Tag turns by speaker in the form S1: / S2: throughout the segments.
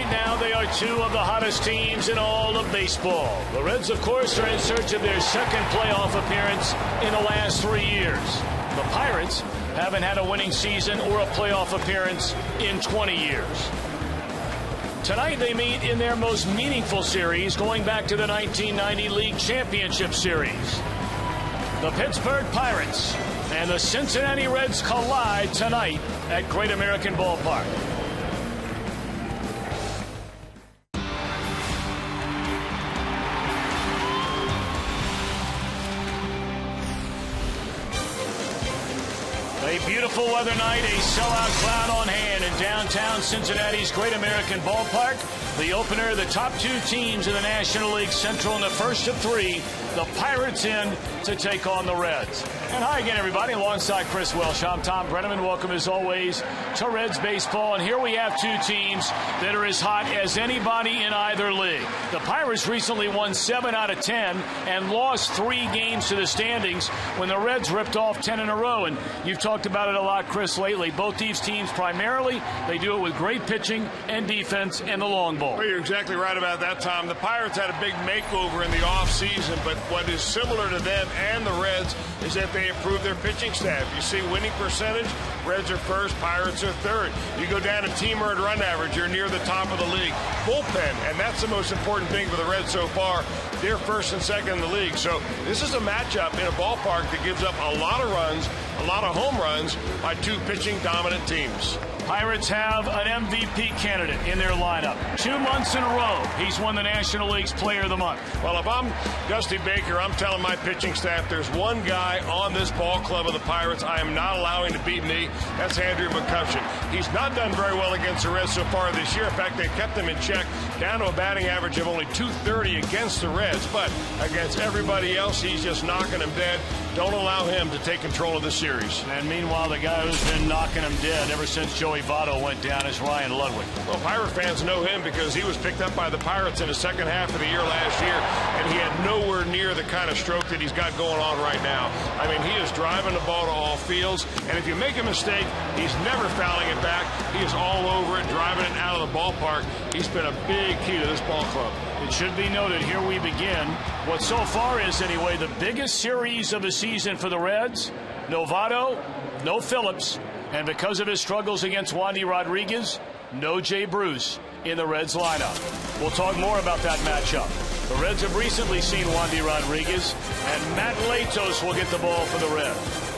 S1: right now, they are two of the hottest teams in all of baseball. The Reds, of course, are in search of their second playoff appearance in the last 3 years. The Pirates haven't had a winning season or a playoff appearance in 20 years. Tonight, they meet in their most meaningful series going back to the 1990 League Championship Series. The Pittsburgh Pirates and the Cincinnati Reds collide tonight at Great American Ballpark. A beautiful weather night, a sellout crowd on hand in downtown Cincinnati's Great American Ballpark. The opener, the top two teams in the National League Central in the first of three. The Pirates in to take on the Reds. And hi again, everybody. Alongside Chris Welsh, I'm Tom Brenneman. Welcome, as always, to Reds baseball. And here we have two teams that are as hot as anybody in either league. The Pirates recently won 7 out of 10 and lost 3 games to the standings when the Reds ripped off 10 in a row. And you've talked about it a lot, Chris, lately. Both these teams, primarily, they do it with great pitching and defense and the long ball.
S2: Well, you're exactly right about that, Tom. The Pirates had a big makeover in the offseason, but what is similar to them and the Reds is that they improved their pitching staff. You see winning percentage, Reds are first, Pirates are third. You go down to team earned run average, you're near the top of the league. Bullpen, and that's the most important thing for the Reds so far. They're first and second in the league. So this is a matchup in a ballpark that gives up a lot of runs, a lot of home runs by two pitching dominant teams.
S1: Pirates have an MVP candidate in their lineup. 2 months in a row, he's won the National League's Player of the Month.
S2: Well, if I'm Dusty Baker, I'm telling my pitching staff there's one guy on this ball club of the Pirates I am not allowing to beat me. That's Andrew McCutchen. He's not done very well against the Reds so far this year. In fact, they kept him in check, down to a batting average of only .230 against the Reds. But against everybody else, he's just knocking them dead. Don't allow him to take control of the series.
S1: And meanwhile, the guy who's been knocking him dead ever since Joey Votto went down is Ryan Ludwig.
S2: Well, Pirate fans know him because he was picked up by the Pirates in the second half of the year last year, and he had nowhere near the kind of stroke that he's got going on right now. I mean, he is driving the ball to all fields, and if you make a mistake, he's never fouling it back. He is all over it, driving it out of the ballpark. He's been a big key to this ball club.
S1: It should be noted, here we begin what so far is, anyway, the biggest series of the season for the Reds. No Votto, no Phillips, and because of his struggles against Wandy Rodriguez, no Jay Bruce in the Reds lineup. We'll talk more about that matchup. The Reds have recently seen Wandy Rodriguez, and Matt Latos will get the ball for the Reds.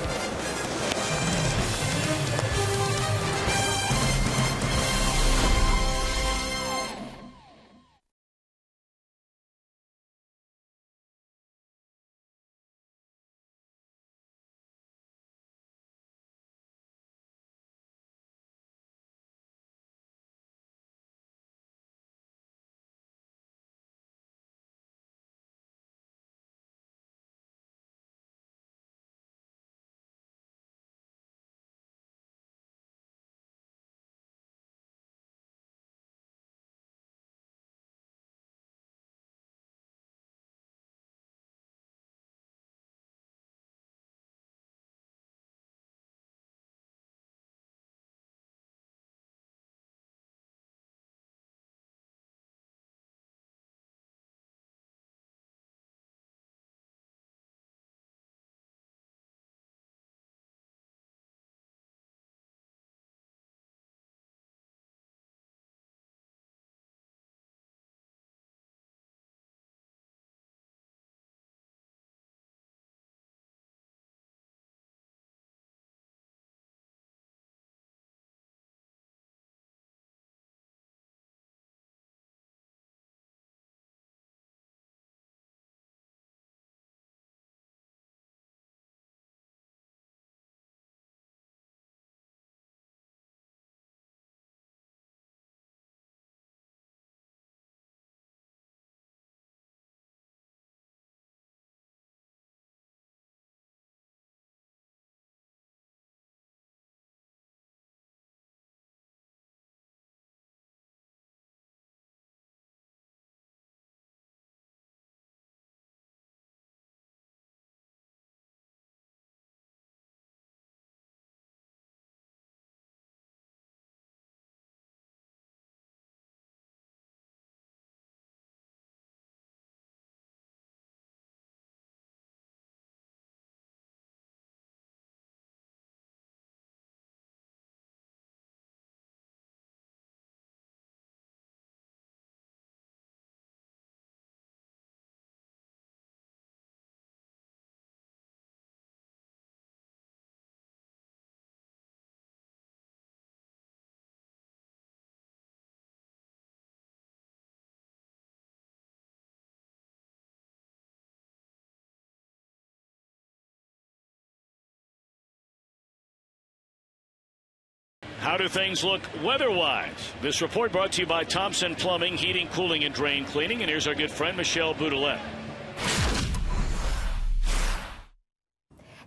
S1: How do things look weather-wise? This report brought to you by Thompson Plumbing, Heating, Cooling, and Drain Cleaning. And here's our good friend, Michelle Boudelet.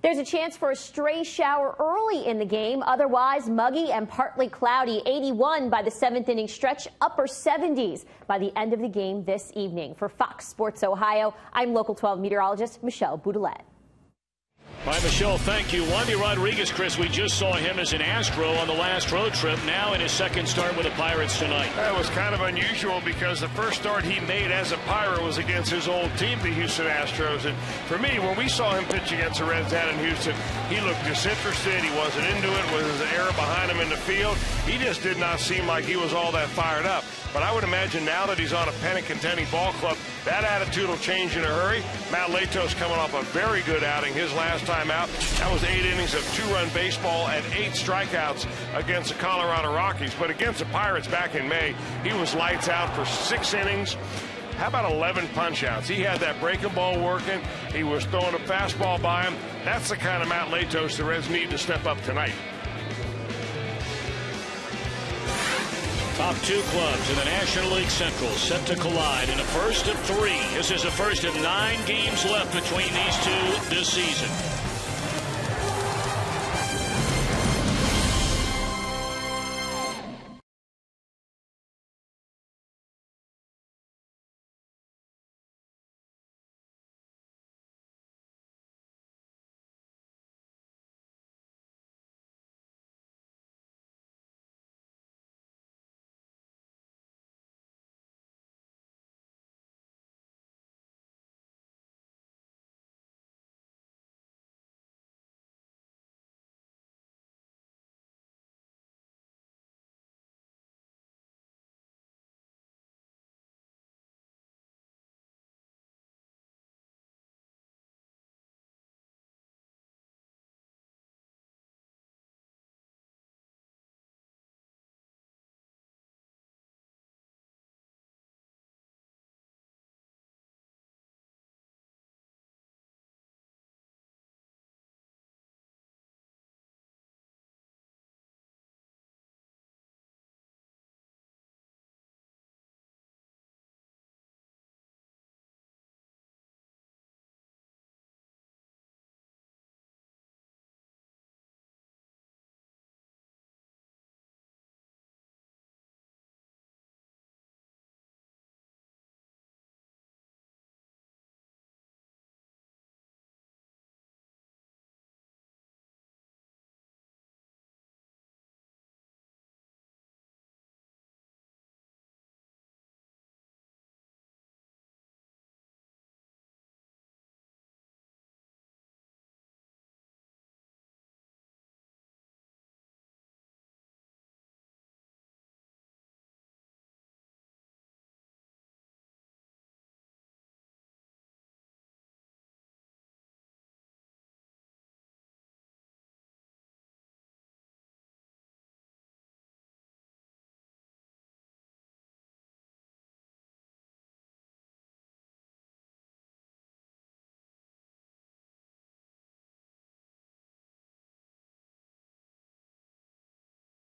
S3: There's a chance for a stray shower early in the game. Otherwise, muggy and partly cloudy. 81 by the 7th inning stretch, upper 70s by the end of the game this evening. For Fox Sports Ohio, I'm Local 12 meteorologist Michelle Boudelet.
S1: All right, Michelle, thank you. Wandy Rodriguez, Chris, we just saw him as an Astro on the last road trip. Now in his second start with the Pirates tonight.
S2: That was kind of unusual because the first start he made as a Pirate was against his old team, the Houston Astros. And for me, when we saw him pitch against the Reds down in Houston, he looked disinterested. He wasn't into it with his error behind him in the field. He just did not seem like he was all that fired up. But I would imagine now that he's on a pennant-contending ball club, that attitude will change in a hurry. Matt Latos coming off a very good outing his last time out. That was 8 innings of 2-run baseball and 8 strikeouts against the Colorado Rockies. But against the Pirates back in May, he was lights out for 6 innings. How about 11 punch-outs? He had that breaking ball working. He was throwing a fastball by him. That's the kind of Matt Latos the Reds need to step up tonight.
S1: Top 2 clubs in the National League Central set to collide in the first of 3. This is the first of 9 games left between these two this season.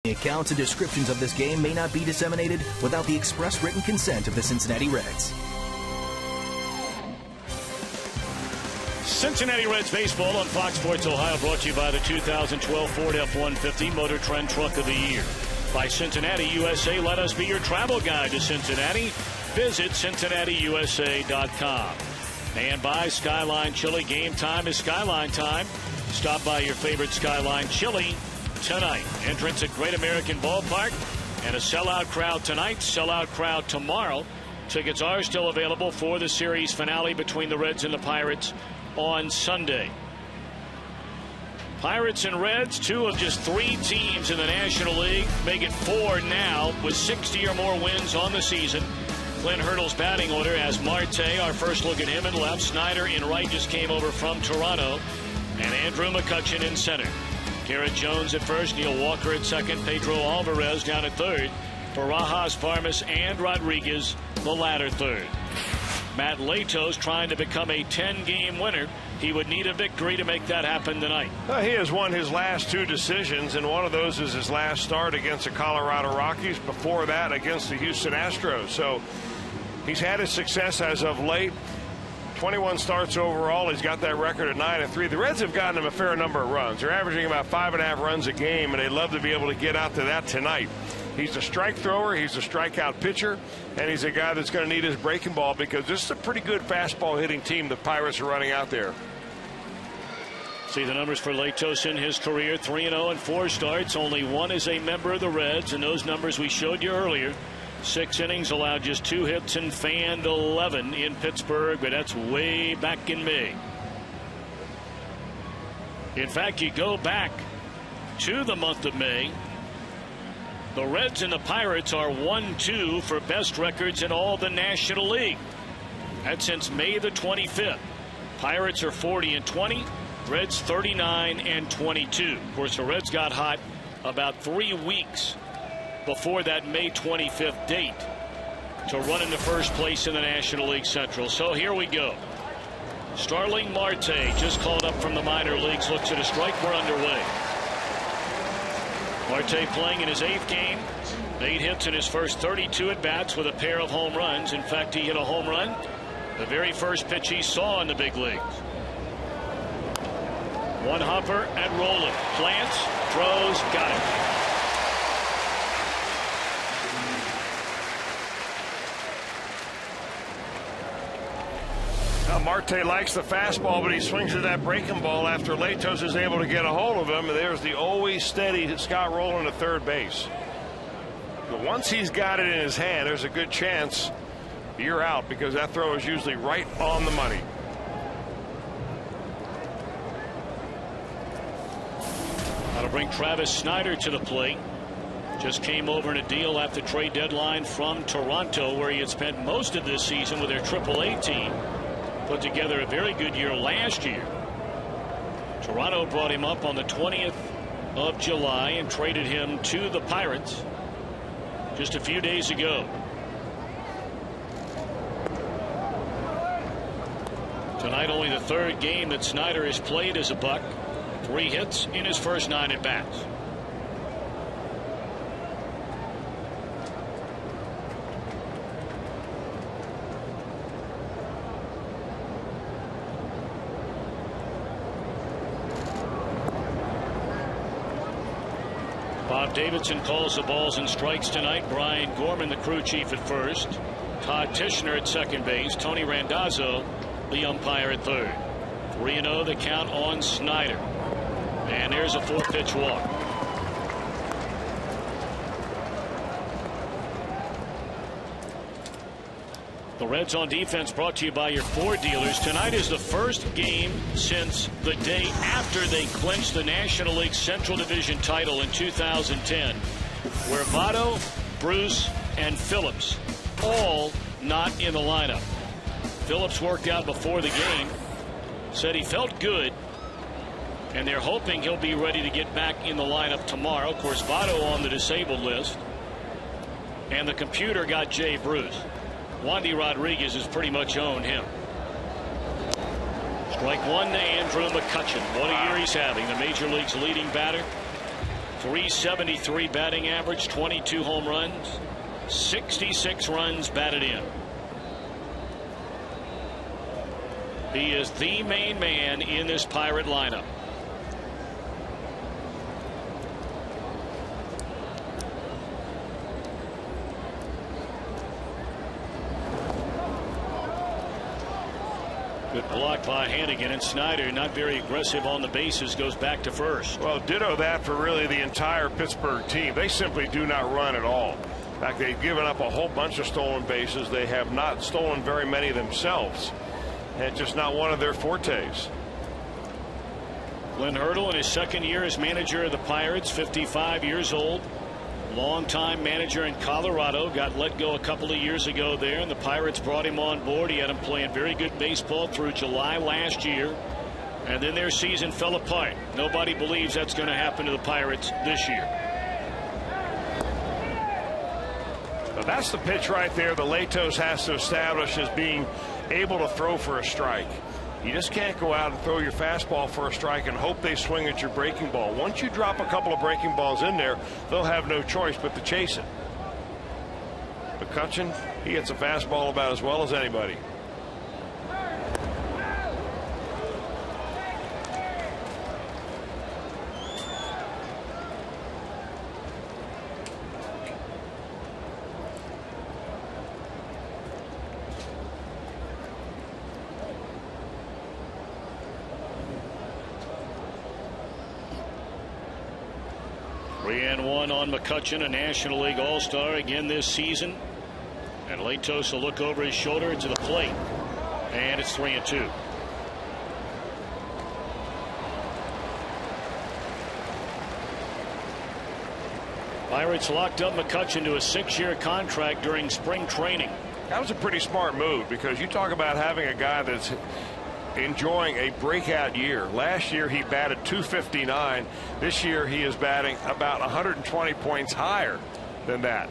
S4: The accounts and descriptions of this game may not be disseminated without the express written consent of the Cincinnati Reds.
S1: Cincinnati Reds baseball on Fox Sports Ohio, brought to you by the 2012 Ford F-150 Motor Trend Truck of the Year. By Cincinnati USA, let us be your travel guide to Cincinnati. Visit CincinnatiUSA.com. And by Skyline Chili, game time is Skyline time. Stop by your favorite Skyline Chili tonight. Entrance at Great American Ballpark and a sellout crowd tonight, sellout crowd tomorrow. Tickets are still available for the series finale between the Reds and the Pirates on Sunday. Pirates and Reds, 2 of just 3 teams in the National League, make it 4 now with 60 or more wins on the season. Clint Hurdle's batting order as Marte, our first look at him in left. Snyder in right just came over from Toronto. And Andrew McCutchen in center. Garrett Jones at first, Neil Walker at second, Pedro Alvarez down at third. Barajas, Farmas, and Rodriguez, the latter third. Matt Latos trying to become a 10-game winner. He would need a victory to make that happen tonight.
S2: He has won his last 2 decisions, and one of those is his last start against the Colorado Rockies. Before that, against the Houston Astros. So he's had his success as of late. 21 starts overall. He's got that record at 9-3. The Reds have gotten him a fair number of runs. They're averaging about 5.5 runs a game, and they'd love to be able to get out to that tonight. He's a strike thrower, he's a strikeout pitcher, and he's a guy that's going to need his breaking ball, because this is a pretty good fastball hitting team the Pirates are running out there.
S1: See the numbers for Latos in his career: 3-0 in 4 starts. Only 1 is a member of the Reds, and those numbers we showed you earlier. 6 innings, allowed just 2 hits, and fanned 11 in Pittsburgh, but that's way back in May. In fact, you go back to the month of May. The Reds and the Pirates are 1-2 for best records in all the National League. That's since May the 25th. Pirates are 40-20. Reds 39-22. Of course, the Reds got hot about 3 weeks before that May 25th date to run into first place in the National League Central. So here we go. Starling Marte, just called up from the minor leagues, looks at a strike. We're underway. Marte playing in his 8th game. 8 hits in his first 32 at-bats with a pair of home runs. In fact, he hit a home run the very first pitch he saw in the big leagues. One hopper and rolling. Plants, throws, got it.
S2: Now Marte likes the fastball, but he swings at that breaking ball after Latos is able to get a hold of him. And there's the always steady Scott Rowland at third base. But once he's got it in his hand, there's a good chance you're out, because that throw is usually right on the money.
S1: That'll bring Travis Snyder to the plate. Just came over in a deal at the trade deadline from Toronto, where he had spent most of this season with their AAA team. Put together a very good year last year. Toronto brought him up on the 20th of July and traded him to the Pirates just a few days ago. Tonight, only the 3rd game that Snyder has played as a Buck. 3 hits in his first 9 at-bats. Bob Davidson calls the balls and strikes tonight. Brian Gorman, the crew chief, at first. Todd Tishner at second base. Tony Randazzo, the umpire, at third. 3-0 the count on Snyder. And there's a 4-pitch walk. The Reds on defense, brought to you by your Ford dealers. Tonight is the first game since the day after they clinched the National League Central Division title in 2010, where Votto, Bruce, and Phillips all not in the lineup. Phillips worked out before the game, said he felt good, and they're hoping he'll be ready to get back in the lineup tomorrow. Of course, Votto on the disabled list, and the computer got Jay Bruce. Wandy Rodriguez has pretty much owned him. Strike 1 to Andrew McCutchen. What a year he's having. The major league's leading batter. .373 batting average, 22 home runs, 66 runs batted in. He is the main man in this Pirate lineup. Good block by Hannigan, and Snyder, not very aggressive on the bases, goes back to first.
S2: Well, ditto that for really the entire Pittsburgh team. They simply do not run at all. In fact, they've given up a whole bunch of stolen bases. They have not stolen very many themselves. And it's just not one of their fortes.
S1: Glenn Hurdle in his 2nd year as manager of the Pirates, 55 years old. Longtime manager in Colorado, got let go a couple of years ago there, and the Pirates brought him on board. He had him playing very good baseball through July last year, and then their season fell apart. Nobody believes that's going to happen to the Pirates this year.
S2: Now that's the pitch right there that Latos has to establish as being able to throw for a strike. You just can't go out and throw your fastball for a strike and hope they swing at your breaking ball. Once you drop a couple of breaking balls in there, they'll have no choice but to chase it. McCutchen, he hits a fastball about as well as anybody.
S1: On McCutchen, a National League All-Star again this season. And Latos will look over his shoulder to the plate. And it's 3-2. Pirates locked up McCutchen to a 6-year contract during spring training.
S2: That was a pretty smart move, because you talk about having a guy that's enjoying a breakout year. Last year he batted .259. This year he is batting about 120 points higher than that.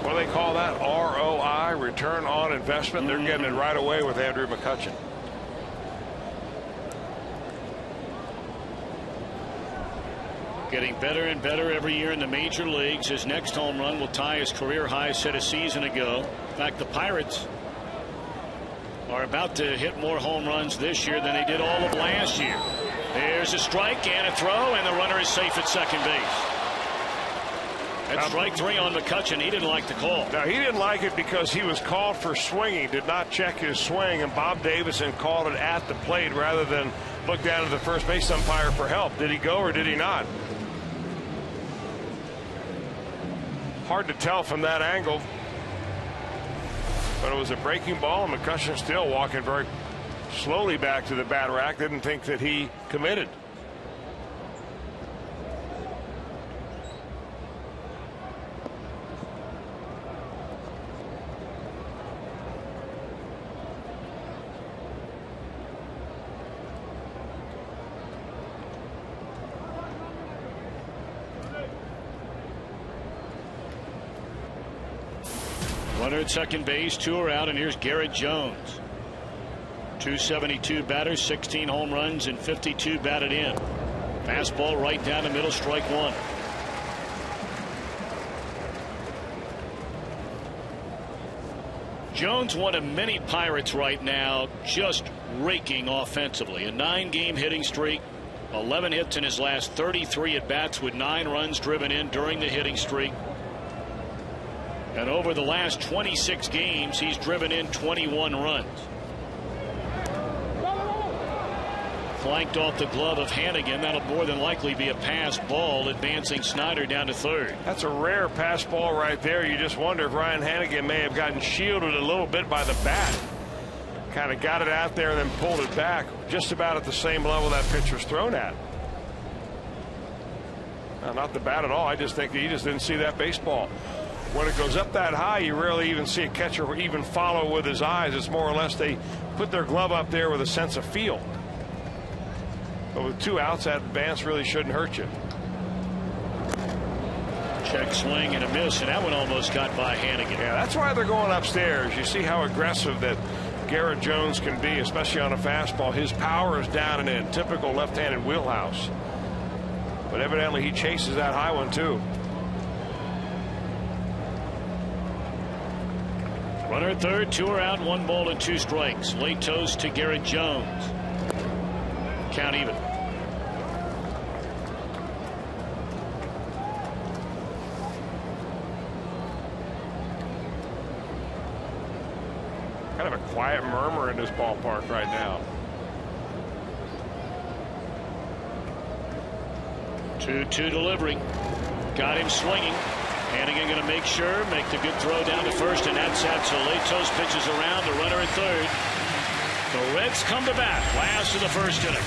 S2: What do they call that? ROI, return on investment. They're getting it right away with Andrew McCutchen.
S1: Getting better and better every year in the major leagues. His next home run will tie his career high set a season ago. In fact, the Pirates are about to hit more home runs this year than they did all of last year. There's a strike and a throw, and the runner is safe at second base. That's strike 3 on McCutchen. He didn't like the call.
S2: Now, he didn't like it because he was called for swinging, did not check his swing, and Bob Davison called it at the plate rather than look down to the first base umpire for help. Did he go or did he not? Hard to tell from that angle, but it was a breaking ball, and McCutchen still walking very slowly back to the bat rack. Didn't think that he committed.
S1: Runner at second base, 2 are out, and here's Garrett Jones. .272 batter, 16 home runs, and 52 batted in. Fastball right down the middle, strike 1. Jones, one of many Pirates right now, just raking offensively. A 9-game hitting streak, 11 hits in his last 33 at bats with 9 runs driven in during the hitting streak. And over the last 26 games, he's driven in 21 runs. Flanked off the glove of Hannigan. That'll more than likely be a pass ball, advancing Snyder down to third.
S2: That's a rare pass ball right there. You just wonder if Ryan Hannigan may have gotten shielded a little bit by the bat. Kind of got it out there and then pulled it back just about at the same level that pitch was thrown at. Well, not the bat at all. I just think he just didn't see that baseball. When it goes up that high, you rarely even see a catcher even follow with his eyes. It's more or less they put their glove up there with a sense of feel. But with 2 outs, that advance really shouldn't hurt you.
S1: Check swing and a miss, and that one almost got by Hannigan.
S2: Yeah, that's why they're going upstairs. You see how aggressive that Garrett Jones can be, especially on a fastball. His power is down and in, typical left-handed wheelhouse. But evidently he chases that high one too.
S1: Runner at third, 2 are out, 1 ball and 2 strikes. Latos to Garrett Jones. Count even.
S2: Kind of a quiet murmur in this ballpark right now.
S1: 2-2 delivery. Got him swinging. Hannigan going to make sure, make the good throw down to first, and that's that. So Latos pitches around, the runner at third. The Reds come to bat, last of the first inning.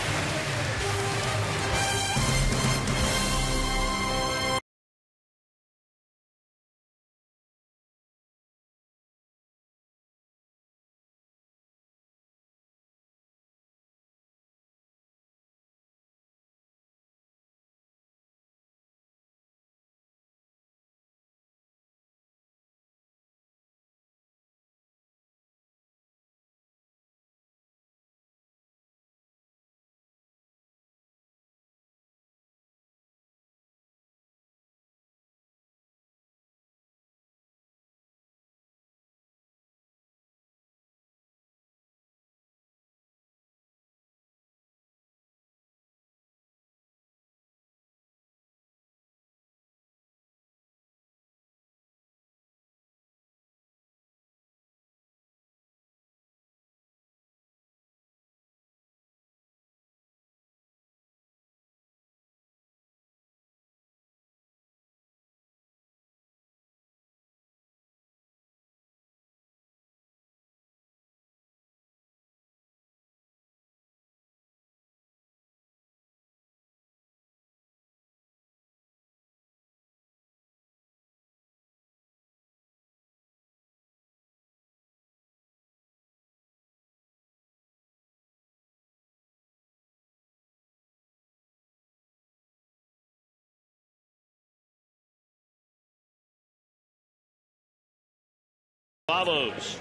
S1: Follows.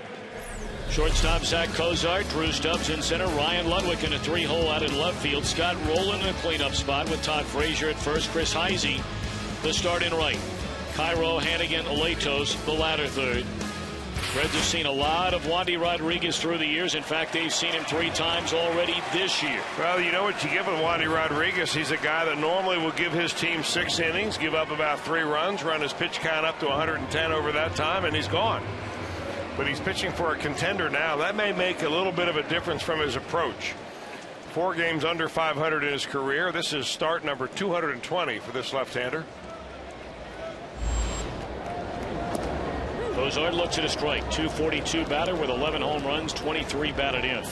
S1: Shortstop Zach Cozart, Drew Stubbs in center, Ryan Ludwig in a 3-hole out in left field, Scott Rowland in a cleanup spot with Todd Frazier at first, Chris Heisy the start in right, Cairo, Hannigan, Latos the latter third. Reds have seen a lot of Wandy Rodriguez through the years. In fact, they've seen him 3 times already this year.
S2: Well, you know what you give with Wandy Rodriguez. He's a guy that normally will give his team 6 innings, give up about 3 runs, run his pitch count up to 110 over that time, and he's gone. But he's pitching for a contender now. That may make a little bit of a difference from his approach. 4 games under 500 in his career. This is start number 220 for this left-hander.
S1: Cozart looks at a strike. 242 batter with 11 home runs, 23 batted in.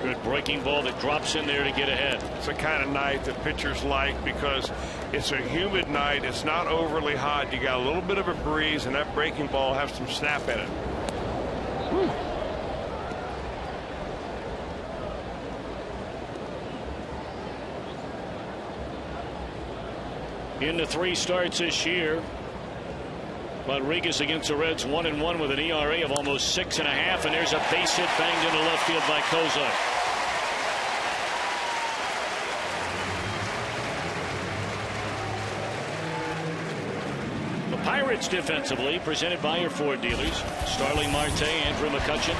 S1: Good breaking ball that drops in there to get ahead.
S2: It's the kind of night that pitchers like because it's a humid night. It's not overly hot. You got a little bit of a breeze, and that breaking ball has some snap in it.
S1: Into 3 starts this year. Rodriguez against the Reds 1-1 with an ERA of almost 6.5, and there's a base hit banged into left field by Cozart. The Pirates defensively, presented by your Ford dealers. Starling Marte, Andrew McCutchen,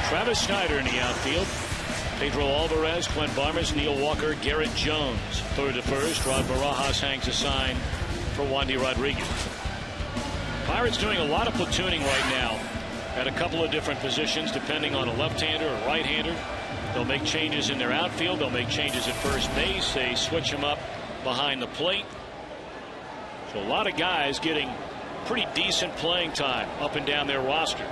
S1: Travis Snyder in the outfield, Pedro Alvarez, Clint Barmes, Neil Walker, Garrett Jones. Third to first, Rod Barajas hangs a sign for Wandy Rodriguez. Pirates doing a lot of platooning right now at a couple of different positions depending on a left-hander or right-hander. They'll make changes in their outfield. They'll make changes at first base. They switch them up behind the plate. So a lot of guys getting pretty decent playing time up and down their roster.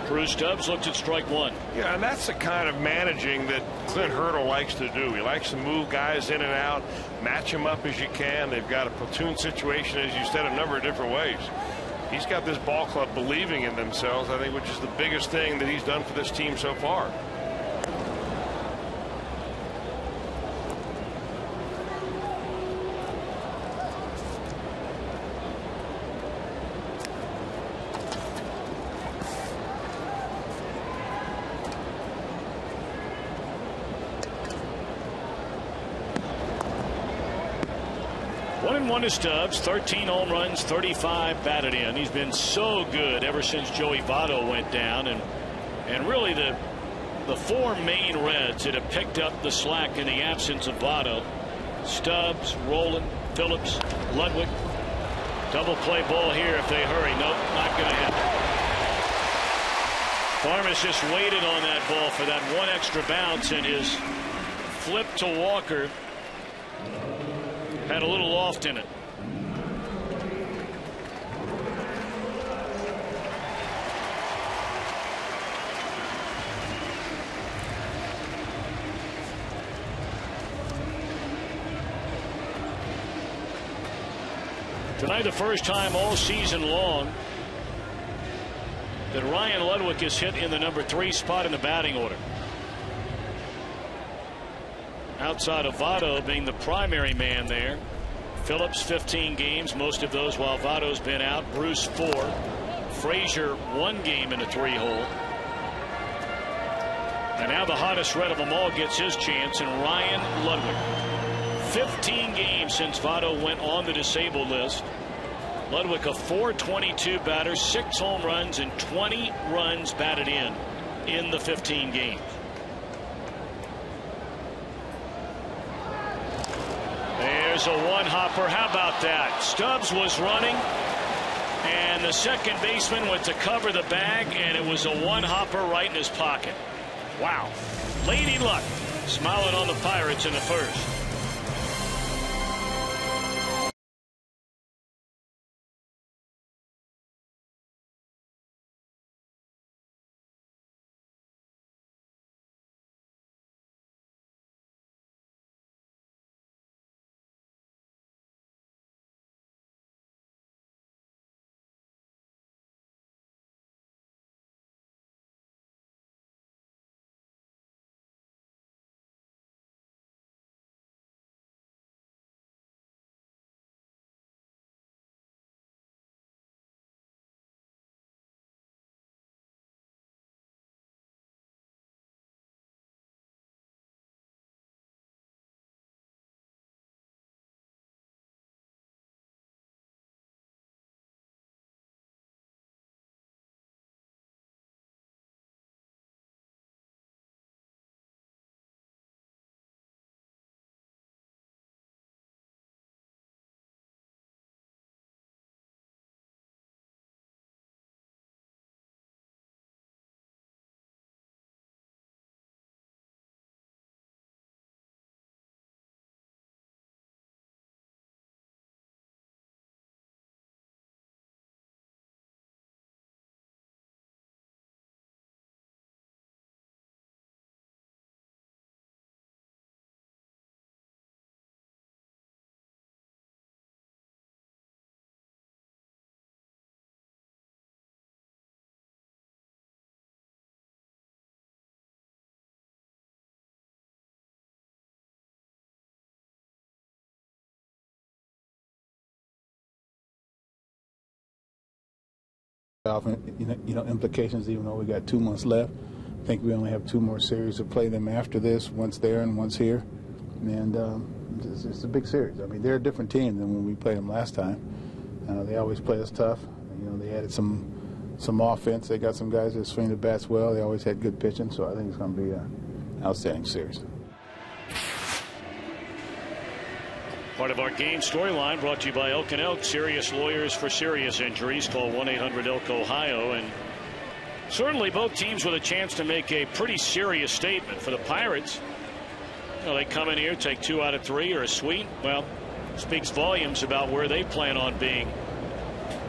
S1: Drew Stubbs looked at strike 1.
S2: Yeah, and that's the kind of managing that Clint Hurdle likes to do. He likes to move guys in and out, match them up as you can. They've got a platoon situation, as you said, a number of different ways. He's got this ball club believing in themselves, I think, which is the biggest thing that he's done for this team so far.
S1: One to Stubbs, 13 home runs, 35 batted in. He's been so good ever since Joey Votto went down, and really the 4 main Reds that have picked up the slack in the absence of Votto: Stubbs, Rowland, Phillips, Ludwig. Double play ball here if they hurry. Nope, not going to happen. Barmes just waited on that ball for that 1 extra bounce, and his flip to Walker had a little loft in it. Tonight, the first time all season long that Ryan Ludwig is hit in the number 3 spot in the batting order. Outside of Votto being the primary man there. Phillips 15 games, most of those while Votto's been out. Bruce 4. Frazier 1 game in a 3-hole. And now the hottest Red of them all gets his chance, and Ryan Ludwig. 15 games since Votto went on the disabled list. Ludwig a .422 batter, 6 home runs, and 20 runs batted in the 15 games. There's a 1-hopper. How about that? Stubbs was running, and the second baseman went to cover the bag, and it was a 1-hopper right in his pocket. Wow. Lady Luck smiling on the Pirates in the first.
S5: Implications, even though we got 2 months left. I think we only have 2 more series to play them after this, once there and once here. And it's a big series. I mean, they're a different team than when we played them last time. They always play us tough. They added some offense. They got some guys that swing the bats well. They always had good pitching, so I think it's going to be an outstanding series.
S1: Part of our game storyline brought to you by Elk & Elk, serious lawyers for serious injuries. Call 1-800-ELK-OHIO. And certainly both teams with a chance to make a pretty serious statement. For the Pirates, they come in here, take 2 out of 3 or a sweep. Well, speaks volumes about where they plan on being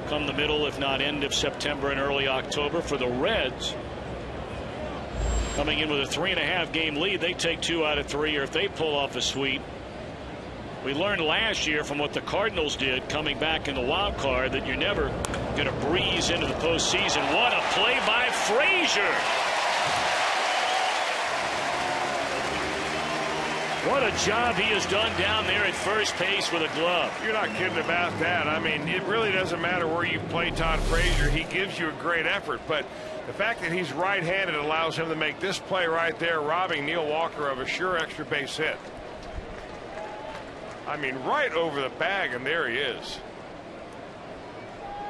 S1: come the middle, if not end of September and early October. For the Reds, coming in with a 3.5 game lead, they take 2 out of 3, or if they pull off a sweep. We learned last year from what the Cardinals did coming back in the wild card that you're never going to breeze into the postseason. What a play by Frazier. What a job he has done down there at first base with a glove.
S2: You're not kidding about that. I mean, it really doesn't matter where you play Todd Frazier. He gives you a great effort, but the fact that he's right-handed allows him to make this play right there, robbing Neil Walker of a sure extra base hit. I mean, right over the bag, and there he is.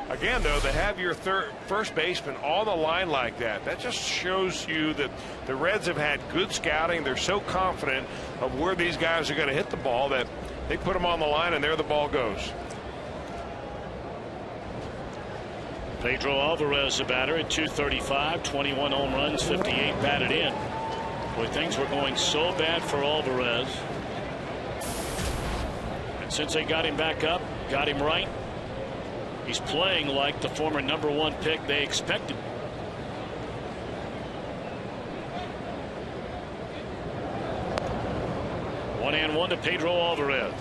S2: Again, though, to have your first baseman on the line like that, that just shows you that the Reds have had good scouting. They're so confident of where these guys are going to hit the ball that they put them on the line, and there the ball goes.
S1: Pedro Alvarez, the batter, at .235, 21 home runs, 58 batted in. Boy, things were going so bad for Alvarez. And since they got him back up, got him right, he's playing like the former #1 pick they expected. One and one to Pedro Alvarez.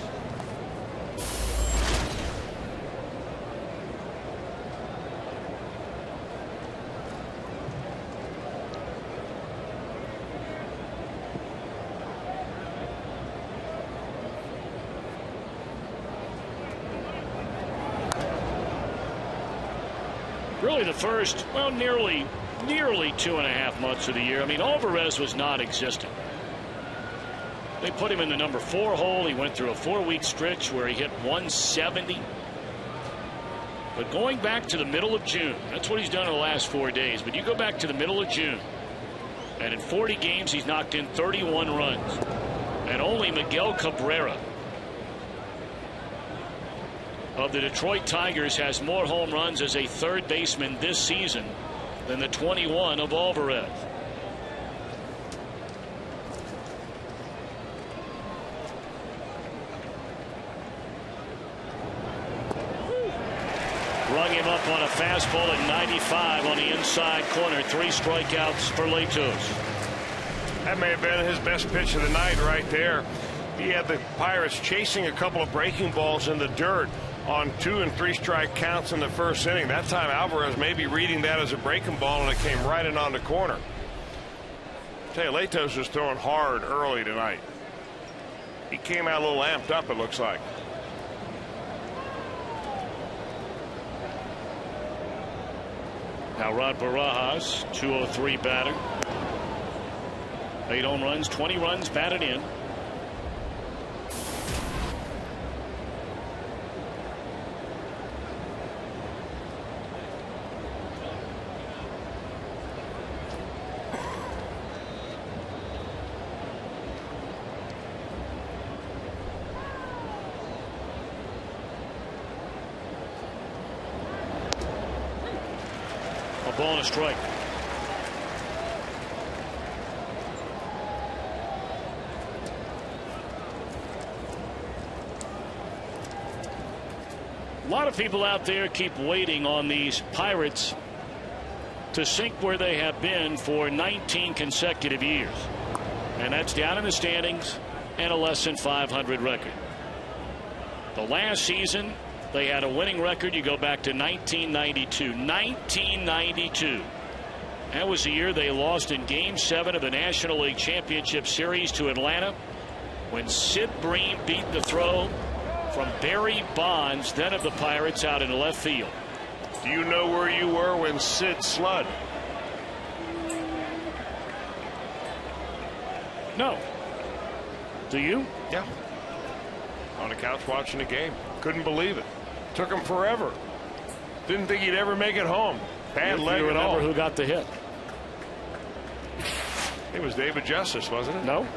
S1: Really the first, well, nearly 2.5 months of the year. I mean, Alvarez was non-existent. They put him in the #4 hole. He went through a 4-week stretch where he hit 170. But going back to the middle of June, that's what he's done in the last 4 days. But you go back to the middle of June, and in 40 games, he's knocked in 31 runs. And only Miguel Cabrera of the Detroit Tigers has more home runs as a third baseman this season than the 21 of Alvarez. Rung him up on a fastball at 95 on the inside corner. 3 strikeouts for Latos.
S2: That may have been his best pitch of the night right there. He had the Pirates chasing a couple of breaking balls in the dirt on 2- and 3-strike counts in the first inning. That time Alvarez may be reading that as a breaking ball, and it came right in on the corner. I tell you, Latos was throwing hard early tonight. He came out a little amped up, it looks like.
S1: Now Rod Barajas, 203 batter. 8 home runs, 20 runs batted in. Ball and a strike. A lot of people out there keep waiting on these Pirates to sink where they have been for 19 consecutive years. And that's down in the standings and a less than .500 record. The last season, they had a winning record. You go back to 1992. 1992. That was the year they lost in Game 7 of the National League Championship Series to Atlanta when Sid Bream beat the throw from Barry Bonds, then of the Pirates, out in left field.
S2: Do you know where you were when Sid slid?
S1: No. Do you?
S2: Yeah. On the couch watching the game. Couldn't believe it. Took him forever. Didn't think he'd ever make it home. Bad leg
S1: you
S2: at all.
S1: remember who got the hit?
S2: It was David Justice, wasn't it?
S1: No.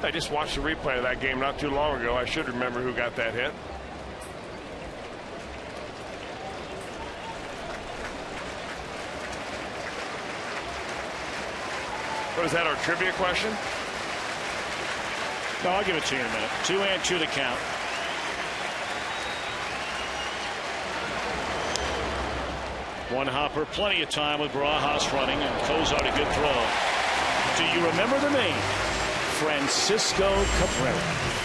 S2: I just watched the replay of that game not too long ago. I should remember who got that hit. What is that, our trivia question?
S1: No, I'll give it to you in a minute. 2-2 to count. One hopper, plenty of time with Barajas running, and Cozart a good throw. Do you remember the name? Francisco Cabrera.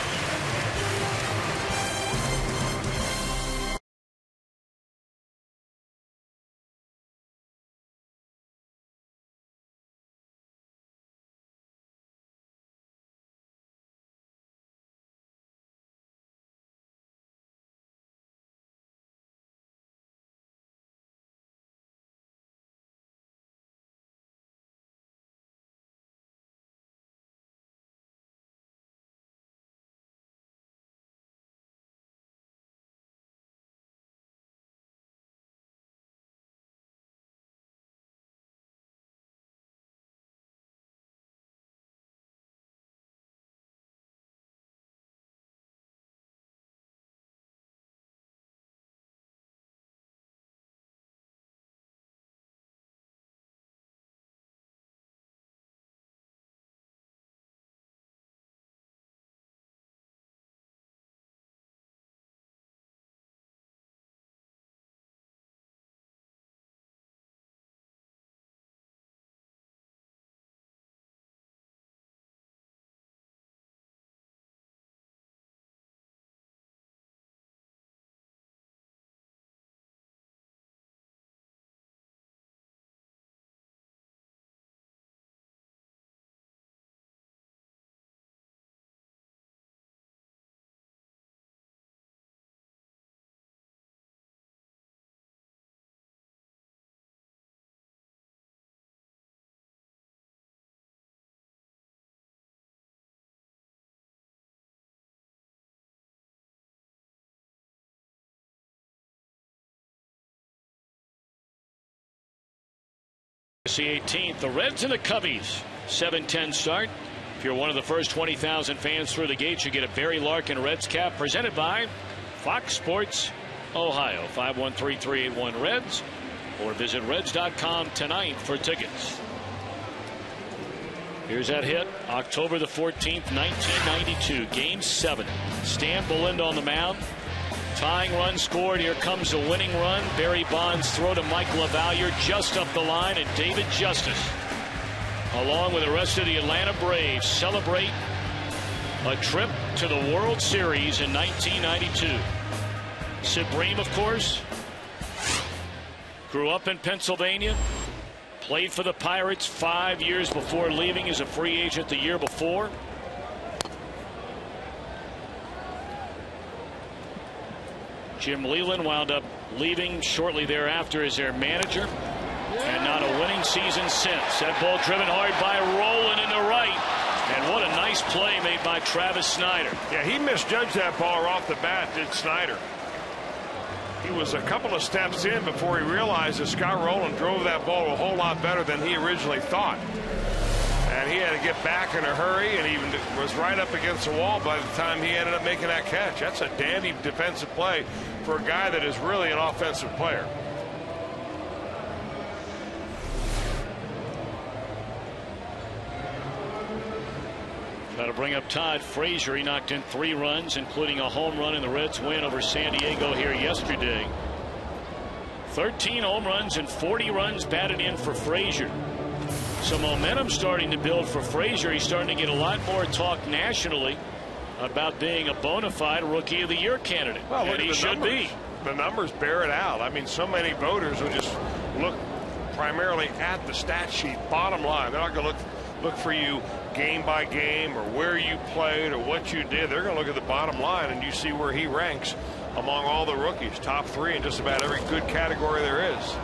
S1: The 18th, the Reds and the Cubbies. 7:10 start. If you're one of the first 20,000 fans through the gate, you get a Barry Larkin Reds cap presented by Fox Sports Ohio. 513-381-REDS or visit Reds.com tonight for tickets. Here's that hit, October the 14th, 1992, Game 7. Stan Belinda on the mound. Tying run scored. Here comes the winning run. Barry Bonds throw to Mike LaValliere just up the line, and David Justice, along with the rest of the Atlanta Braves, celebrate a trip to the World Series in 1992. Sid Bream, of course, grew up in Pennsylvania, played for the Pirates 5 years before leaving as a free agent the year before. Jim Leyland wound up leaving shortly thereafter as their manager, and not a winning season since. That ball driven hard by Rowland into right, and what a nice play made by Travis Snyder.
S2: Yeah, he misjudged that ball off the bat, did Snyder. He was a couple of steps in before he realized that Scott Rowland drove that ball a whole lot better than he originally thought. And he had to get back in a hurry, and even was right up against the wall by the time he ended up making that catch. That's a dandy defensive play for a guy that is really an offensive player.
S1: Got to bring up Todd Frazier. He knocked in 3 runs, including a home run in the Reds' win over San Diego here yesterday. 13 home runs and 40 runs batted in for Frazier. Some momentum starting to build for Frazier. He's starting to get a lot more talk nationally about being a bona fide Rookie of the Year candidate.
S2: Well,
S1: and he should be.
S2: The numbers bear it out. I mean, so many voters will just look primarily at the stat sheet, bottom line. They're not going to look look for you game by game or where you played or what you did. They're going to look at the bottom line, and you see where he ranks among all the rookies. Top 3 in just about every good category there is.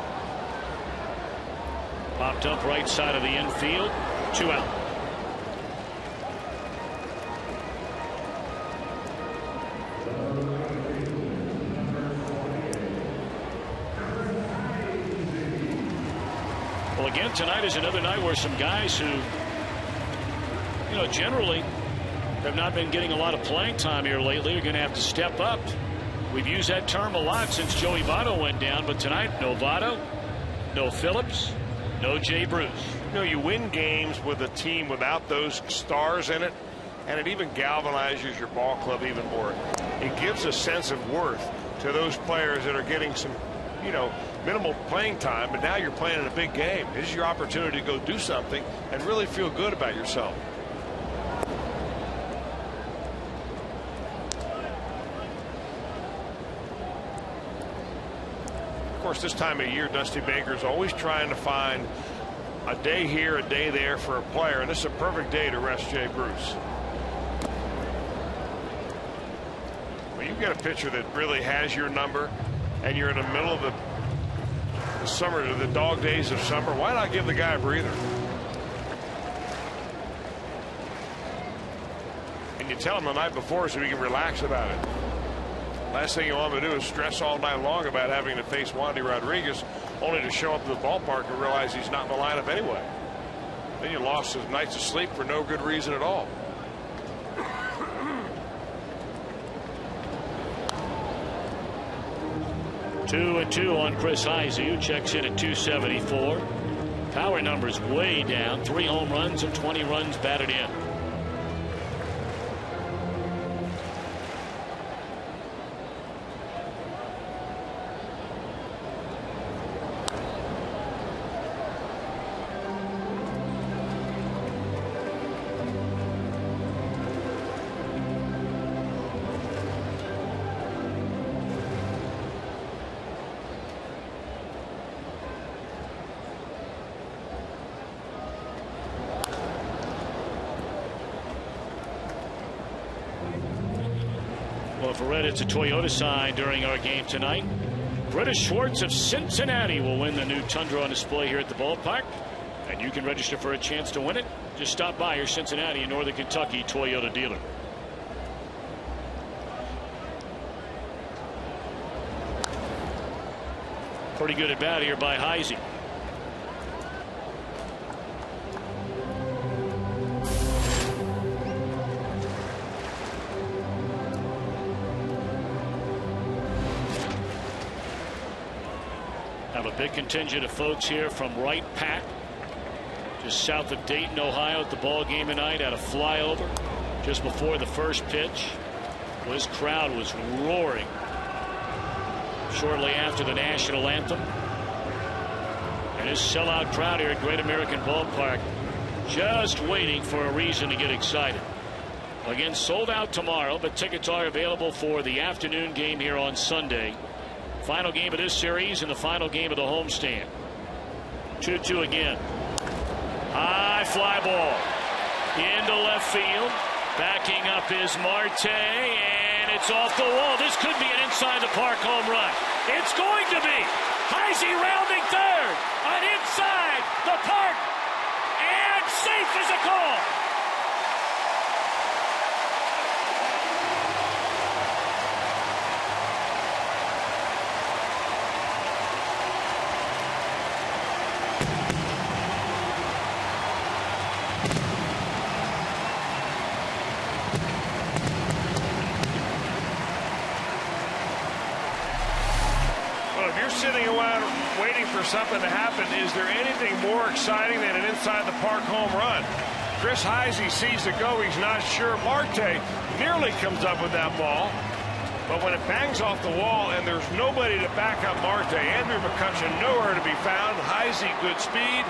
S1: Popped up right side of the infield. 2 out. Well, again, tonight is another night where some guys who, generally have not been getting a lot of playing time here lately are going to have to step up. We've used that term a lot since Joey Votto went down, but tonight, no Votto, no Phillips, no Jay Bruce.
S2: You win games with a team without those stars in it, and it even galvanizes your ball club even more. It gives a sense of worth to those players that are getting some, minimal playing time, but now you're playing in a big game. This is your opportunity to go do something and really feel good about yourself. Of course, this time of year, Dusty Baker's always trying to find a day here, a day there for a player, and this is a perfect day to rest Jay Bruce. Well, you get a pitcher that really has your number, and you're in the middle of the summer, the dog days of summer. Why not give the guy a breather? And you tell him the night before so he can relax about it. Last thing you want him to do is stress all night long about having to face Wandy Rodriguez, only to show up to the ballpark and realize he's not in the lineup anyway. Then you lost his nights of sleep for no good reason at all.
S1: Two and 2 on Chris Heisy, who checks in at 274. Power numbers way down. 3 home runs and 20 runs batted in. Well, for red, it's a Toyota sign during our game tonight. British Schwartz of Cincinnati will win the new Tundra on display here at the ballpark. And you can register for a chance to win it. Just stop by your Cincinnati and Northern Kentucky Toyota dealer. Pretty good at bat here by Heisy. Have a big contingent of folks here from Wright Pat, just south of Dayton, Ohio, at the ball game tonight. At a flyover just before the first pitch. Well, this crowd was roaring shortly after the national anthem. And this sellout crowd here at Great American Ballpark just waiting for a reason to get excited. Again, sold out tomorrow, but tickets are available for the afternoon game here on Sunday. Final game of this series and the final game of the homestand. 2-2 again. High fly ball into left field. Backing up is Marte, and it's off the wall. This could be an inside the park home run. It's going to be. Heisy rounding third. An inside the park, and safe as a call.
S2: Sitting around waiting for something to happen, is there anything more exciting than an inside the park home run? Chris Heisy sees it go. He's not sure. Marte nearly comes up with that ball, but when it bangs off the wall and there's nobody to back up Marte, Andrew McCutcheon nowhere to be found. Heisy good speed.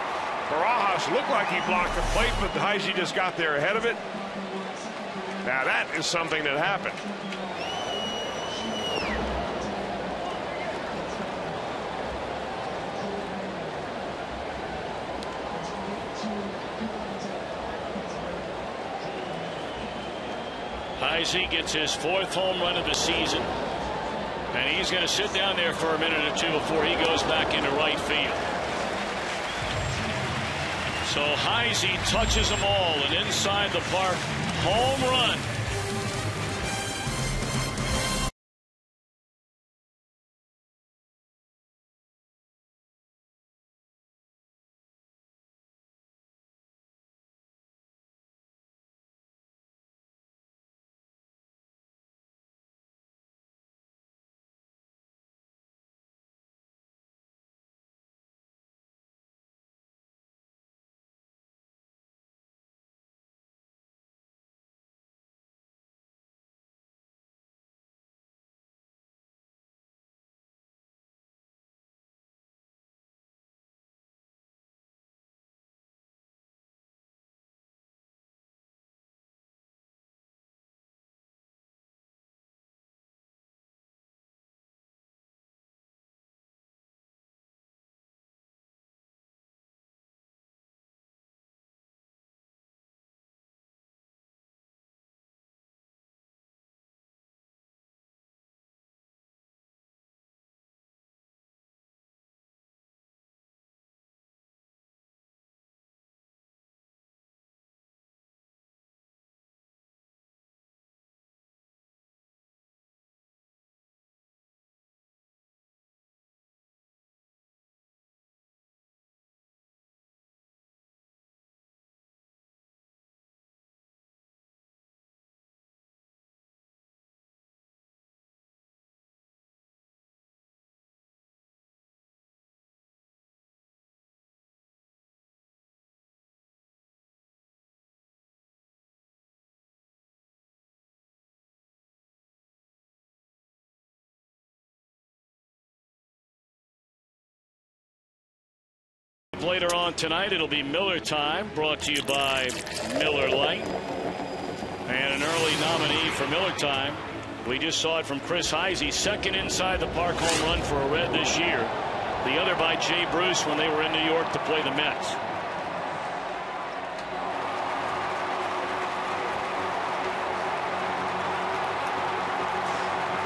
S2: Barajas looked like he blocked the plate, but Heisy just got there ahead of it. Now that is something that happened.
S1: Heisy gets his 4th home run of the season, and he's going to sit down there for a minute or two before he goes back into right field. So Heisy touches them all, and inside the park home run. Later on tonight, it'll be Miller time, brought to you by Miller Lite. And an early nominee for Miller time. We just saw it from Chris Heisy, 2nd inside the park home run for a Red this year. The other by Jay Bruce when they were in New York to play the Mets.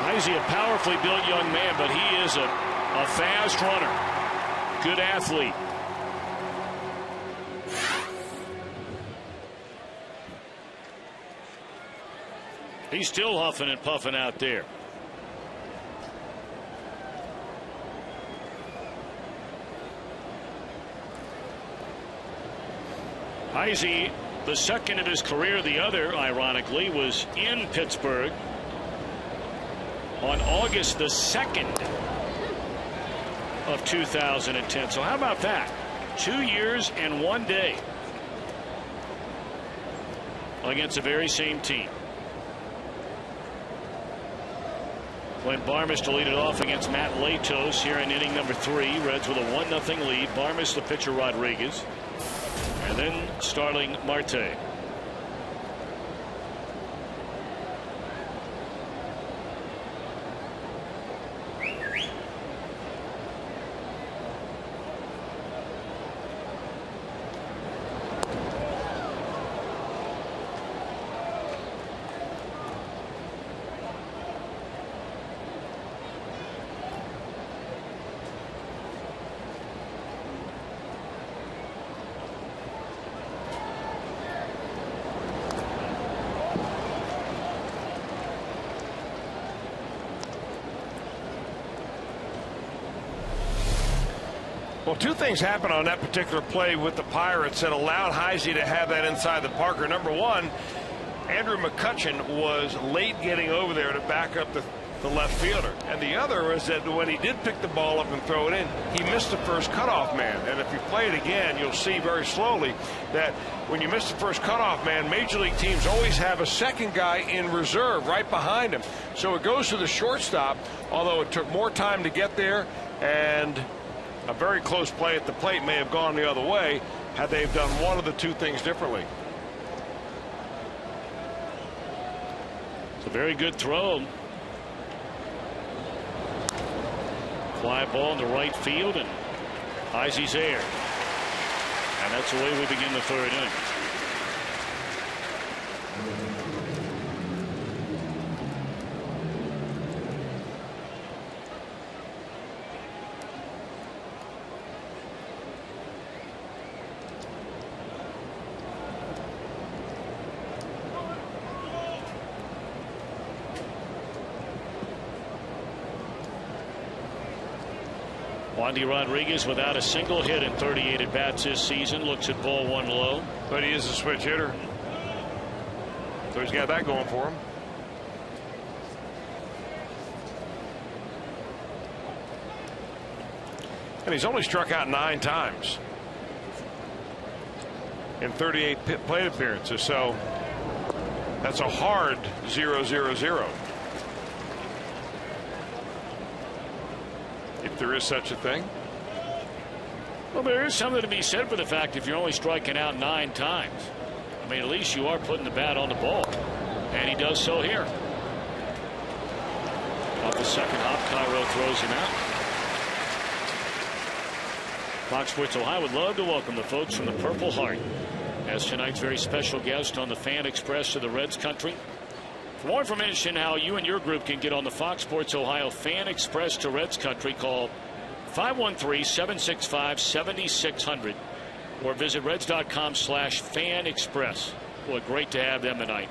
S1: Heisy, a powerfully built young man, but he is a fast runner. Good athlete. He's still huffing and puffing out there. Heisy, the 2nd of his career. The other, ironically, was in Pittsburgh on August the 2nd of 2010. So how about that? 2 years and 1 day against the very same team. When Barmes to lead it off against Matt Latos here in inning number 3. Reds with a 1-0 lead. Barmes, the pitcher, Rodriguez, and then Starling Marte.
S2: Well, 2 things happened on that particular play with the Pirates that allowed Heisy to have that inside the Parker. Number one, Andrew McCutchen was late getting over there to back up the left fielder. And the other was that when he did pick the ball up and throw it in, he missed the first cutoff man. And if you play it again, you'll see very slowly that when you miss the first cutoff man, major league teams always have a second guy in reserve right behind him. So it goes to the shortstop, although it took more time to get there, and a very close play at the plate may have gone the other way had they done one of the 2 things differently.
S1: It's a very good throw. Fly ball in the right field, and Heisy's there. And that's the way we begin the 3rd inning. Wandy Rodriguez without a single hit in 38 at bats this season. Looks at ball one low.
S2: But he is a switch hitter, so he's got that going for him. And he's only struck out 9 times in 38 plate appearances, so that's a hard 0-0-0. If there is such a thing.
S1: Well, there is something to be said for the fact if you're only striking out 9 times. I mean, at least you are putting the bat on the ball. And he does so here. Off the second hop, Cairo throws him out. Fox Sports Ohio would love to welcome the folks from the Purple Heart as tonight's very special guest on the Fan Express to the Reds country. For more information how you and your group can get on the Fox Sports Ohio Fan Express to Reds country, call 513-765-7600 or visit reds.com/fan express. Boy, great to have them tonight.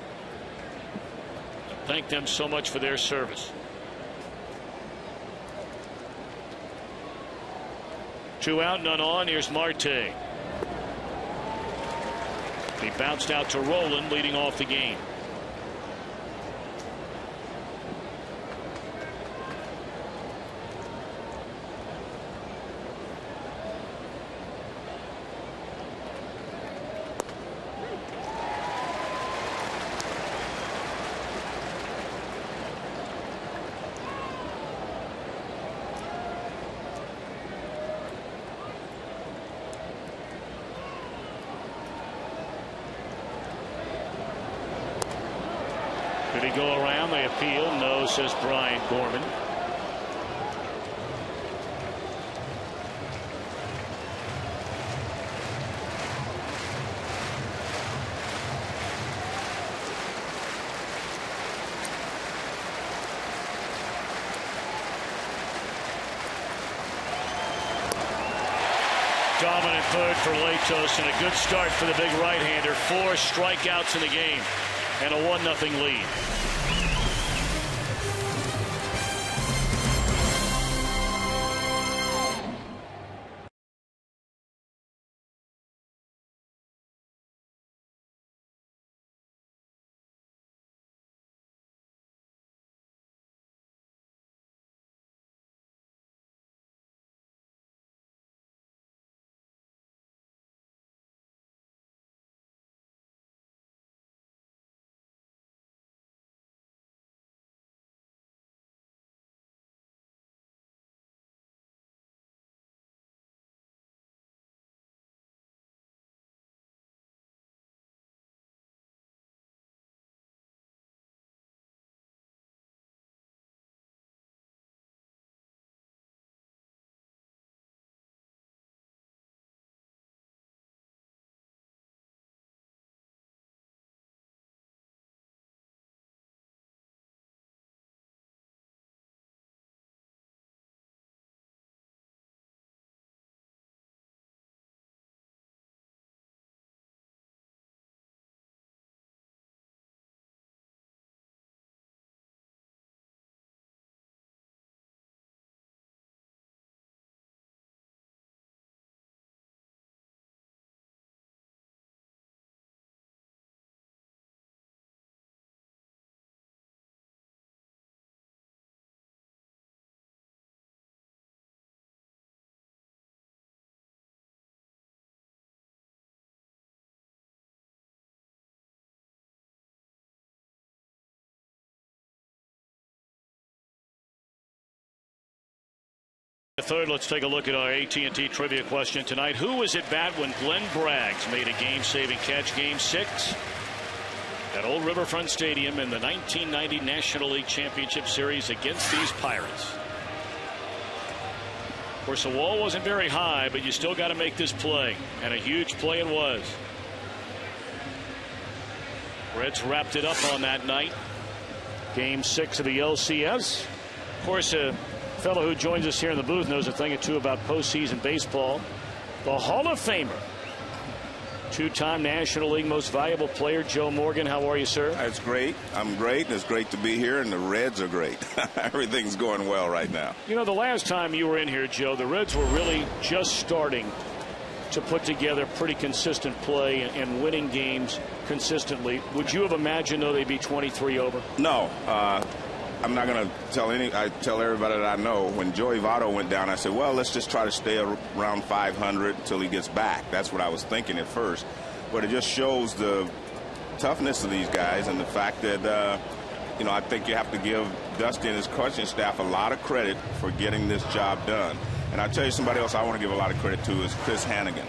S1: Thank them so much for their service. 2 out, none on. Here's Marte. He bounced out to Roland, leading off the game. Did he go around? They appeal. No, says Brian Gorman. Dominant third for Latos and a good start for the big right-hander. 4 strikeouts in the game and a 1-0 lead. Third, let's take a look at our AT&T trivia question tonight. Who was at bat when Glenn Braggs made a game-saving catch, Game 6 at Old Riverfront Stadium in the 1990 National League Championship Series against these Pirates? Of course, the wall wasn't very high, but you still got to make this play, and a huge play it was. Reds wrapped it up on that night. Game 6 of the LCS. Of course, a fellow who joins us here in the booth knows a thing or two about postseason baseball. The Hall of Famer, Two-time National League Most Valuable Player, Joe Morgan. How are you, sir?
S6: It's great. I'm great. It's great to be here, and the Reds are great. Everything's going well right now.
S1: You know, the last time you were in here, Joe, the Reds were really just starting to put together pretty consistent play and winning games consistently. Would you have imagined, though, they'd be 23 over?
S6: No. I'm not going to tell everybody that I know. When Joey Votto went down, I said, well, let's just try to stay around 500 until he gets back. That's what I was thinking at first. But it just shows the toughness of these guys and the fact that, you know, I think you have to give Dusty and his coaching staff a lot of credit for getting this job done. And I'll tell you somebody else I want to give a lot of credit to is Chris Hannigan.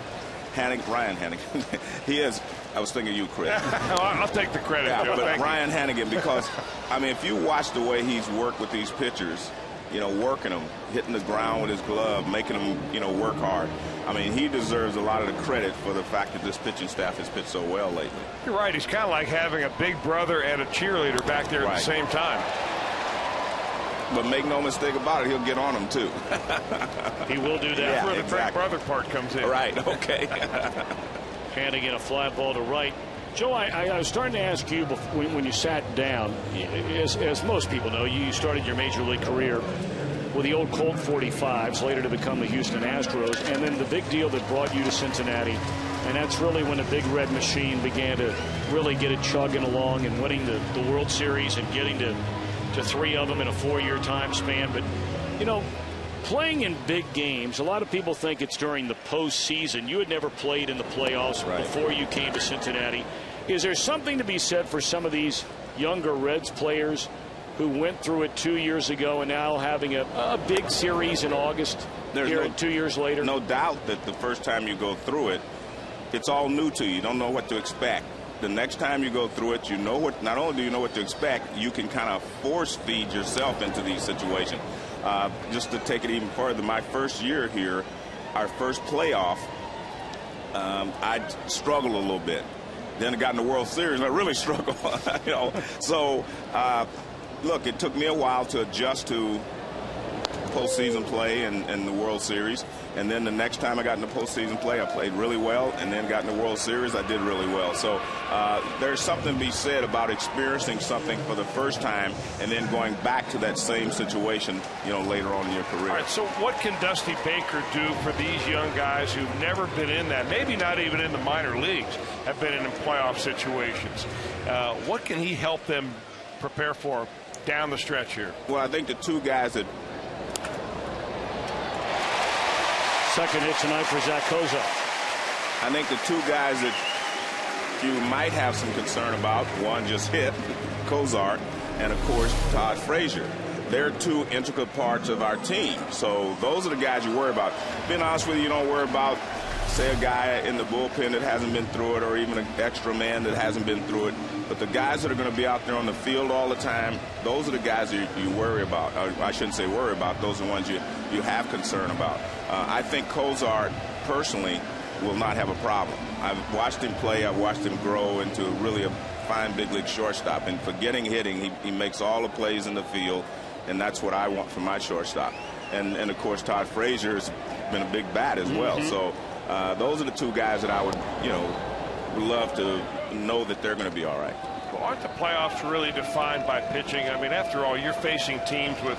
S6: Ryan Hannigan. He is. I was thinking you, Chris.
S2: I'll take the credit,
S6: yeah,
S2: Joe.
S6: But Ryan Hannigan, because, I mean, if you watch the way he's worked with these pitchers, you know, working them, hitting the ground with his glove, making them, you know, work hard. I mean, he deserves a lot of the credit for the fact that this pitching staff has pitched so well lately.
S2: You're right. He's kind of like having a big brother and a cheerleader back there at the same time.
S6: But make no mistake about it, he'll get on them, too.
S1: He will do that.
S6: Yeah,
S2: That's where the
S6: exactly.
S2: big brother part comes in.
S6: Right, okay.
S1: Hannigan, a fly ball to right. Joe, I was starting to ask you when you sat down, as most people know, you started your major league career with the old Colt 45s, later to become the Houston Astros, and then the big deal that brought you to Cincinnati. And that's really when the Big Red Machine began to really get it chugging along and winning the World Series and getting to 3 of them in a 4-year time span. But, you know, playing in big games, a lot of people think it's during the postseason. You had never played in the playoffs before you came to Cincinnati. Is there something to be said for some of these younger Reds players who went through it 2 years ago and now having a big series in August here 2 years later?
S6: No doubt that the first time you go through it, it's all new to you. You don't know what to expect. The next time you go through it, you know what. Not only do you know what to expect, you can kind of force feed yourself into these situations. Just to take it even further, my first year here, our first playoff, I struggled a little bit. Then I got in the World Series, and I really struggled. You know, so look, it took me a while to adjust to postseason play and the World Series. And then the next time I got in the postseason play, I played really well, and then got in the World Series, I did really well. So there's something to be said about experiencing something for the first time and then going back to that same situation, you know, later on in your career.
S2: All right, so what can Dusty Baker do for these young guys who've never been in that, maybe not even in the minor leagues, have been in playoff situations? What can he help them prepare for down the stretch here?
S6: Well, I think the two guys that
S1: second hit tonight for Zach Kozar.
S6: I think the two guys that you might have some concern about, one just hit, Kozar, and of course Todd Frazier. They're two intricate parts of our team. So those are the guys you worry about. Being honest with you, you don't worry about, say, a guy in the bullpen that hasn't been through it, or even an extra man that hasn't been through it. But the guys that are going to be out there on the field all the time, those are the guys that you worry about. I shouldn't say worry about. Those are the ones you have concern about. I think Kozar, personally, will not have a problem. I've watched him play. I've watched him grow into really a fine big league shortstop. And forgetting hitting, he makes all the plays in the field, and that's what I want from my shortstop. And of course, Todd Frazier has been a big bat as well. So those are the two guys that I would, you know, love to know that they're going to be all right.
S2: Well, aren't the playoffs really defined by pitching? I mean, after all, you're facing teams with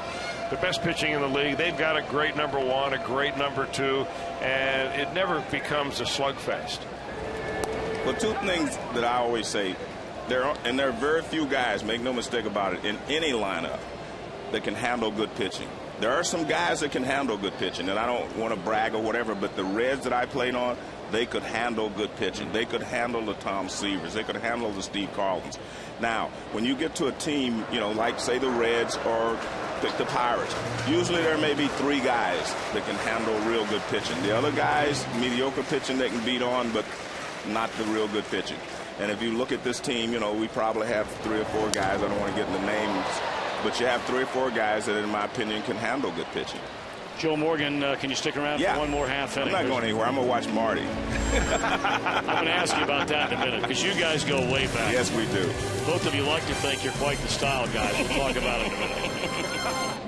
S2: the best pitching in the league. They've got a great number one, a great number two, and it never becomes a slugfest.
S6: Well, two things that I always say, there are very few guys, make no mistake about it, in any lineup that can handle good pitching. There are some guys that can handle good pitching, and I don't want to brag or whatever, but the Reds that I played on, they could handle good pitching. They could handle the Tom Seavers. They could handle the Steve Carltons. Now, when you get to a team, you know, like, say, the Reds or the Pirates, usually there may be 3 guys that can handle real good pitching. The other guys, mediocre pitching, they can beat on, but not the real good pitching. And if you look at this team, you know, we probably have 3 or 4 guys. I don't want to get into names, but you have 3 or 4 guys that, in my opinion, can handle good pitching.
S1: Joe Morgan, can you stick around for one more half inning?
S6: I'm not going anywhere. I'm going to watch Marty.
S1: I'm going to ask you about that in a minute, because you guys go way back.
S6: Yes, we do.
S1: Both of you like to think you're quite the style guys. We'll talk about it in a minute.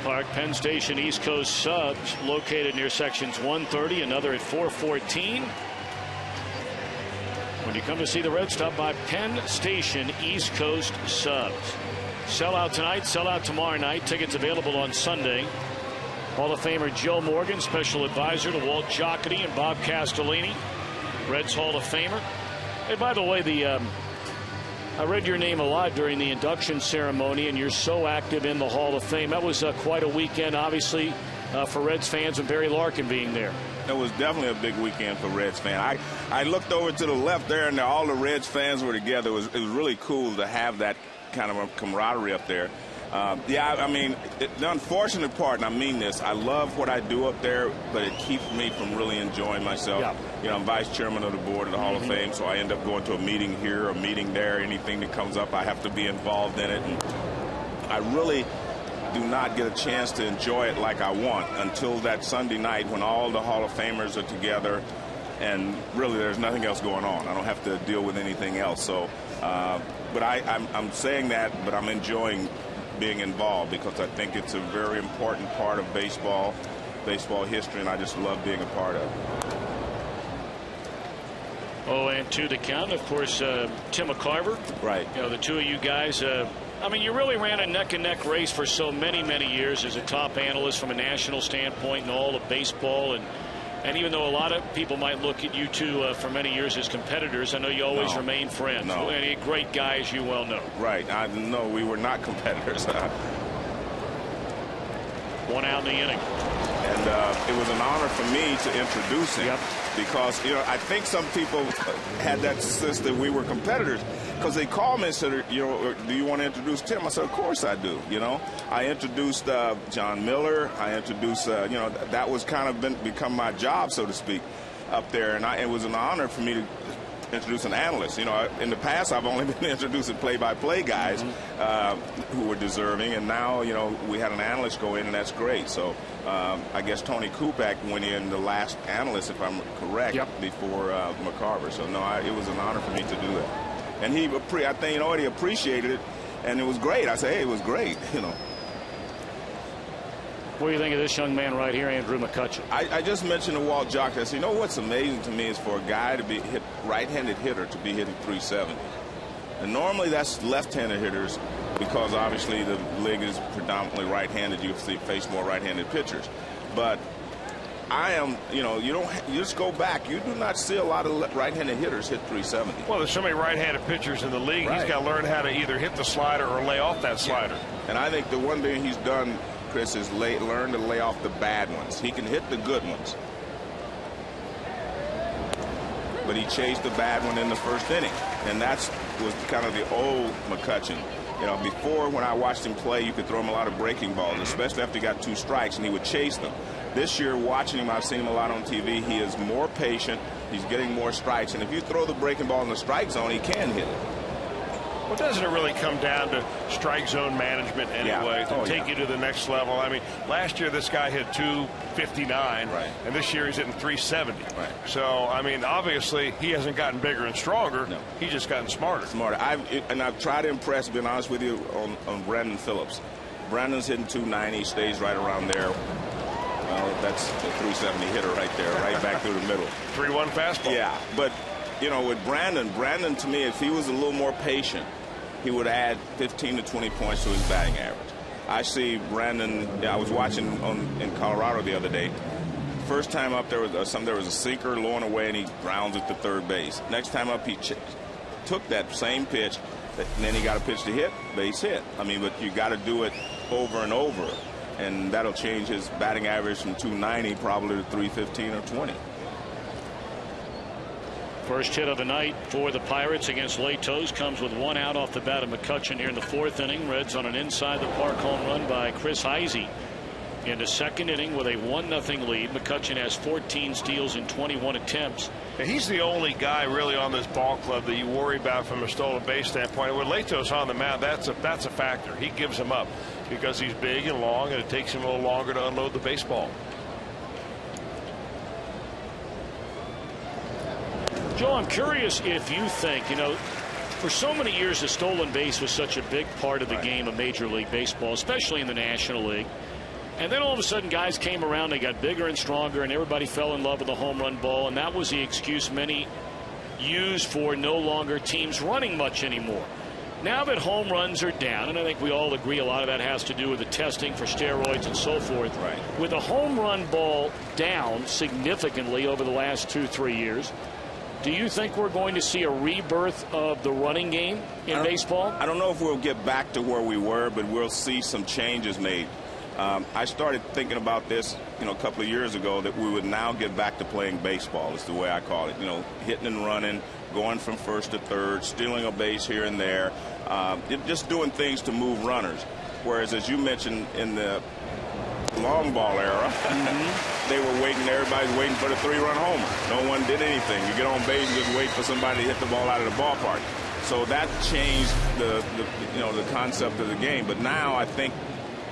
S1: Park, Penn Station East Coast subs located near sections 130, another at 414. When you come to see the Reds, stop by Penn Station East Coast subs. Sellout tonight, sellout tomorrow night. Tickets available on Sunday. Hall of Famer Joe Morgan, special advisor to Walt Jocketty and Bob Castellini, Reds Hall of Famer. Hey, by the way, I read your name a lot during the induction ceremony, and you're so active in the Hall of Fame. That was quite a weekend, obviously, for Reds fans, and Barry Larkin being there.
S6: It was definitely a big weekend for Reds fans. I looked over to the left there, and all the Reds fans were together. It was really cool to have that kind of a camaraderie up there. Yeah, I mean, the unfortunate part, and I mean this, I love what I do up there, but it keeps me from really enjoying myself. Yeah. You know, I'm vice chairman of the board of the Hall of Fame, so I end up going to a meeting here, a meeting there. Anything that comes up, I have to be involved in it. And I really do not get a chance to enjoy it like I want until that Sunday night when all the Hall of Famers are together, and really there's nothing else going on. I don't have to deal with anything else. So, but I'm saying that, but I'm enjoying being involved because I think it's a very important part of baseball history, and I just love being a part of it.
S1: 0-2 the count. Of course, Tim McCarver.
S6: Right.
S1: You know, the two of you guys. I mean, you really ran a neck-and-neck race for so many years as a top analyst from a national standpoint in all of baseball. And even though a lot of people might look at you two for many years as competitors, I know you always remain friends.
S6: No.
S1: Any great guy, as you well know.
S6: Right. No, we were not competitors.
S1: One out in the inning.
S6: And it was an honor for me to introduce him. Yep. Because, you know, I think some people had that sense that we were competitors because they called me and said, you know, do you want to introduce Tim? I said, of course I do. You know, I introduced John Miller. I introduced, you know, that was kind of become my job, so to speak, up there. And it was an honor for me to introduce an analyst. You know, in the past, I've only been introducing play-by-play guys who were deserving, and now, you know, we had an analyst go in, and that's great. So I guess Tony Kupak went in the last analyst, if I'm correct, before McCarver. So no, it was an honor for me to do that, and I think, you know, he appreciated it, and it was great. I said, hey, it was great, you know.
S1: What do you think of this young man right here, Andrew McCutchen?
S6: I just mentioned to Walt Jock, I said, you know what's amazing to me is for a guy to be right-handed hitter to be hitting 370. And normally that's left-handed hitters because obviously the league is predominantly right-handed. You face more right-handed pitchers. But I am, you know, you just go back. You do not see a lot of right-handed hitters hit 370.
S2: Well, there's so many right-handed pitchers in the league. Right. He's got to learn how to either hit the slider or lay off that slider.
S6: Yeah. And I think the one thing he's done, Chris, is learn to lay off the bad ones. He can hit the good ones, but he chased the bad one in the first inning, and that was kind of the old McCutchen. You know, before when I watched him play, you could throw him a lot of breaking balls, especially after he got 2 strikes, and he would chase them. This year, watching him, I've seen him a lot on TV. He is more patient. He's getting more strikes, and if you throw the breaking ball in the strike zone, he can hit it.
S2: Well, doesn't it really come down to strike zone management anyway to take you to the next level? I mean, last year this guy hit 259, and this year he's hitting 370. Right. So, I mean, obviously he hasn't gotten bigger and stronger. No. He's just gotten smarter.
S6: I've tried to impress, being honest with you, on Brandon Phillips. Brandon's hitting 290, stays right around there. Well, that's the 370 hitter right there, right back through the middle.
S2: 3-1 fastball.
S6: Yeah, but, you know, with Brandon, to me, if he was a little more patient, he would add 15 to 20 points to his batting average. I see Brandon, I was watching in Colorado the other day. First time up there was a sinker low and away, and he grounds it to third base. Next time up, he took that same pitch, and then he got a pitch to hit, base hit. I mean, but you got to do it over and over, and that'll change his batting average from 290 probably to 315 or 20.
S1: First hit of the night for the Pirates against Latos comes with 1 out off the bat of McCutchen here in the 4th inning. Reds on an inside the park home run by Chris Heisy. In the 2nd inning with a 1-0 lead, McCutchen has 14 steals in 21 attempts.
S2: And he's the only guy really on this ball club that you worry about from a stolen base standpoint. With Latos on the mound, that's a factor. He gives him up because he's big and long, and it takes him a little longer to unload the baseball.
S1: Joe, I'm curious if you think, you know, for so many years the stolen base was such a big part of the game of Major League Baseball, especially in the National League. And then all of a sudden guys came around, they got bigger and stronger, and everybody fell in love with the home run ball, and that was the excuse many used for no longer teams running much anymore. Now that home runs are down, and I think we all agree a lot of that has to do with the testing for steroids and so forth.
S6: Right.
S1: With the home run ball down significantly over the last 2-3 years, do you think we're going to see a rebirth of the running game in baseball?
S6: I don't know if we'll get back to where we were, but we'll see some changes made. I started thinking about this, a couple of years ago, that we would now get back to playing baseball, is the way I call it. Hitting and running, going from first to third, stealing a base here and there, just doing things to move runners. Whereas, as you mentioned, in the long ball era, they were waiting, everybody's waiting for the 3-run homer. No one did anything. You get on base and just wait for somebody to hit the ball out of the ballpark. So that changed the concept of the game. But now I think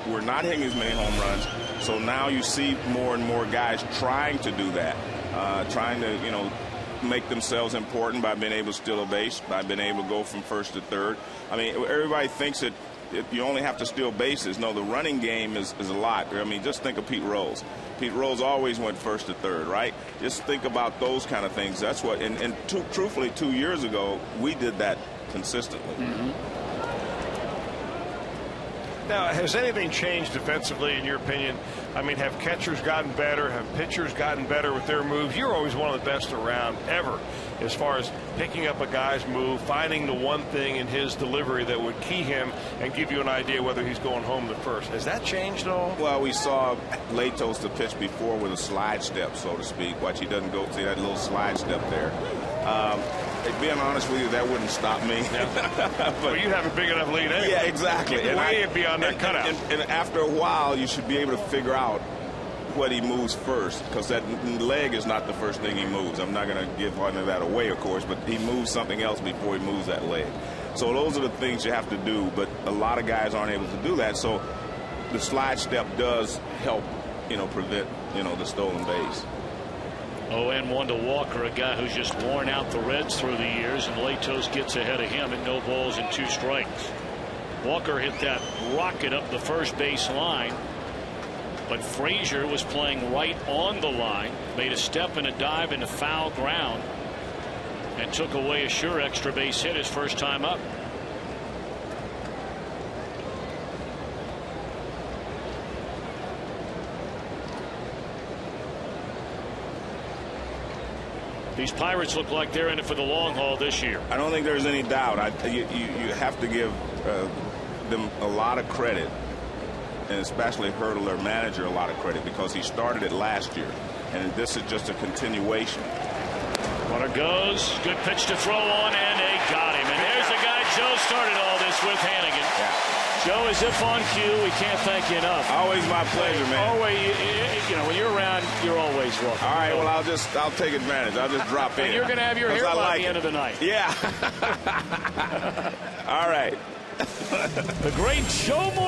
S6: we're not hitting as many home runs. So now you see more and more guys trying to do that, trying to, make themselves important by being able to steal a base, by being able to go from first to third. I mean, everybody thinks that you only have to steal bases. No, the running game is a lot. I mean, just think of Pete Rose. Pete Rose always went first to third, right? Just think about those kind of things. That's what, and truthfully, 2 years ago, we did that consistently.
S2: Now, has anything changed defensively, in your opinion? I mean, have catchers gotten better? Have pitchers gotten better with their moves? You're always one of the best around ever as far as picking up a guy's move, finding the one thing in his delivery that would key him and give you an idea whether he's going home to first. Has that changed at all?
S6: Well, we saw Latos the pitch before with a slide step, so to speak. Watch, he doesn't go see that little slide step there. Being honest with you, that wouldn't stop me.
S2: Yeah. But you have a big enough lead anyway.
S6: Yeah, exactly.
S2: Way beyond that cutout.
S6: And after a while, you should be able to figure out what he moves first, because that leg is not the first thing he moves. I'm not going to give any of that away, of course, but he moves something else before he moves that leg. So those are the things you have to do, but a lot of guys aren't able to do that. So the slide step does help, prevent, the stolen base.
S1: 0-1 to Walker, a guy who's just worn out the Reds through the years, and Latos gets ahead of him at no balls and 2 strikes. Walker hit that rocket up the first base line, but Frazier was playing right on the line, made a step and a dive into foul ground, and took away a sure extra base hit his first time up. These Pirates look like they're in it for the long haul this year.
S6: I don't think there's any doubt. You have to give them a lot of credit, and especially Hurdle, their manager, a lot of credit, because he started it last year, and this is just a continuation.
S1: Runner goes, good pitch to throw on, and they got him. And there's the guy Joe started all this with, Hannigan.
S6: Yeah.
S1: Joe, as if on cue, we can't thank you enough.
S6: Always my pleasure, man.
S1: Always, when you're around, you're always welcome.
S6: All right, well, I'll take advantage. I'll just drop in.
S1: And you're going to have your hair by the end of the night.
S6: Yeah. All right.
S1: The great Joe Moore.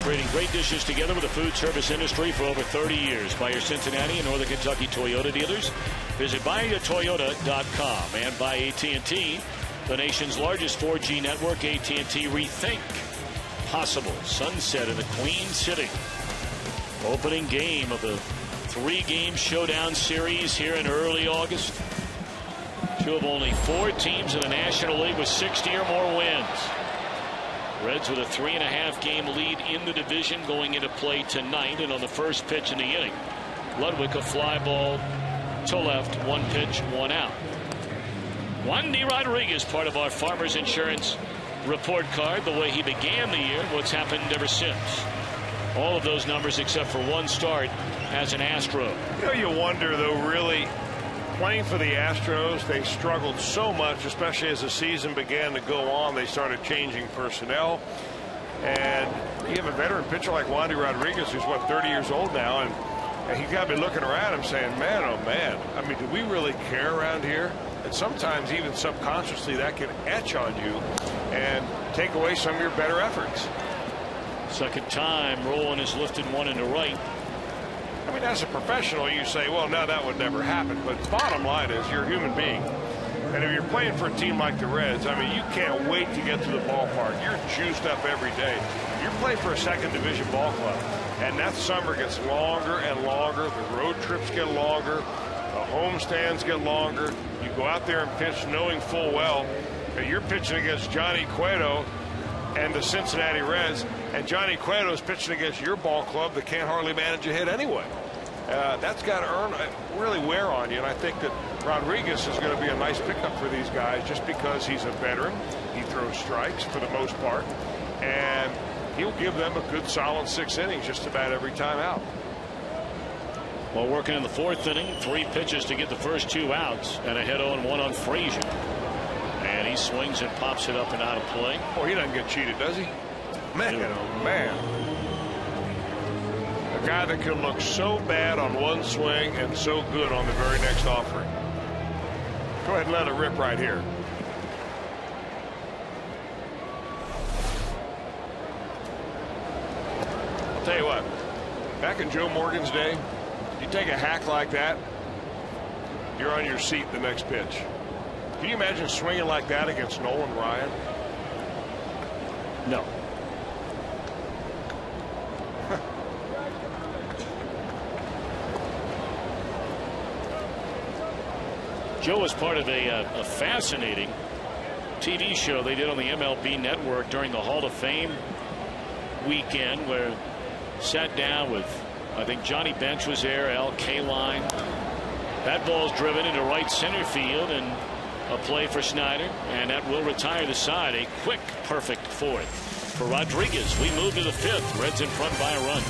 S1: creating great dishes together with the food service industry for over 30 years. By your Cincinnati and Northern Kentucky Toyota dealers. Visit buyatoyota.com. And by AT&T, the nation's largest 4G network. AT&T Rethink Possible. Sunset in the Queen City. Opening game of the 3-game showdown series here in early August. Two of only 4 teams in the National League with 60 or more wins. Reds with a 3.5 game lead in the division going into play tonight. And on the first pitch in the inning, Ludwig a fly ball to left, 1 pitch, 1 out. Wandy Rodriguez, part of our Farmers Insurance report card, the way he began the year, what's happened ever since. All of those numbers except for 1 start as an Astro.
S2: You know, you wonder, though, really, playing for the Astros, they struggled so much, especially as the season began to go on. They started changing personnel. And you have a veteran pitcher like Wandy Rodriguez, who's, what, 30 years old now, and he's got to be looking around him saying, man, oh, man, I mean, do we really care around here? And sometimes, even subconsciously, that can etch on you and take away some of your better efforts.
S1: Second time, Rowan is lifted 1 into right.
S2: I mean, as a professional, you say, well, no, that would never happen. But the bottom line is you're a human being. And if you're playing for a team like the Reds, I mean, you can't wait to get to the ballpark. You're juiced up every day. You're playing for a second division ball club. And that summer gets longer and longer. The road trips get longer. The homestands get longer. You go out there and pitch knowing full well that you're pitching against Johnny Cueto and the Cincinnati Reds, and Johnny Cueto is pitching against your ball club that can't hardly manage a hit anyway. That's got to really wear on you, and I think that Rodriguez is going to be a nice pickup for these guys just because he's a veteran. He throws strikes for the most part, and he'll give them a good solid 6 innings just about every time out.
S1: Well, working in the 4th inning, 3 pitches to get the first 2 outs, and a hit 0-1 on Frazier. And he swings and pops it up and out of play.
S2: Oh, he doesn't get cheated, does he? Man, oh man. A guy that can look so bad on one swing and so good on the very next offering. Go ahead and let it rip right here. I'll tell you what, back in Joe Morgan's day, you take a hack like that, you're on your seat the next pitch. Can you imagine swinging like that against Nolan Ryan?
S1: No. Joe was part of a fascinating TV show they did on the MLB network during the Hall of Fame weekend, where sat down with, I think Johnny Bench was there, Al Kaline. That ball's driven into right center field, and a play for Snyder, and that will retire the side. A quick, perfect 4th for Rodriguez. We move to the 5th. Reds in front by a run.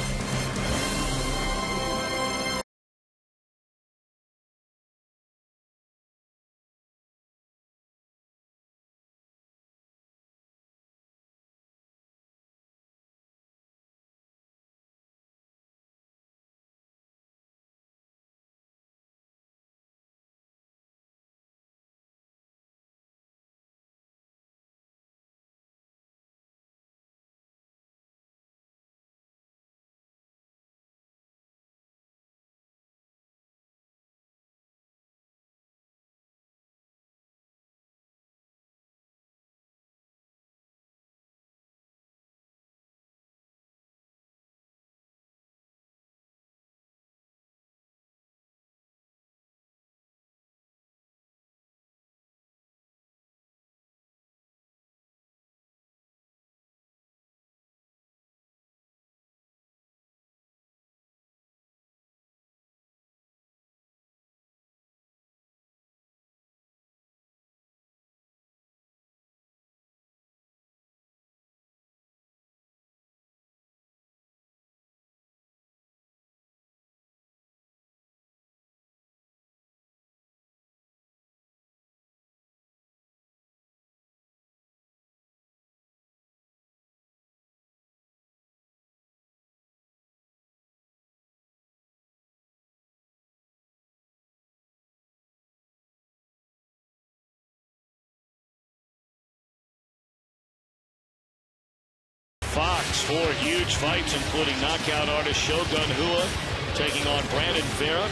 S1: next 4 huge fights, including knockout artist Shogun Rua taking on Brandon Vera,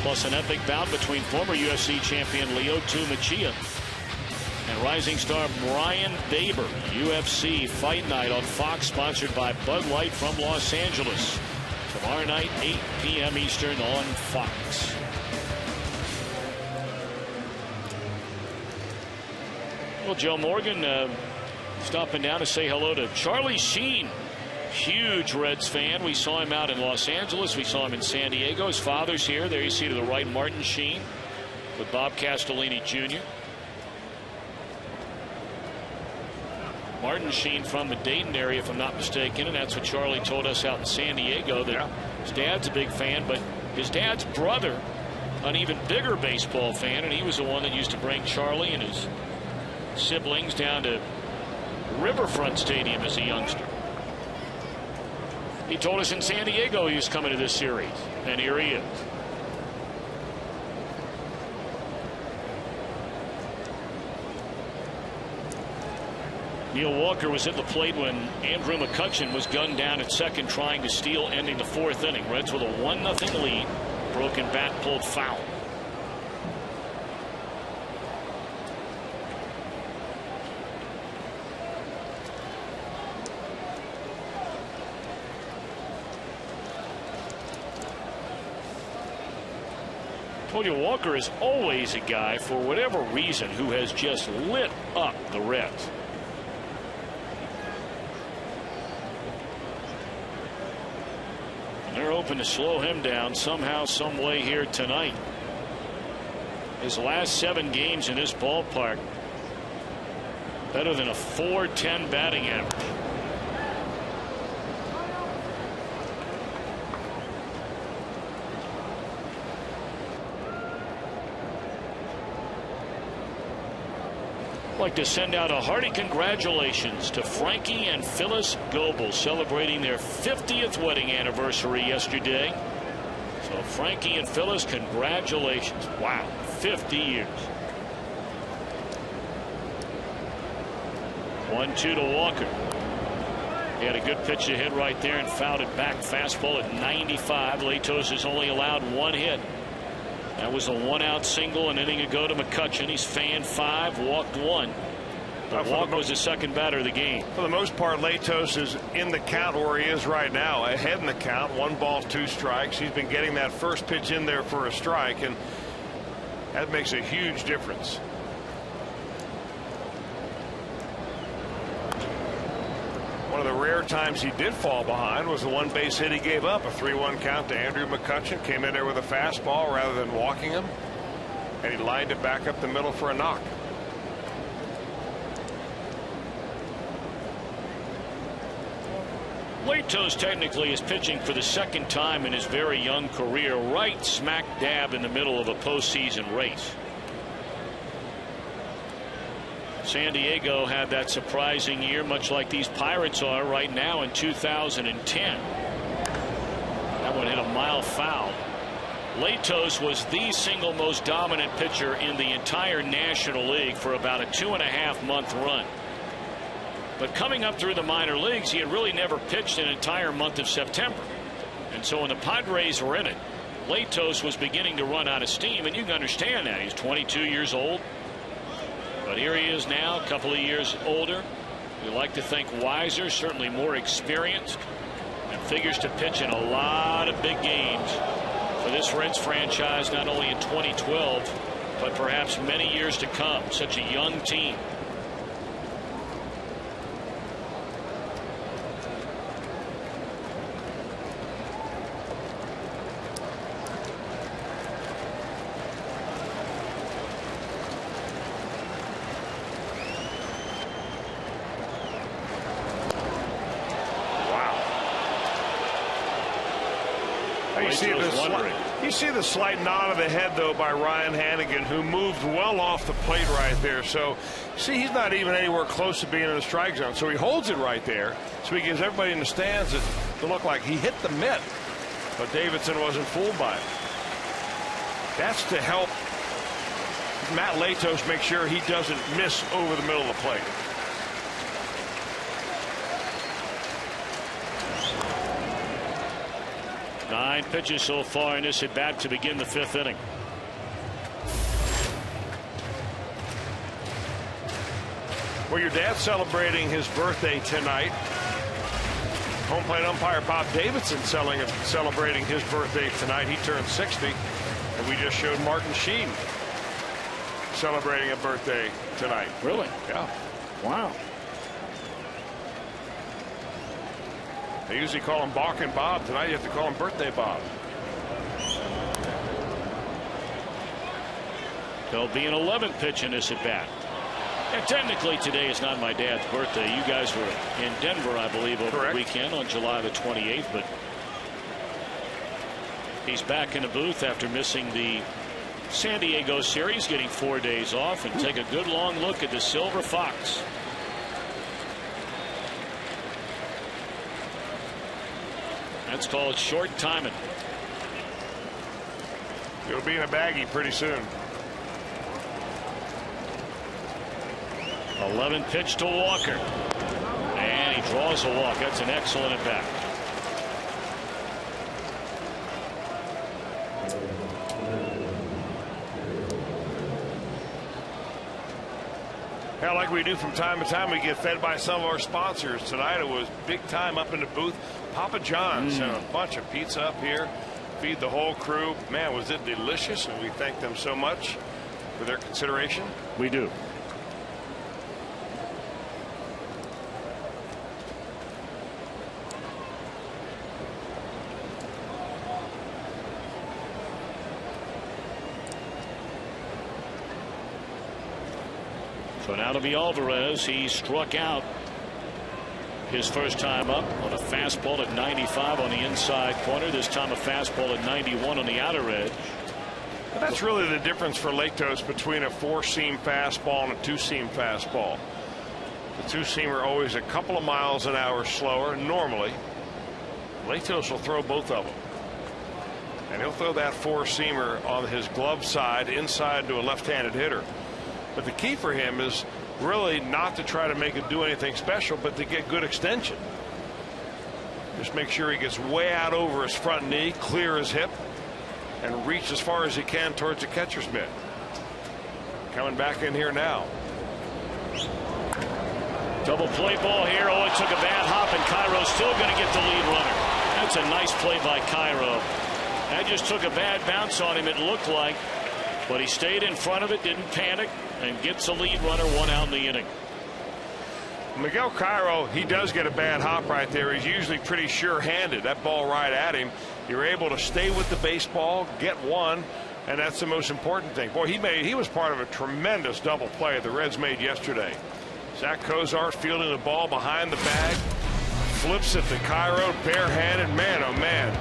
S1: plus an epic bout between former UFC champion Lyoto Machida and rising star Brian Baber. UFC Fight Night on Fox, sponsored by Bud Light from Los Angeles. Tomorrow night, 8 p.m. Eastern on Fox. Well, Joe Morgan stopping down to say hello to Charlie Sheen. Huge Reds fan. We saw him out in Los Angeles. We saw him in San Diego. His father's here. There you see to the right, Martin Sheen with Bob Castellini Jr. Martin Sheen from the Dayton area, if I'm not mistaken, and that's what Charlie told us out in San Diego, that his dad's a big fan, but his dad's brother, an even bigger baseball fan, and he was the one that used to bring Charlie and his siblings down to Riverfront Stadium as a youngster. He told us in San Diego he was coming to this series, and here he is. Neil Walker was at the plate when Andrew McCutchen was gunned down at second trying to steal, ending the 4th inning. Reds with a 1-0 lead. Broken bat pulled foul. Tony Walker is always a guy, for whatever reason, who has just lit up the Reds. They're hoping to slow him down somehow, some way here tonight. His last 7 games in this ballpark, better than a .410 batting average. I'd like to send out a hearty congratulations to Frankie and Phyllis Goebel, celebrating their 50th wedding anniversary yesterday. So Frankie and Phyllis, congratulations. Wow, 50 years. 1-2 to Walker. He had a good pitch to hit right there and fouled it back. Fastball at 95. Latos has only allowed 1 hit. That was a 1-out single an inning ago to McCutchen. He's fanned 5, walked 1. The walk was the second batter of the game.
S2: For the most part, Latos is in the count where he is right now, ahead in the count. 1 ball, 2 strikes. He's been getting that first pitch in there for a strike, and that makes a huge difference. One of the rare times he did fall behind was the 1 base hit he gave up. A 3-1 count to Andrew McCutchen. Came in there with a fastball rather than walking him, and he lined it back up the middle for a knock.
S1: Latos technically is pitching for the 2nd time in his very young career, right smack dab in the middle of a postseason race. San Diego had that surprising year, much like these Pirates are right now in 2010. That one hit a mile foul. Latos was the single most dominant pitcher in the entire National League for about a 2.5-month run. But coming up through the minor leagues, he had really never pitched an entire month of September. And so when the Padres were in it, Latos was beginning to run out of steam, and you can understand that. He's 22 years old. But here he is now, a couple of years older. We like to think wiser, certainly more experienced, and figures to pitch in a lot of big games for this Reds franchise, not only in 2012, but perhaps many years to come. Such a young team.
S2: You see the slight nod of the head, though, by Ryan Hannigan, who moved well off the plate right there. So, see, he's not even anywhere close to being in the strike zone. So he holds it right there. So he gives everybody in the stands to look like he hit the mitt. But Davidson wasn't fooled by it. That's to help Matt Latos make sure he doesn't miss over the middle of the plate.
S1: 9 pitches so far in this at bat to begin the 5th inning.
S2: Well, your dad's celebrating his birthday tonight. Home plate umpire Bob Davidson celebrating his birthday tonight. He turned 60. And we just showed Martin Sheen celebrating a birthday tonight.
S1: Really?
S2: Yeah.
S1: Wow.
S2: They usually call him Balk and Bob. Tonight you have to call him Birthday Bob.
S1: There'll be an 11th pitch in this at bat. And technically today is not my dad's birthday. You guys were in Denver, I believe, over the weekend on July the 28th. But he's back in the booth after missing the San Diego series, getting 4 days off, and take a good long look at the Silver Fox. That's called short timing.
S2: It'll be in a baggie pretty soon.
S1: 11th pitch to Walker. And he draws a walk. That's an excellent at bat.
S2: Yeah, like we do from time to time, we get fed by some of our sponsors. Tonight it was big time up in the booth. Papa John's sent a bunch of pizza up here. Feed the whole crew. Man, was it delicious, and we thank them so much for their consideration.
S1: We do. So now to be Alvarez. He struck out his first time up on a fastball at 95 on the inside corner. This time a fastball at 91 on the outer edge.
S2: But that's really the difference for Latos between a 4-seam fastball and a 2-seam fastball. The 2-seamer always a couple of miles an hour slower normally. Latos will throw both of them. And he'll throw that 4-seamer on his glove side inside to a left-handed hitter. But the key for him is really not to try to make it do anything special, but to get good extension. Just make sure he gets way out over his front knee, clear his hip, and reach as far as he can towards the catcher's mitt. Coming back in here now.
S1: Double play ball here. Oh, it took a bad hop, and Cairo's still going to get the lead runner. That's a nice play by Cairo. That just took a bad bounce on him, it looked like. But he stayed in front of it, didn't panic, and gets a lead runner, 1 out in the inning.
S2: Miguel Cairo, he does get a bad hop right there. He's usually pretty sure-handed. That ball right at him. You're able to stay with the baseball, get one, and that's the most important thing. Boy, he was part of a tremendous double play the Reds made yesterday. Zach Cozart fielding the ball behind the bag, flips it to Cairo, barehanded. Man, oh man.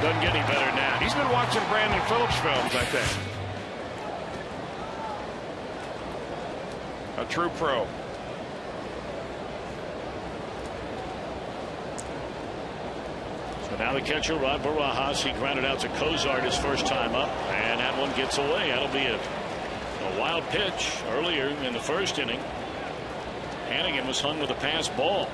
S1: Doesn't get any better now.
S2: He's been watching Brandon Phillips films, I think. A true pro.
S1: So now the catcher, Rod Barajas, he grounded out to Cozart his first time up, and that one gets away. That'll be a wild pitch earlier in the first inning. Hannigan was hung with a pass ball.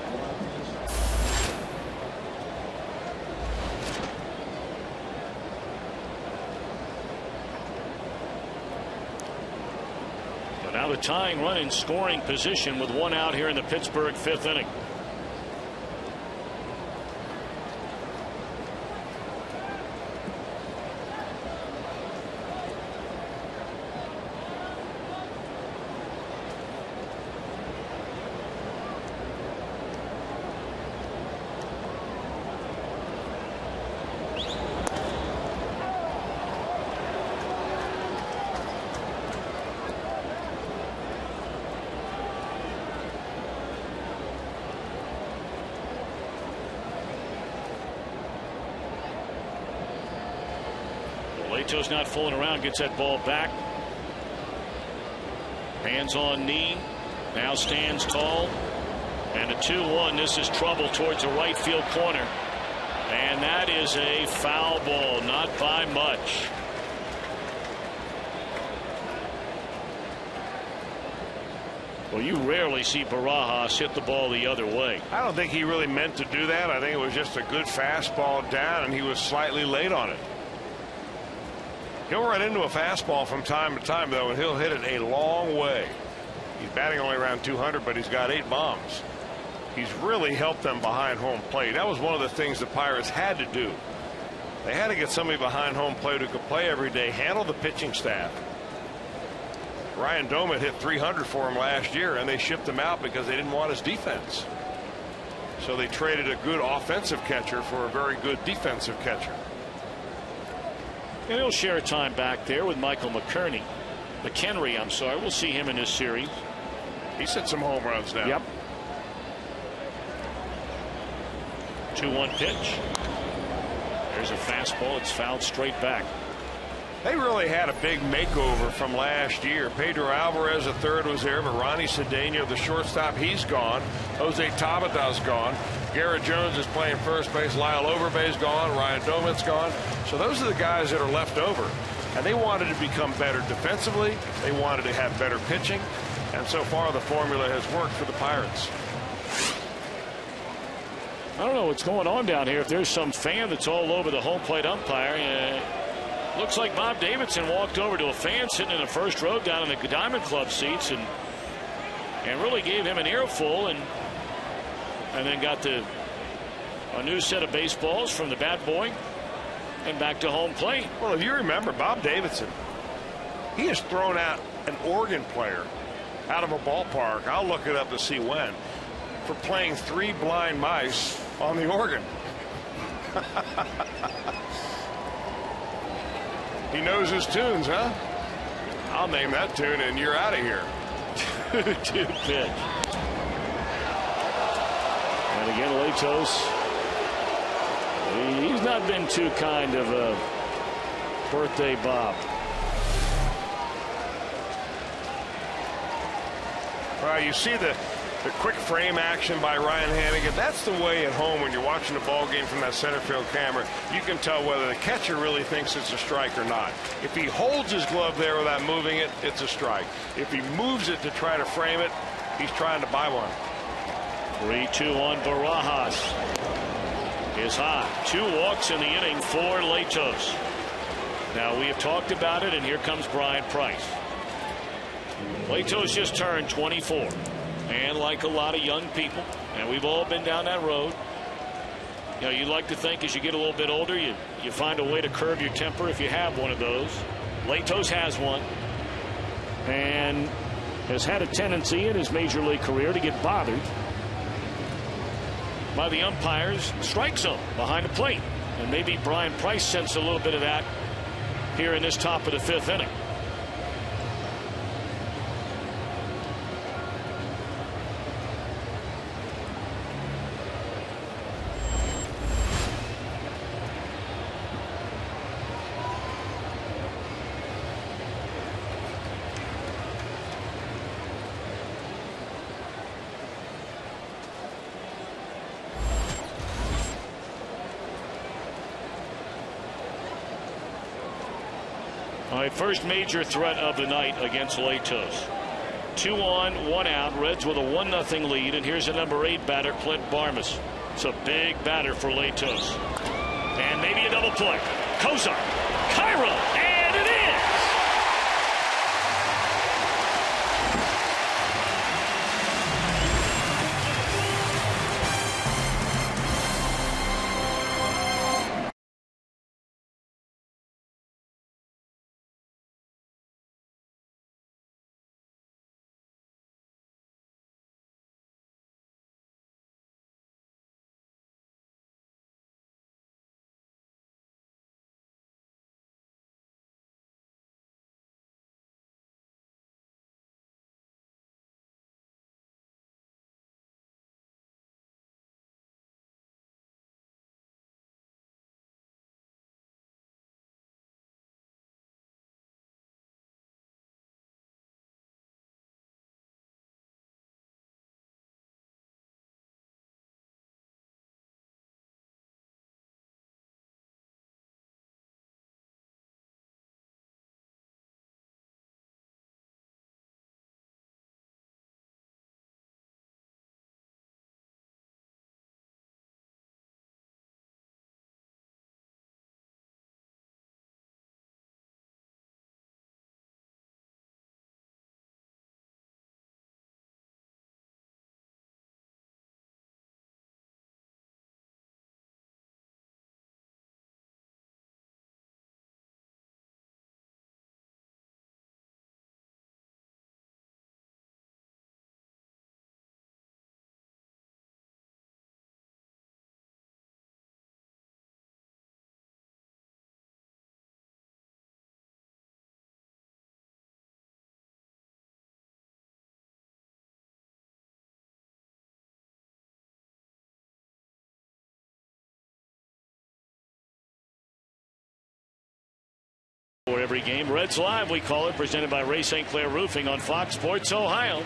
S1: Now the tying run in scoring position with 1 out here in the Pittsburgh 5th inning. Latos not fooling around, gets that ball back. Hands on knee. Now stands tall. And a 2-1. This is trouble towards the right field corner. And that is a foul ball, not by much. Well, you rarely see Barajas hit the ball the other way.
S2: I don't think he really meant to do that. I think it was just a good fastball down, and he was slightly late on it. He'll run into a fastball from time to time, though, and he'll hit it a long way. He's batting only around 200, but he's got 8 bombs. He's really helped them behind home plate. That was one of the things the Pirates had to do. They had to get somebody behind home plate who could play every day, handle the pitching staff. Ryan Doman hit 300 for him last year, and they shipped him out because they didn't want his defense. So they traded a good offensive catcher for a very good defensive catcher.
S1: And he'll share time back there with Michael McKenry. I'm sorry. We'll see him in this series.
S2: He's hit some home runs now.
S1: Yep. 2-1 pitch. There's a fastball. It's fouled straight back.
S2: They really had a big makeover from last year. Pedro Alvarez, the third, was there, but Ronnie Cedeno, the shortstop, he's gone. Jose Tabata's gone. Garrett Jones is playing first base. Lyle Overbay's gone. Ryan Doman's gone. So those are the guys that are left over. And they wanted to become better defensively. They wanted to have better pitching. And so far, the formula has worked for the Pirates.
S1: I don't know what's going on down here. If there's some fan that's all over the home plate umpire. Looks like Bob Davidson walked over to a fan sitting in the first row down in the Diamond Club seats and really gave him an earful and then got a new set of baseballs from the bat boy and back to home plate.
S2: Well, if you remember, Bob Davidson, he has thrown out an organ player out of a ballpark. I'll look it up to see when, for playing 3 blind mice on the organ. He knows his tunes, huh? I'll name that tune and you're out of here.
S1: 2-2 pitch. And again, Latos. He's not been too kind of a birthday Bob.
S2: All right, you see the quick frame action by Ryan Hannigan. That's the way at home when you're watching a ball game from that center field camera. You can tell whether the catcher really thinks it's a strike or not. If he holds his glove there without moving it, it's a strike. If he moves it to try to frame it, he's trying to buy one.
S1: 3-2 on Barajas is high. 2 walks in the inning for Latos. Now we have talked about it, and here comes Brian Price. Latos just turned 24. And like a lot of young people, and we've all been down that road, you like to think as you get a little bit older, you find a way to curb your temper if you have one of those. Latos has one and has had a tendency in his major league career to get bothered by the umpires' strike zone behind the plate. And maybe Brian Price sensed a little bit of that here in this top of the 5th inning. All right, first major threat of the night against Latos. 2 on, 1 out. Reds with a 1-0 lead. And here's the number 8 batter, Clint Barmas. It's a big batter for Latos. And maybe a double play. Kozar, Cairo, For every game, Reds Live, we call it, presented by Ray St. Clair Roofing on Fox Sports Ohio,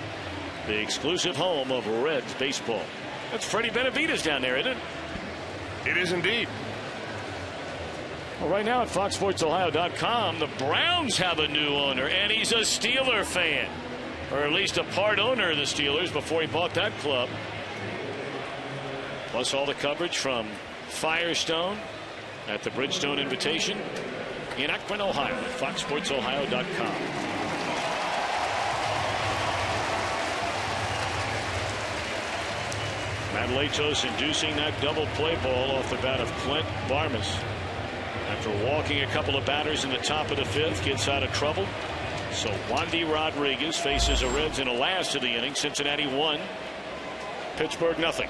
S1: the exclusive home of Reds baseball. That's Freddie Benavidez down there, isn't it?
S2: It is indeed.
S1: Well, right now at FoxSportsOhio.com, the Browns have a new owner, and he's a Steeler fan, or at least a part owner of the Steelers before he bought that club. Plus all the coverage from Firestone at the Bridgestone Invitation in Akron, Ohio at FoxSportsOhio.com. Matt Latos inducing that double play ball off the bat of Clint Barmas. After walking a couple of batters in the top of the fifth, gets out of trouble. So Wandy Rodriguez faces the Reds in the last of the inning. Cincinnati 1, Pittsburgh nothing.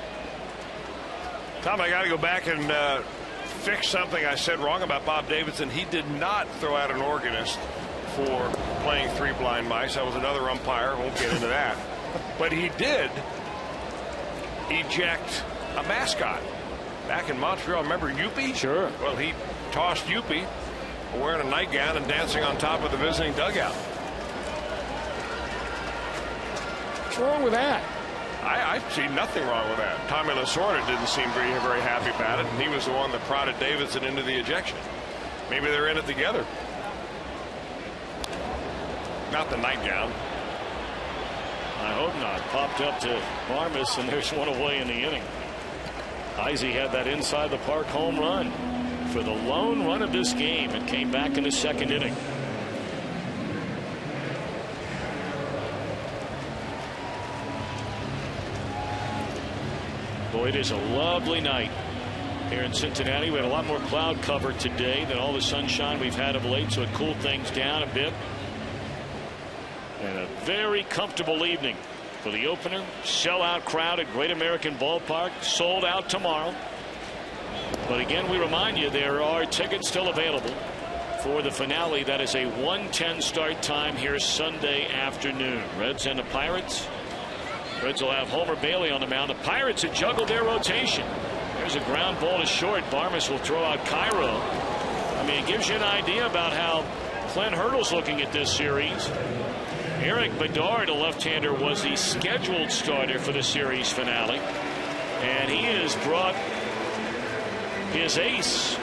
S2: Tom, I got to go back and fix something I said wrong about Bob Davidson. He did not throw out an organist for playing 3 blind mice. That was another umpire. Won't get into that. But he did eject a mascot back in Montreal. Remember Youppi?
S1: Sure.
S2: Well, he tossed Youppi wearing a nightgown and dancing on top of the visiting dugout.
S1: What's wrong with that?
S2: I see nothing wrong with that. Tommy Lasorda didn't seem very happy about it, and he was the one that prodded Davidson into the ejection. Maybe they're in it together. Not the nightgown.
S1: I hope not. Popped up to Barmas, and there's one away in the inning. Heisy had that inside the park home run for the lone run of this game and came back in the second inning. Boy, it is a lovely night here in Cincinnati. We had a lot more cloud cover today than all the sunshine we've had of late, so it cooled things down a bit. And a very comfortable evening for the opener. Sellout crowd at Great American Ballpark. Sold out tomorrow. But again, we remind you there are tickets still available for the finale. That is a 1:10 start time here Sunday afternoon. Reds and the Pirates. Reds will have Homer Bailey on the mound. The Pirates have juggled their rotation. There's a ground ball to short. Barmas will throw out Cairo. I mean, it gives you an idea about how Clint Hurdle's looking at this series. Eric Bedard, a left-hander, was the scheduled starter for the series finale. And he has brought his ace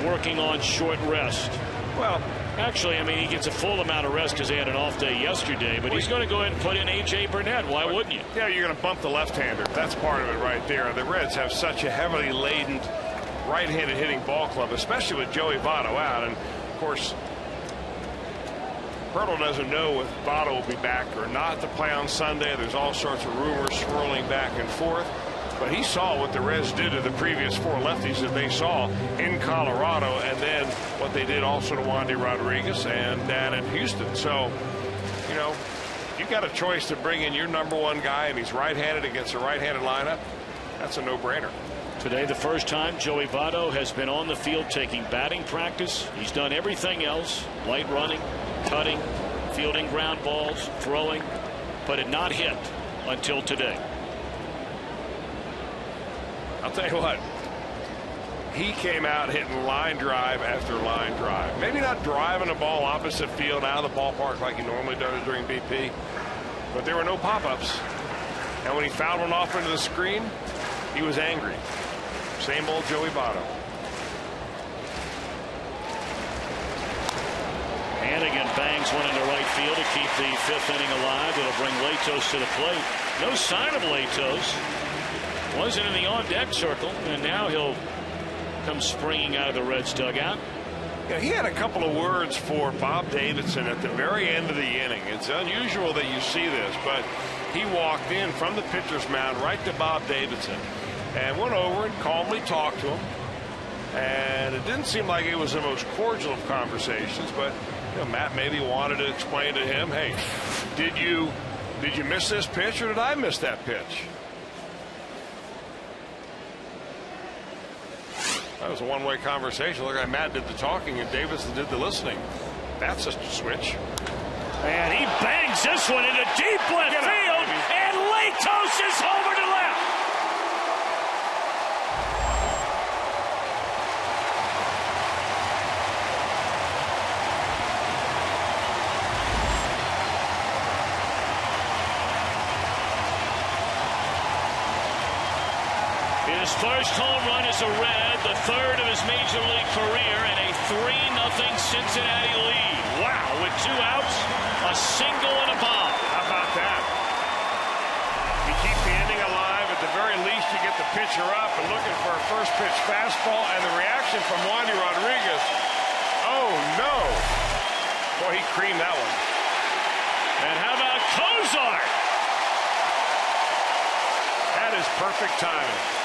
S1: working on short rest.
S2: Well,
S1: actually, I mean, he gets a full amount of rest because he had an off day yesterday, but he's going to go ahead and put in A.J. Burnett. Why wouldn't you?
S2: Yeah, you're going to bump the left-hander. That's part of it right there. The Reds have such a heavily laden right-handed hitting ball club, especially with Joey Votto out. And, of course, Hurdle doesn't know if Votto will be back or not to play on Sunday. There's all sorts of rumors swirling back and forth. But he saw what the Reds did to the previous 4 lefties that they saw in Colorado, and then what they did also to Wandy Rodriguez and down in Houston. So, you know, you got a choice to bring in your #1 guy, and he's right-handed against a right-handed lineup. That's a no-brainer.
S1: Today, the first time Joey Votto has been on the field taking batting practice. He's done everything else: light running, cutting, fielding ground balls, throwing, but had not hit until today.
S2: I'll tell you what, he came out hitting line drive after line drive. Maybe not driving a ball opposite field out of the ballpark like he normally does during BP, but there were no pop-ups. And when he fouled one off into the screen, he was angry. Same old Joey Votto.
S1: Hannigan bangs one into right field to keep the 5th inning alive. It'll bring Latos to the plate. No sign of Latos. Wasn't in the on-deck circle, and now he'll come springing out of the Reds dugout.
S2: Yeah, he had a couple of words for Bob Davidson at the very end of the inning. It's unusual that you see this, but he walked in from the pitcher's mound right to Bob Davidson and went over and calmly talked to him. And it didn't seem like it was the most cordial of conversations, but you know, Matt maybe wanted to explain to him, hey, did you miss this pitch, or did I miss that pitch? That was a one-way conversation. Look like Matt did the talking and Davidson did the listening. That's a switch.
S1: And he bangs this one into deep left field, and Latos is homer to left. His first home run as a Red, the third of his major league career, and a 3-0 Cincinnati lead. Wow, with 2 outs, a single and a bomb.
S2: How about that? You keep the inning alive. At the very least, you get the pitcher up and looking for a first pitch fastball, and the reaction from Wandy Rodriguez. Oh, no. Boy, he creamed that one.
S1: And how about Cozart?
S2: That is perfect timing.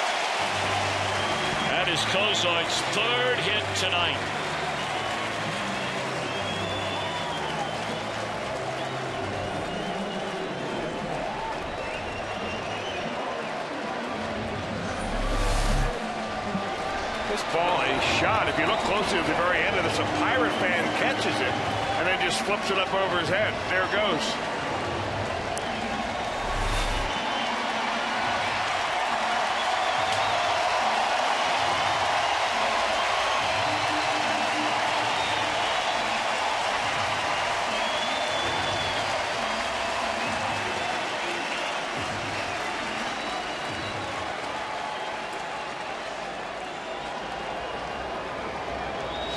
S1: That is Cozart's 3rd hit tonight.
S2: This ball is shot. If you look closely at the very end of this, a Pirate fan catches it and then just flips it up over his head. There it goes.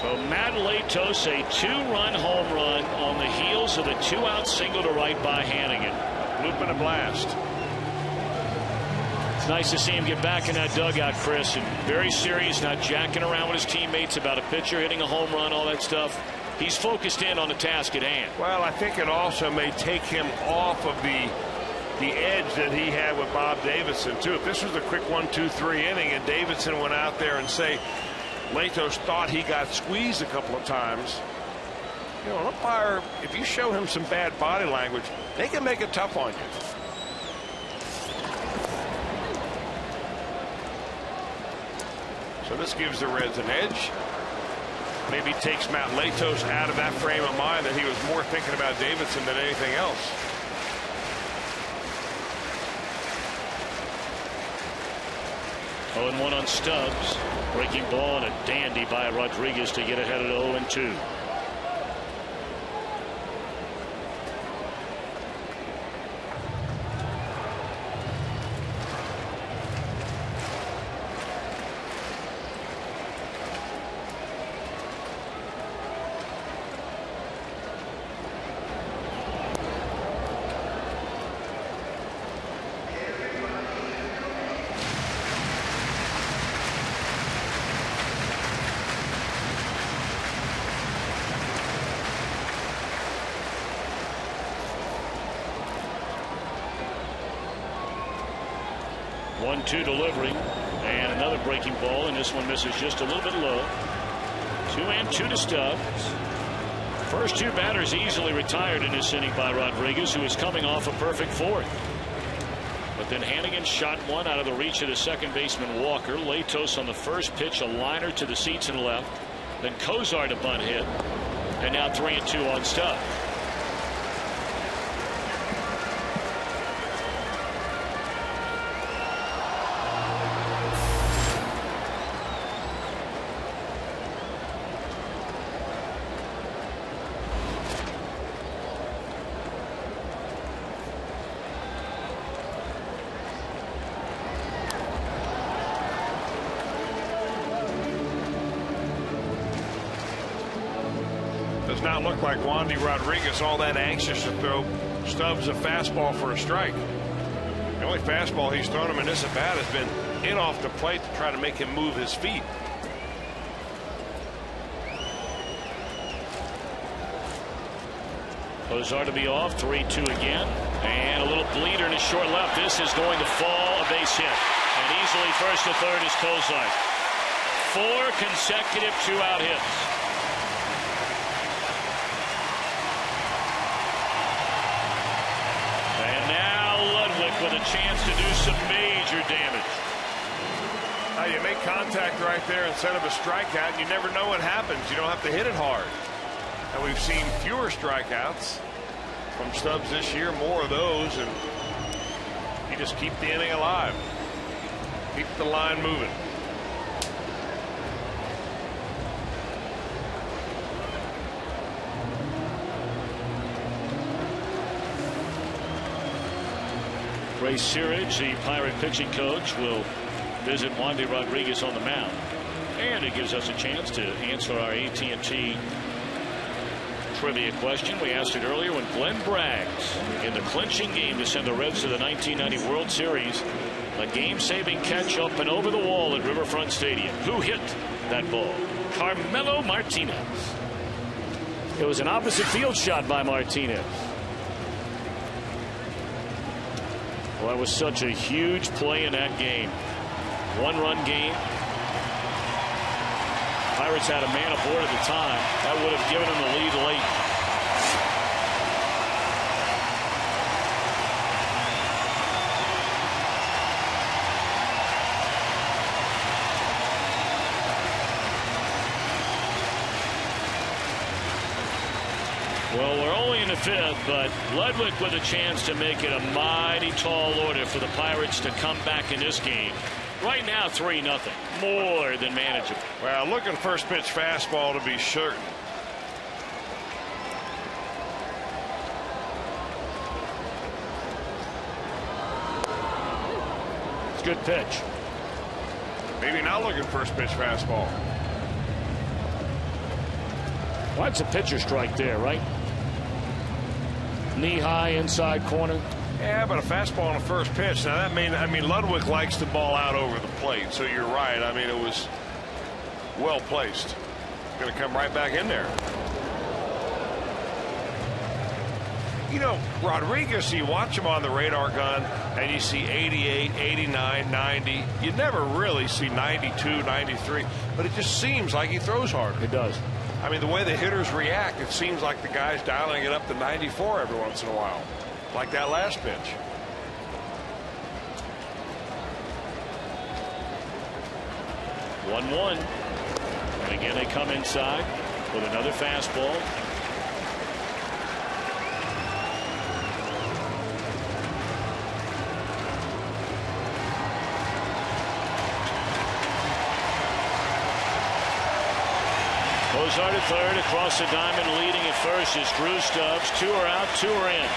S1: So Matt Latos, a 2-run home run on the heels of the 2-out single to right by Hannigan.
S2: Looping a blast.
S1: It's nice to see him get back in that dugout, Chris, and very serious, not jacking around with his teammates about a pitcher hitting a home run, all that stuff. He's focused in on the task at hand.
S2: Well, I think it also may take him off of the edge that he had with Bob Davidson, too. If this was a quick 1-2-3 inning and Davidson went out there and say Latos thought he got squeezed a couple of times, you know, an umpire, if you show him some bad body language, they can make it tough on you. So this gives the Reds an edge. Maybe takes Matt Latos out of that frame of mind that he was more thinking about Davidson than anything else.
S1: Oh, and 1 on Stubbs. Breaking ball and a dandy by Rodriguez to get ahead at 0-2. One-two delivery and another breaking ball, and this one misses just a little bit low. 2-2 to Stubbs. First 2 batters easily retired in this inning by Rodriguez, who is coming off a perfect 4th. But then Hannigan shot one out of the reach of the second baseman Walker. Latos on the first pitch, a liner to the seats and left. Then Cozart a bunt hit, and now 3-2 on Stubbs.
S2: Does not look like Wandy Rodriguez all that anxious to throw Stubbs a fastball for a strike. The only fastball he's thrown him in this at bat has been in off the plate to try to make him move his feet.
S1: Cozart to be off. 3-2 again, and a little bleeder in his short left. This is going to fall, a base hit, and easily first to third is Cozart. 4 consecutive 2-out hits. With a chance to do some major damage.
S2: Now you make contact right there instead of a strikeout, and you never know what happens. You don't have to hit it hard. And we've seen fewer strikeouts from Stubbs this year, more of those, and you just keep the inning alive. Keep the line moving.
S1: Ray Searage, the Pirate pitching coach, will visit Wandy Rodriguez on the mound. And it gives us a chance to answer our AT&T trivia question. We asked it earlier when Glenn Braggs, in the clinching game to send the Reds to the 1990 World Series, a game-saving catch up and over the wall at Riverfront Stadium. Who hit that ball? Carmelo Martinez. It was an opposite field shot by Martinez. Well, that was such a huge play in that game. One-run game. Pirates had a man aboard at the time. That would have given them the lead late. Well, we're only in the fifth, but Ludwig with a chance to make it a mighty tall order for the Pirates to come back in this game. Right now, 3-0. More than manageable.
S2: Well, look at the first pitch fastball to be certain.
S1: It's a good pitch.
S2: Maybe not looking first pitch fastball.
S1: Well, that's a pitcher strike there, right? Knee high inside corner.
S2: Yeah, but a fastball on the first pitch. Now that I mean Ludwig likes the ball out over the plate, so you're right. I mean, it was well placed. Going to come right back in there. You know, Rodriguez, you watch him on the radar gun and you see 88, 89, 90. You never really see 92, 93, but it just seems like he throws harder.
S1: It does.
S2: I mean, the way the hitters react, it seems like the guy's dialing it up to 94 every once in a while. Like that last pitch.
S1: One. And again, they come inside with another fastball. Cozart at third, across the diamond, leading at first is Drew Stubbs. 2 are out, 2 are in.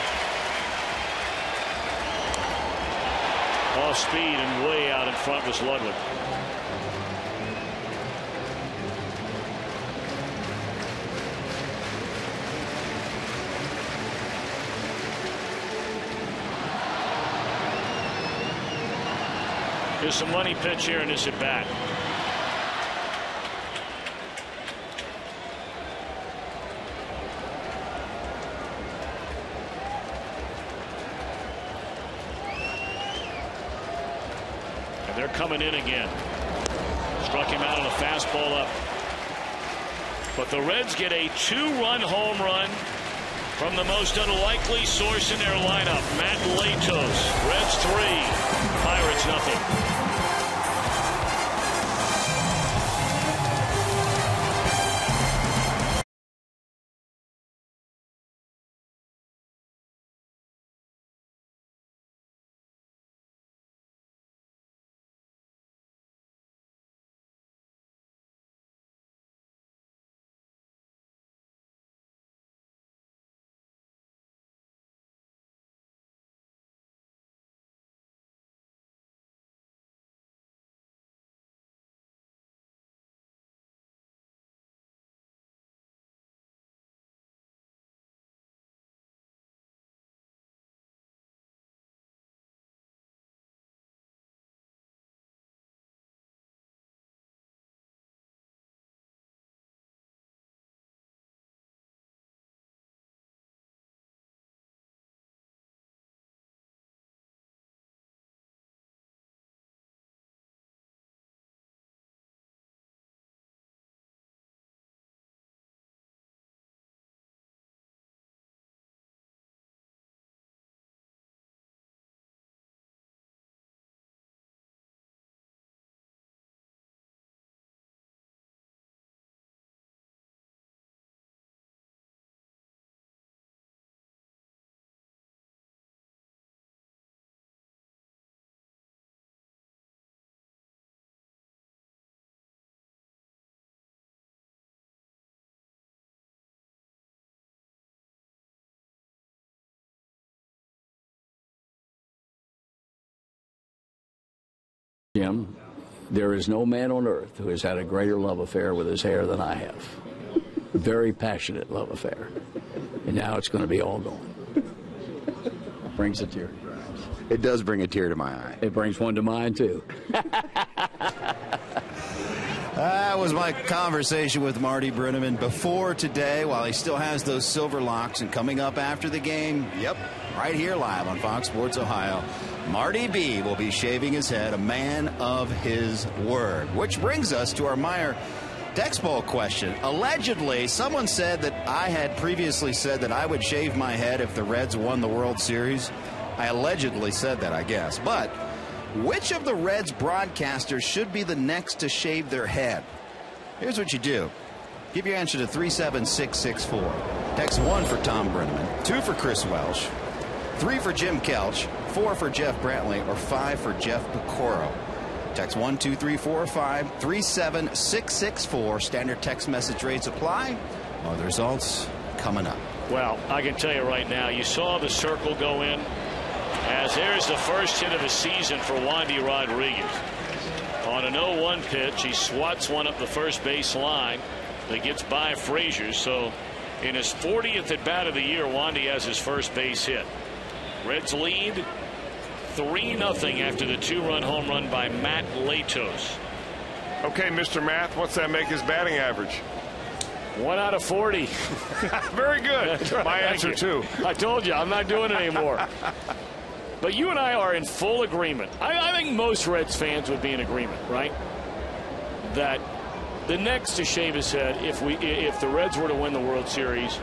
S1: Off speed and way out in front was Ludwig. Here's some money pitch here in this at bat. They're coming in again. Struck him out on a fastball up. But the Reds get a 2-run home run from the most unlikely source in their lineup, Matt Latos. Reds 3, Pirates nothing.
S7: Jim, there is no man on earth who has had a greater love affair with his hair than I have. Very passionate love affair. And now it's going to be all gone. Brings a tear to your eyes.
S8: It does bring a tear to my eye.
S7: It brings one to mine, too.
S8: That was my conversation with Marty Brennaman before today, while he still has those silver locks. And coming up after the game, yep, right here live on Fox Sports Ohio, Marty B will be shaving his head, a man of his word. Which brings us to our Meyer Text Bowl question. Allegedly, someone said that I had previously said that I would shave my head if the Reds won the World Series. I allegedly said that, I guess. But which of the Reds broadcasters should be the next to shave their head? Here's what you do. Give your answer to 37664. Text 1 for Tom Brennaman, 2 for Chris Welsh, 3 for Jim Kelch, 4 for Jeff Brantley, or 5 for Jeff Pecoro. Text 1, 2, 3, 4, 5, 37664. Standard text message rates apply. More of the results coming up.
S1: Well, I can tell you right now, you saw the circle go in, as there's the first hit of the season for Wandy Rodriguez. On an 0-1 pitch, he swats one up the first base line that gets by Frazier. So in his 40th at bat of the year, Wandy has his first base hit. Reds lead 3-0 after the 2-run home run by Matt Latos.
S2: Okay, Mr. Math, what's that make his batting average?
S1: 1 out of 40.
S2: Very good.
S1: Right.
S2: My answer, too.
S1: I told you, I'm not doing it anymore. But you and I are in full agreement. I think most Reds fans would be in agreement, right? That the next to shave his head, if the Reds were to win the World Series,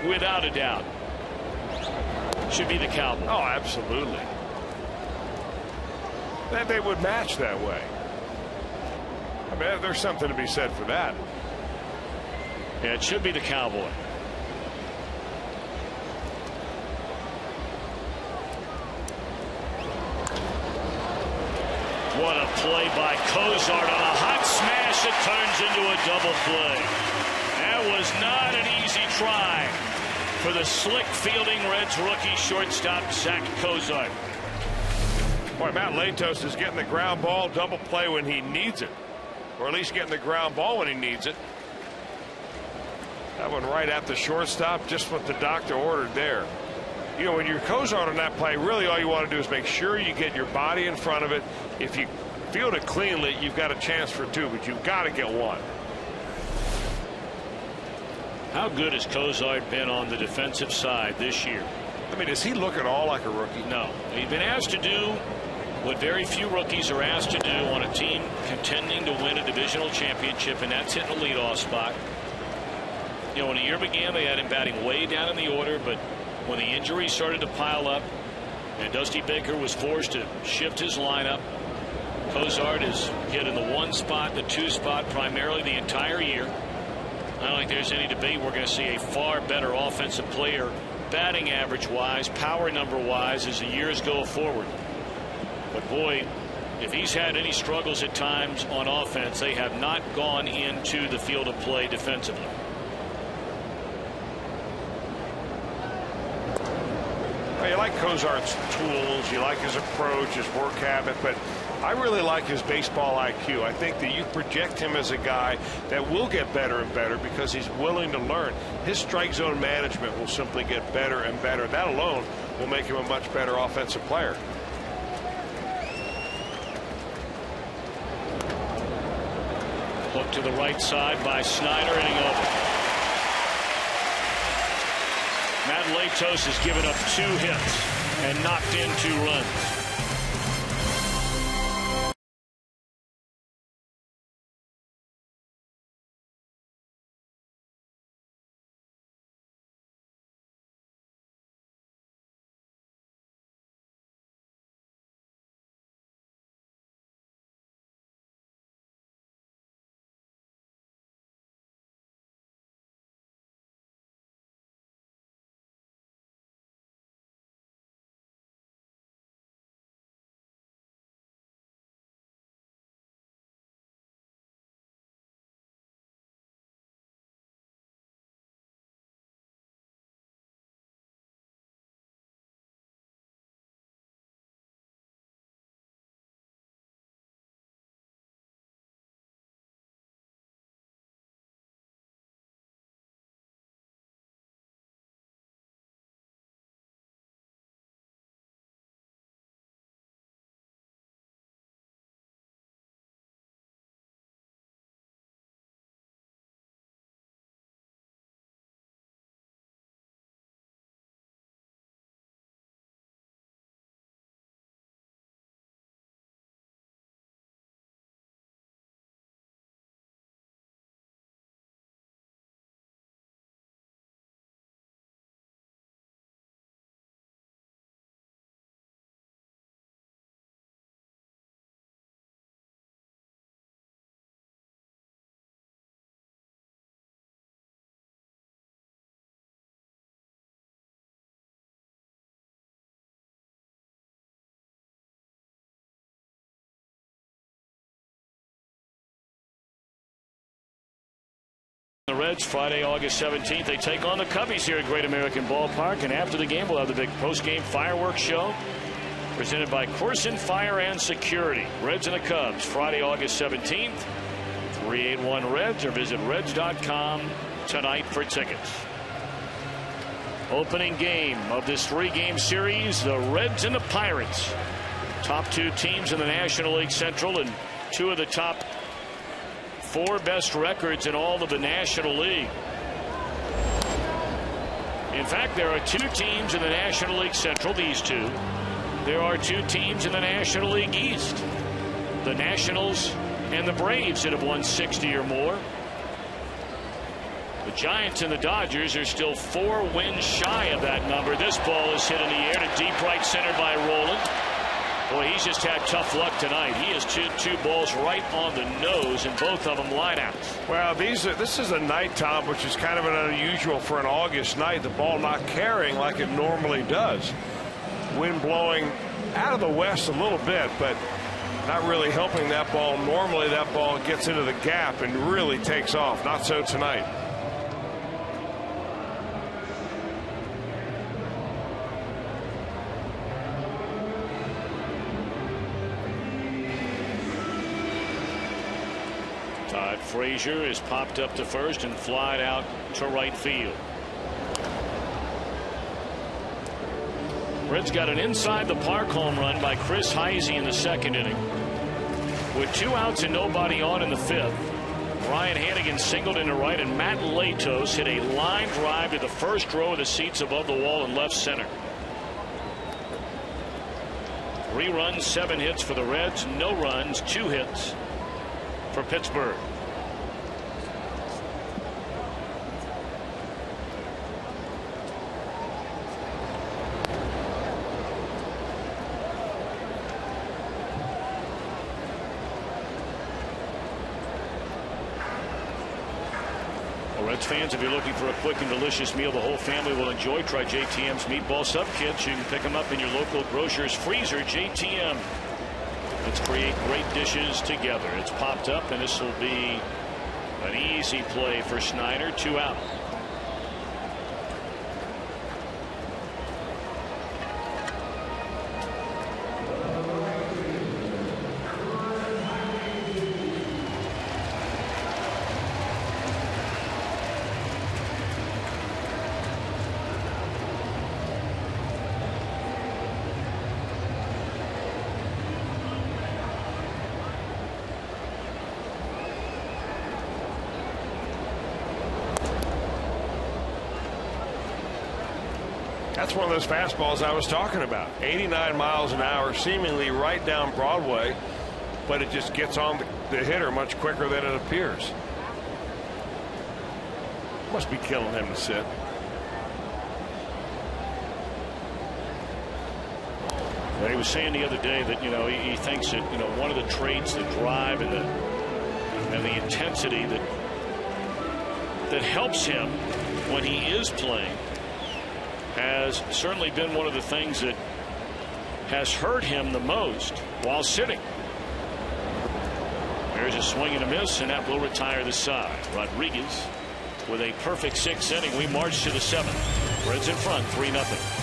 S1: without a doubt, should be the Cowboys.
S2: Oh, absolutely. That they would match that way. I mean, there's something to be said for that.
S1: Yeah, it should be the Cowboy. What a play by Cozart on a hot smash that turns into a double play. That was not an easy try for the slick fielding Reds rookie shortstop Zach Cozart.
S2: Boy, Matt Latos is getting the ground ball double play when he needs it, or at least getting the ground ball when he needs it. That one right at the shortstop, just what the doctor ordered there. You know, when you're Cozart on that play, really all you want to do is make sure you get your body in front of it. If you field it cleanly, you've got a chance for 2, but you've got to get 1.
S1: How good has Cozart been on the defensive side this year?
S2: I mean, does he look at all like a rookie?
S1: No. He's been asked to do what very few rookies are asked to do on a team contending to win a divisional championship, and that's hitting the leadoff spot. You know, when the year began, they had him batting way down in the order, but when the injuries started to pile up and Dusty Baker was forced to shift his lineup, Cozart is hit in the 1 spot, the 2 spot primarily the entire year. I don't think there's any debate we're going to see a far better offensive player batting average wise, power number wise, as the years go forward. But boy, if he's had any struggles at times on offense, they have not gone into the field of play defensively.
S2: Well, you like Cozart's tools, you like his approach, his work habit, but I really like his baseball IQ. I think that you project him as a guy that will get better and better because he's willing to learn. His strike zone management will simply get better and better. That alone will make him a much better offensive player.
S1: Hook to the right side by Snyder, inning over. Matt Latos has given up 2 hits and knocked in 2 runs. The Reds Friday, August 17th. They take on the Cubbies here at Great American Ballpark. And after the game, we'll have the big post-game fireworks show presented by Corson Fire and Security. Reds and the Cubs Friday, August 17th. 381 Reds, or visit Reds.com tonight for tickets. Opening game of this 3-game series, the Reds and the Pirates. Top 2 teams in the National League Central and 2 of the top 4 best records in all of the National League. In fact, there are 2 teams in the National League Central, these 2. There are 2 teams in the National League East. The Nationals and the Braves that have won 60 or more. The Giants and the Dodgers are still 4 wins shy of that number. This ball is hit in the air to deep right center by Roland. Boy, he's just had tough luck tonight. He has 2 balls right on the nose, and both of them lineouts.
S2: Well, this is a night, Tom, which is kind of an unusual for an August night. The ball not carrying like it normally does. Wind blowing out of the west a little bit, but not really helping that ball. Normally that ball gets into the gap and really takes off. Not so tonight.
S1: Todd Frazier is popped up to first and flied out to right field. Reds got an inside the park home run by Chris Heisy in the 2nd inning. With 2 outs and nobody on in the 5th, Ryan Hannigan singled into right, and Matt Latos hit a line drive to the first row of the seats above the wall in left center. 3 runs, 7 hits for the Reds, no runs, 2 hits for Pittsburgh. Reds fans, if you're looking for a quick and delicious meal the whole family will enjoy, try JTM's Meatball Sub Kits. You can pick them up in your local grocer's freezer. JTM. Let's create great dishes together. It's popped up, and this will be an easy play for Snyder. 2 out.
S2: That's one of those fastballs I was talking about. 89 miles an hour, seemingly right down Broadway, but it just gets on the hitter much quicker than it appears. Must be killing him to sit.
S1: Well, he was saying the other day that, he thinks that, one of the traits, the drive and the intensity that helps him when he is playing has certainly been one of the things that has hurt him the most while sitting. There's a swing and a miss, and that will retire the side. Rodriguez with a perfect 6th inning. We march to the 7th. Reds in front, 3-0.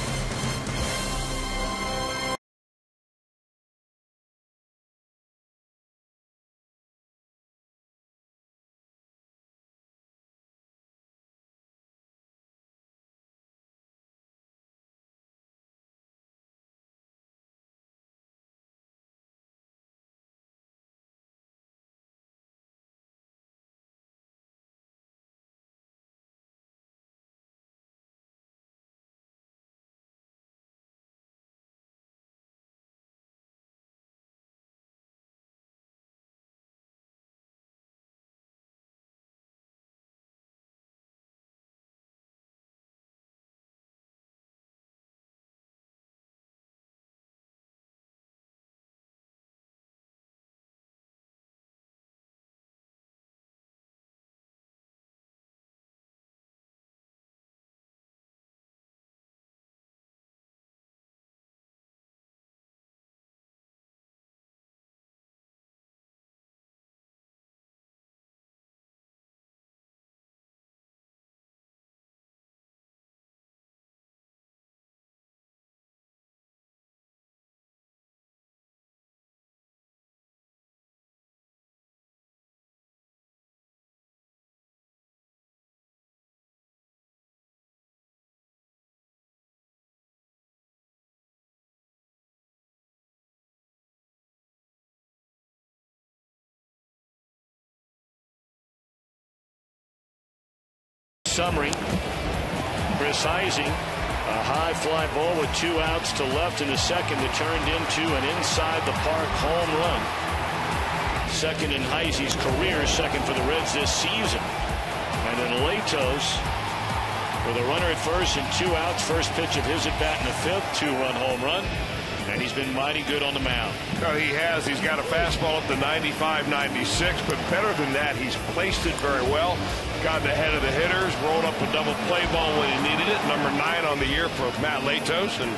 S1: Summary. Chris Heisy, a high fly ball with 2 outs to left in the second that turned into an inside the park home run. Second in Heisy's career, second for the Reds this season. And then Latos with a runner at first and 2 outs. First pitch of his at bat in the fifth, 2-run home run. And he's been mighty good on the mound.
S2: No, he has. He's got a fastball up to 95, 96, but better than that, he's placed it very well. Gotten ahead of the hitters, rolled up a double play ball when he needed it. Number 9 on the year for Matt Latos. And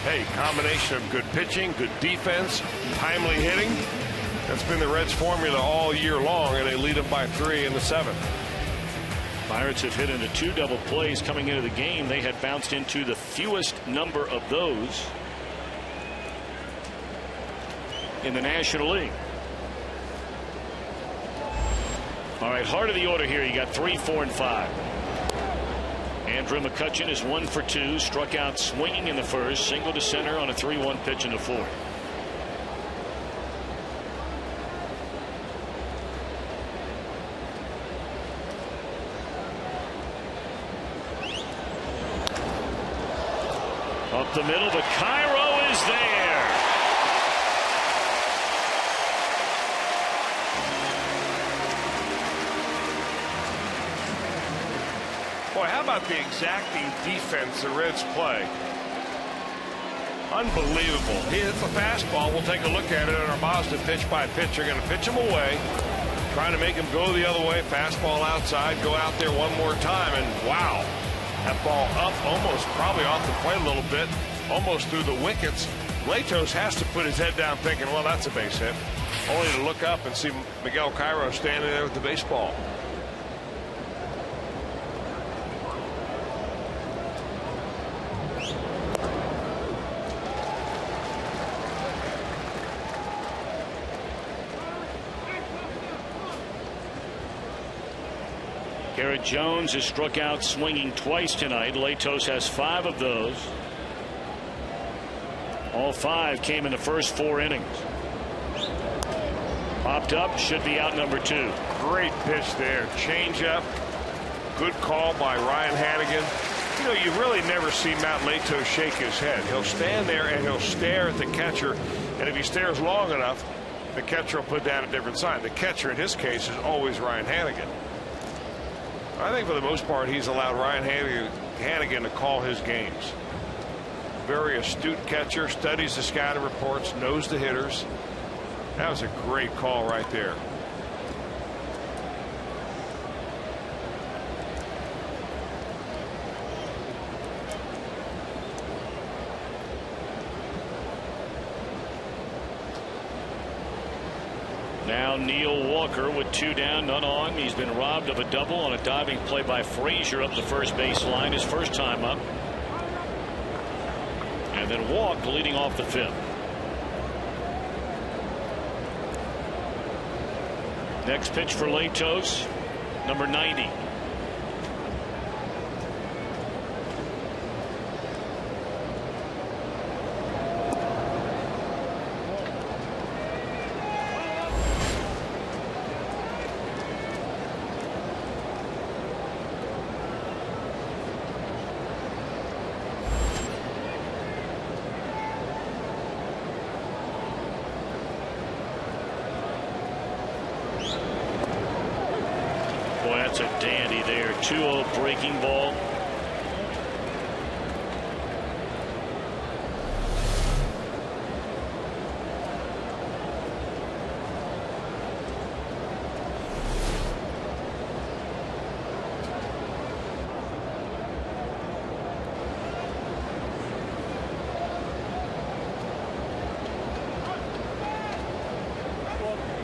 S2: hey, combination of good pitching, good defense, timely hitting. That's been the Reds' formula all year long, and they lead them by 3 in the 7th.
S1: Pirates have hit into 2 double plays coming into the game. They had bounced into the fewest number of those in the National League. All right, heart of the order here. You got 3, 4, and 5. Andrew McCutchen is 1 for 2. Struck out swinging in the first. Single to center on a 3-1 pitch in the fourth. Up the middle, but Cairo is there.
S2: Boy, how about the exacting defense the Reds play? Unbelievable. He hits the fastball. We'll take a look at it on our Mazda pitch by pitch. They're going to pitch him away, trying to make him go the other way. Fastball outside, go out there one more time, and wow. That ball up, almost probably off the plate a little bit, almost through the wickets. Latos has to put his head down thinking, well, that's a base hit. Only to look up and see Miguel Cairo standing there with the baseball.
S1: Garrett Jones has struck out swinging twice tonight. Latos has 5 of those. All 5 came in the first 4 innings. Popped up, should be out number 2.
S2: Great pitch there. Change up. Good call by Ryan Hannigan. You know, you really never see Matt Latos shake his head. He'll stand there and he'll stare at the catcher. And if he stares long enough, the catcher will put down a different sign. The catcher in his case is always Ryan Hannigan. I think for the most part he's allowed Ryan Hannigan to call his games. Very astute catcher, studies the scouting reports, knows the hitters. That was a great call right there.
S1: Now Neil Walker with 2 down, none on. He's been robbed of a double on a diving play by Frazier up the first baseline, his first time up. And then Walk leading off the 5th. Next pitch for Latos, number 90. That's a dandy there. 2-0 breaking ball.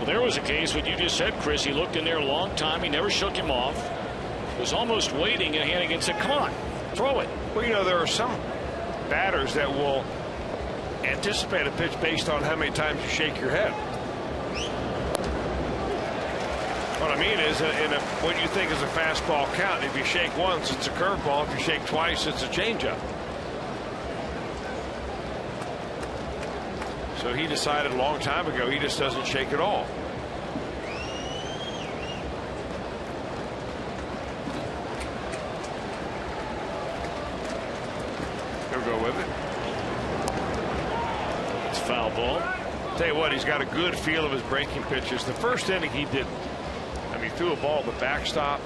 S1: There was a case what you just said, Chris. He looked in there a long time. He never shook him off. Was almost waiting, and Hannigan said, come on, throw it.
S2: Well, you know, there are some batters that will anticipate a pitch based on how many times you shake your head. What I mean is, what you think is a fastball count. If you shake once, it's a curveball. If you shake twice, it's a changeup. So he decided a long time ago he just doesn't shake at all. go with it.
S1: It's foul ball.
S2: Tell you what, he's got a good feel of his breaking pitches. The first inning he didn't. I mean, he threw a ball at the backstop.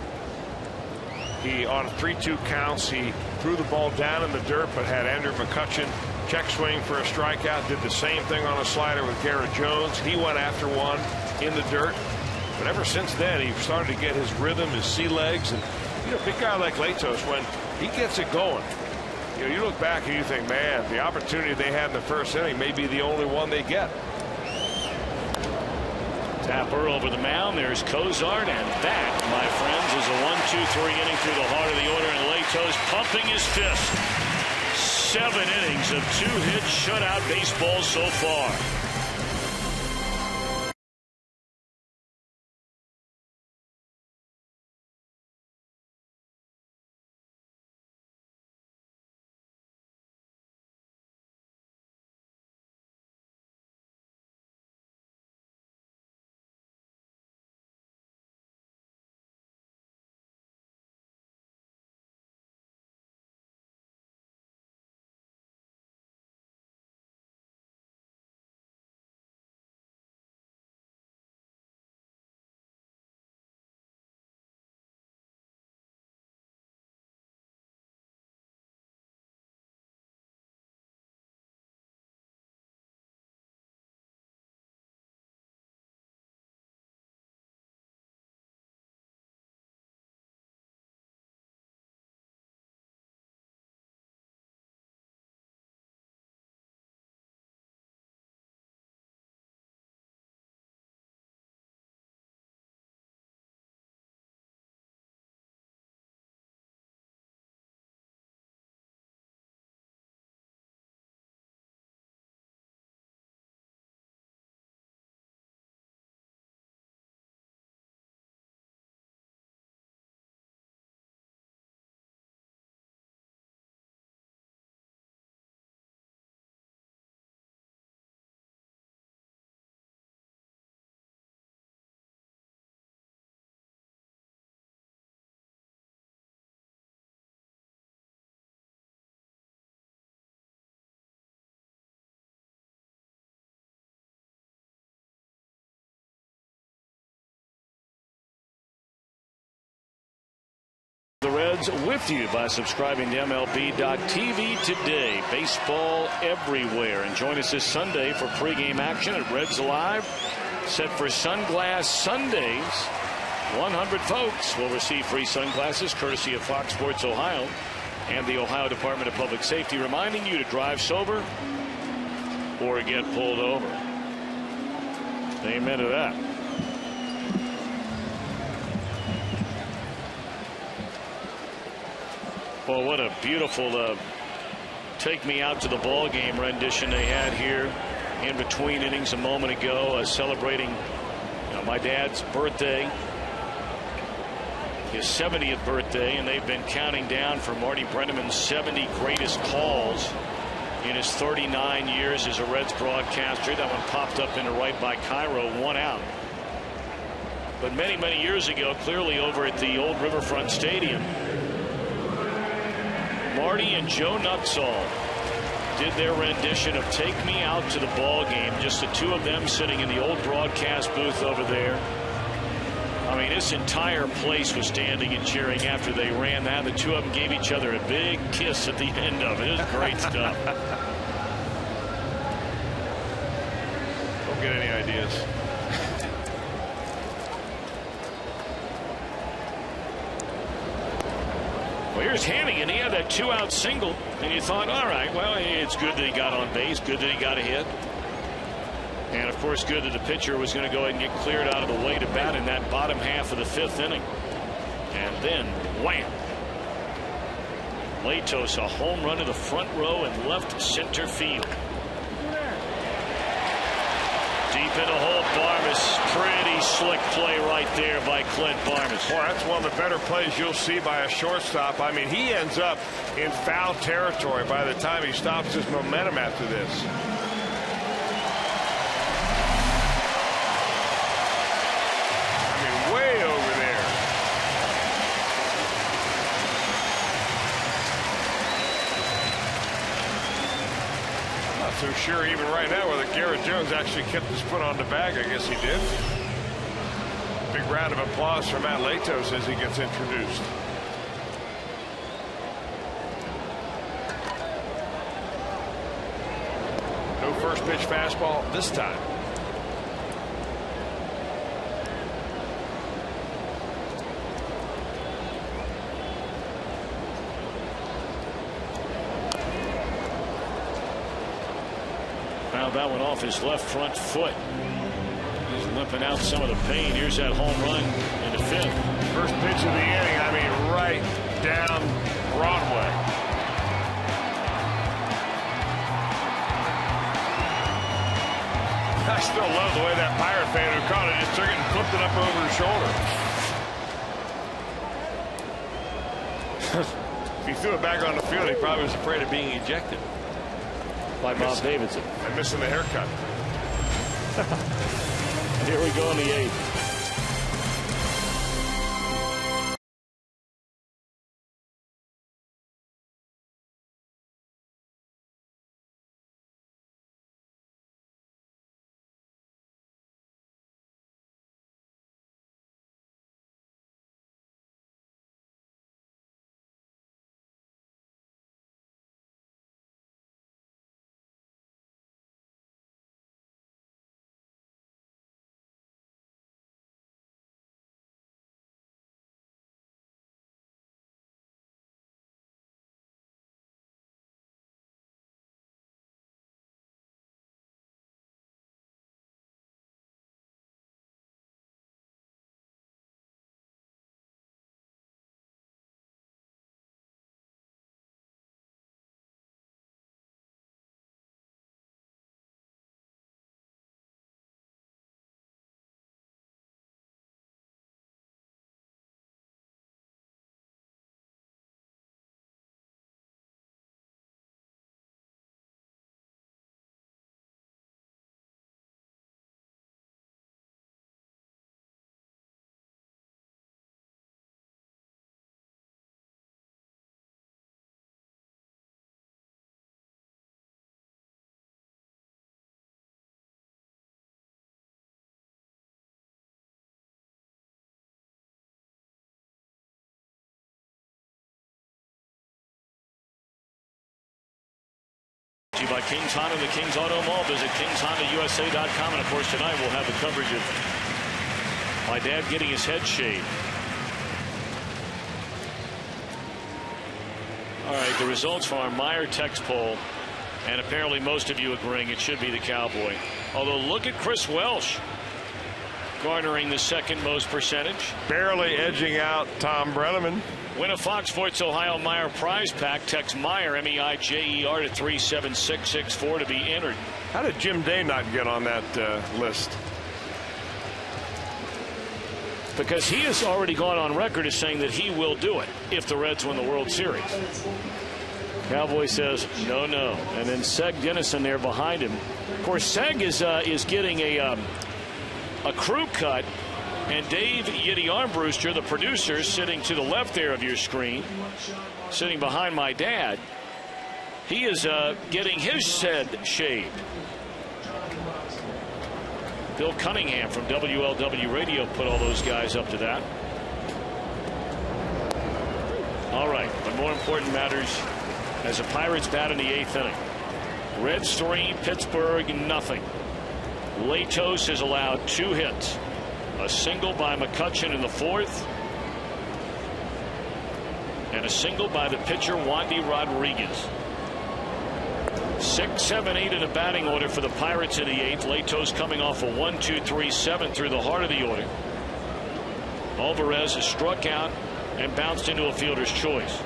S2: He, on 3-2 counts, he threw the ball down in the dirt, but had Andrew McCutchen check swing for a strikeout. Did the same thing on a slider with Garrett Jones. He went after one in the dirt. But ever since then, he started to get his rhythm, his sea legs. And, you know, a big guy like Latos, when he gets it going, you know, you look back and you think, man, the opportunity they had in the first inning may be the only one they get.
S1: Tapper over the mound. There's Cozart, and that, my friends, is a 1-2-3 inning through the heart of the order, and Latos pumping his fist. 7 innings of 2-hit shutout baseball so far. The Reds with you by subscribing to MLB.tv today. Baseball everywhere. And join us this Sunday for pregame action at Reds Live. Set for Sunglass Sundays. 100 folks will receive free sunglasses courtesy of Fox Sports Ohio and the Ohio Department of Public Safety, reminding you to drive sober or get pulled over. Amen to that. Well, what a beautiful take me out to the ball game rendition they had here in between innings a moment ago, celebrating my dad's birthday, his 70th birthday, and they've been counting down for Marty Brennaman's 70 greatest calls in his 39 years as a Reds broadcaster. That one popped up into right by Cairo, 1 out. But many, many years ago, clearly over at the old Riverfront Stadium, Marty and Joe Nutsall did their rendition of Take Me Out to the Ball Game, just the two of them sitting in the old broadcast booth over there. I mean, this entire place was standing and cheering after they ran that. The two of them gave each other a big kiss at the end of it. It was great stuff.
S2: Don't get any ideas.
S1: Well, here's Hannigan. He had that 2-out single, and you thought, all right, well, it's good that he got on base, good that he got a hit. And, of course, good that the pitcher was going to go ahead and get cleared out of the way to bat in that bottom half of the 5th inning. And then, wham! Latos, a home run to the front row and left center field. Deep in the hole, Barmes. Pretty slick play right there by Clint Barmes.
S2: Boy, that's one of the better plays you'll see by a shortstop. I mean, he ends up in foul territory by the time he stops his momentum after this. I mean, way over there. so sure even right now whether Garrett Jones actually kept his foot on the bag. I guess he did. Big round of applause for Matt Latos as he gets introduced. No first pitch fastball this time.
S1: Fouled that one off his left front foot. He's limping out some of the pain. Here's that home run in the 5th.
S2: First pitch of the inning. I mean, right down Broadway. I still love the way that Pirate fan who caught it just took it and flipped it up over his shoulder. If he threw it back on the field, he probably was afraid of being ejected.
S1: By Bob Davidson.
S2: And missing the haircut.
S1: Here we go in the 8th. By Kings Honda, the Kings Auto Mall. Visit KingsHondaUSA.com. And of course, tonight we'll have the coverage of my dad getting his head shaved. All right, the results from our Meyer text poll, and apparently most of you agreeing it should be the Cowboy. Although look at Chris Welsh garnering the second most percentage.
S2: Barely edging out Tom Brenneman.
S1: Win a Fox Sports Ohio Meyer prize pack. Text Meyer, M-E-I-J-E-R, to 37664 to be entered.
S2: How did Jim Day not get on that list?
S1: Because he has already gone on record as saying that he will do it if the Reds win the World Series. Cowboy says no, no. And then Seg Dennison there behind him. Of course, Seg is getting a crew cut. And Dave Yiddy Armbruster, the producer, sitting to the left there of your screen, sitting behind my dad, he is getting his head shaved. Bill Cunningham from WLW Radio put all those guys up to that. All right, but more important matters as the Pirates bat in the 8th inning. Reds 3, Pittsburgh nothing. Latos has allowed 2 hits. A single by McCutchen in the 4th. And a single by the pitcher, Wandy Rodriguez. 6, 7, 8 in the batting order for the Pirates in the 8th. Latos coming off a 1, 2, 3, 7 through the heart of the order. Alvarez has struck out and bounced into a fielder's choice.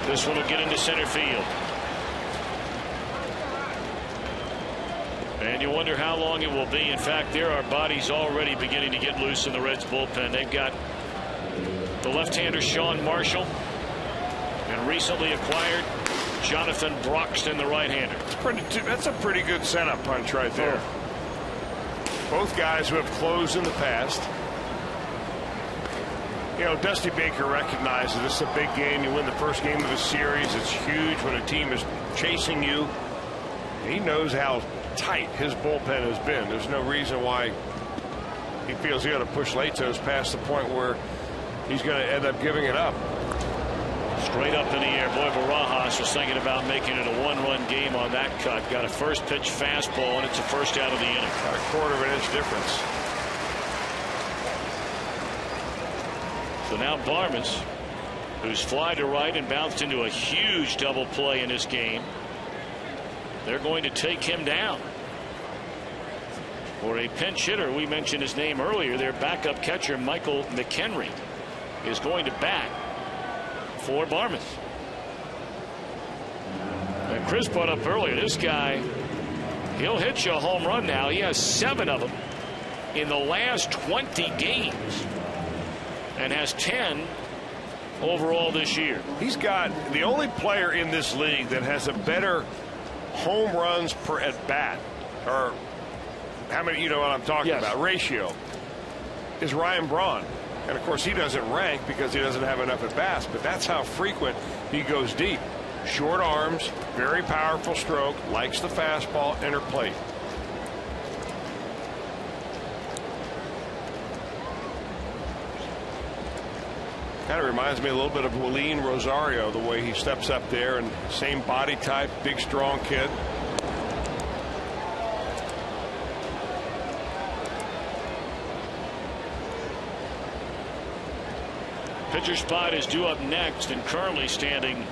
S1: This one will get into center field. And you wonder how long it will be. In fact, there are bodies already beginning to get loose in the Reds bullpen. They've got the left-hander Sean Marshall and recently acquired Jonathan Broxton, the right-hander.
S2: That's a pretty good setup punch right there. Both guys who have closed in the past. You know, Dusty Baker recognizes this is a big game. You win the first game of the series. It's huge when a team is chasing you. He knows how tight his bullpen has been. There's no reason why he feels he ought to push Latos past the point where he's going to end up giving it up.
S1: Straight up in the air. Boy, Barajas was thinking about making it a one-run game on that cut. Got a first pitch fastball, and it's a first out of the inning.
S2: Got a quarter of an inch difference.
S1: So now Barmes, who's fly to right and bounced into a huge double play in this game, they're going to take him down. For a pinch hitter, we mentioned his name earlier, their backup catcher, Michael McHenry, is going to bat for Barmes. And Chris brought up earlier, this guy, he'll hit you a home run now. He has 7 of them in the last 20 games and has 10 overall this year.
S2: He's got the only player in this league that has a better home runs per at bat, or how many, you know what I'm talking about, ratio, is Ryan Braun. And of course he doesn't rank because he doesn't have enough at bats, but that's how frequent he goes deep. Short arms, very powerful stroke, likes the fastball, inner plate. Kind of reminds me a little bit of Willeen Rosario, the way he steps up there, and same body type, big strong kid.
S1: Pitcher spot is due up next, and currently standing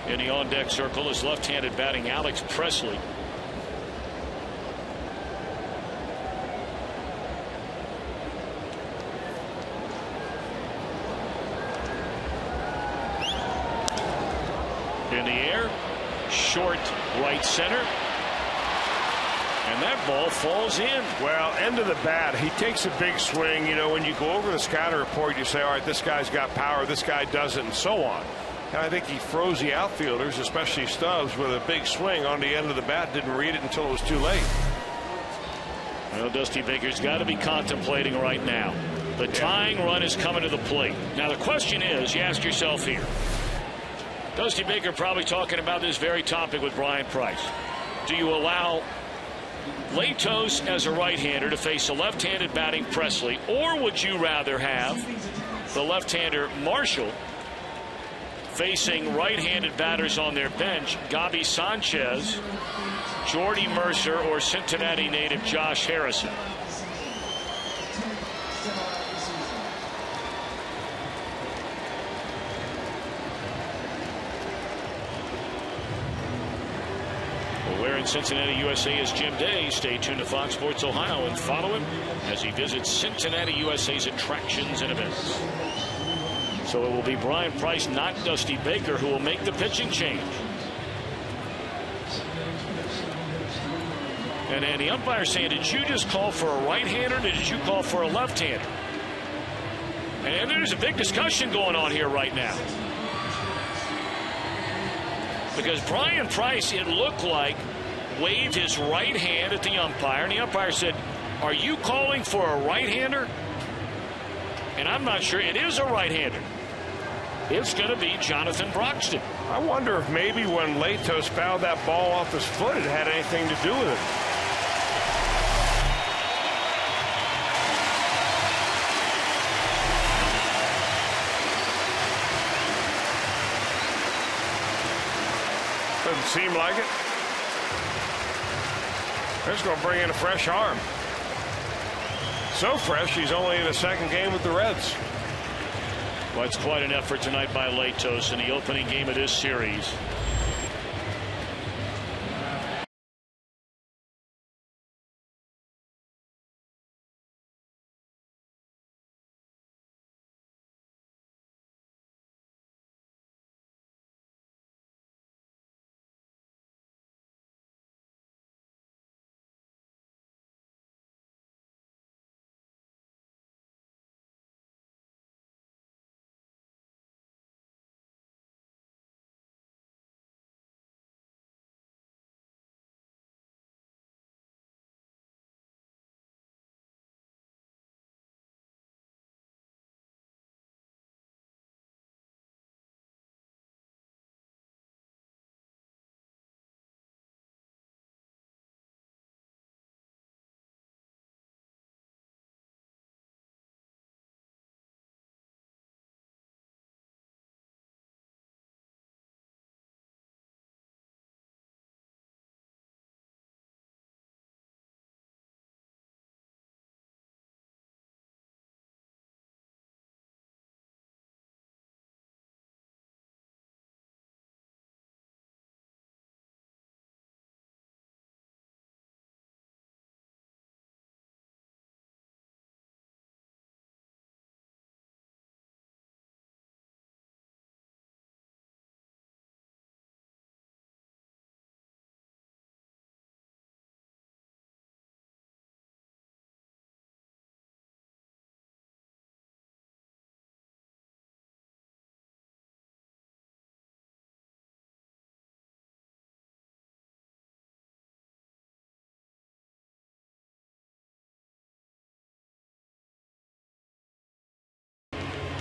S1: in the on-deck circle is left-handed batting Alex Presley. In the air, short right center, and that ball falls in.
S2: Well, end of the bat, he takes a big swing. You know, when you go over the scouting report, you say, all right, this guy's got power, this guy doesn't, and so on. And I think he froze the outfielders, especially Stubbs, with a big swing on the end of the bat. Didn't read it until it was too late.
S1: Well, Dusty Baker's got to be contemplating right now. The tying run is coming to the plate. Now the question is, you ask yourself here, Dusty Baker probably talking about this very topic with Brian Price. Do you allow Latos as a right-hander to face a left-handed batting Presley, or would you rather have the left-hander Marshall facing right-handed batters on their bench, Gabi Sanchez, Jordy Mercer, or Cincinnati native Josh Harrison? Where in Cincinnati, USA is Jim Day. Stay tuned to Fox Sports Ohio and follow him as he visits Cincinnati, USA's attractions and events. So it will be Brian Price, not Dusty Baker, who will make the pitching change. And the umpire saying, did you just call for a right-hander, or did you call for a left-hander? And there's a big discussion going on here right now. Because Brian Price, it looked like, waved his right hand at the umpire, and the umpire said, are you calling for a right-hander? And I'm not sure. It is a right-hander. It's going to be Jonathan Broxton.
S2: I wonder if maybe when Latos fouled that ball off his foot, it had anything to do with it. Doesn't seem like it. They're just going to bring in a fresh arm. So fresh, he's only in the second game with the Reds.
S1: Well, it's quite an effort tonight by Latos in the opening game of this series.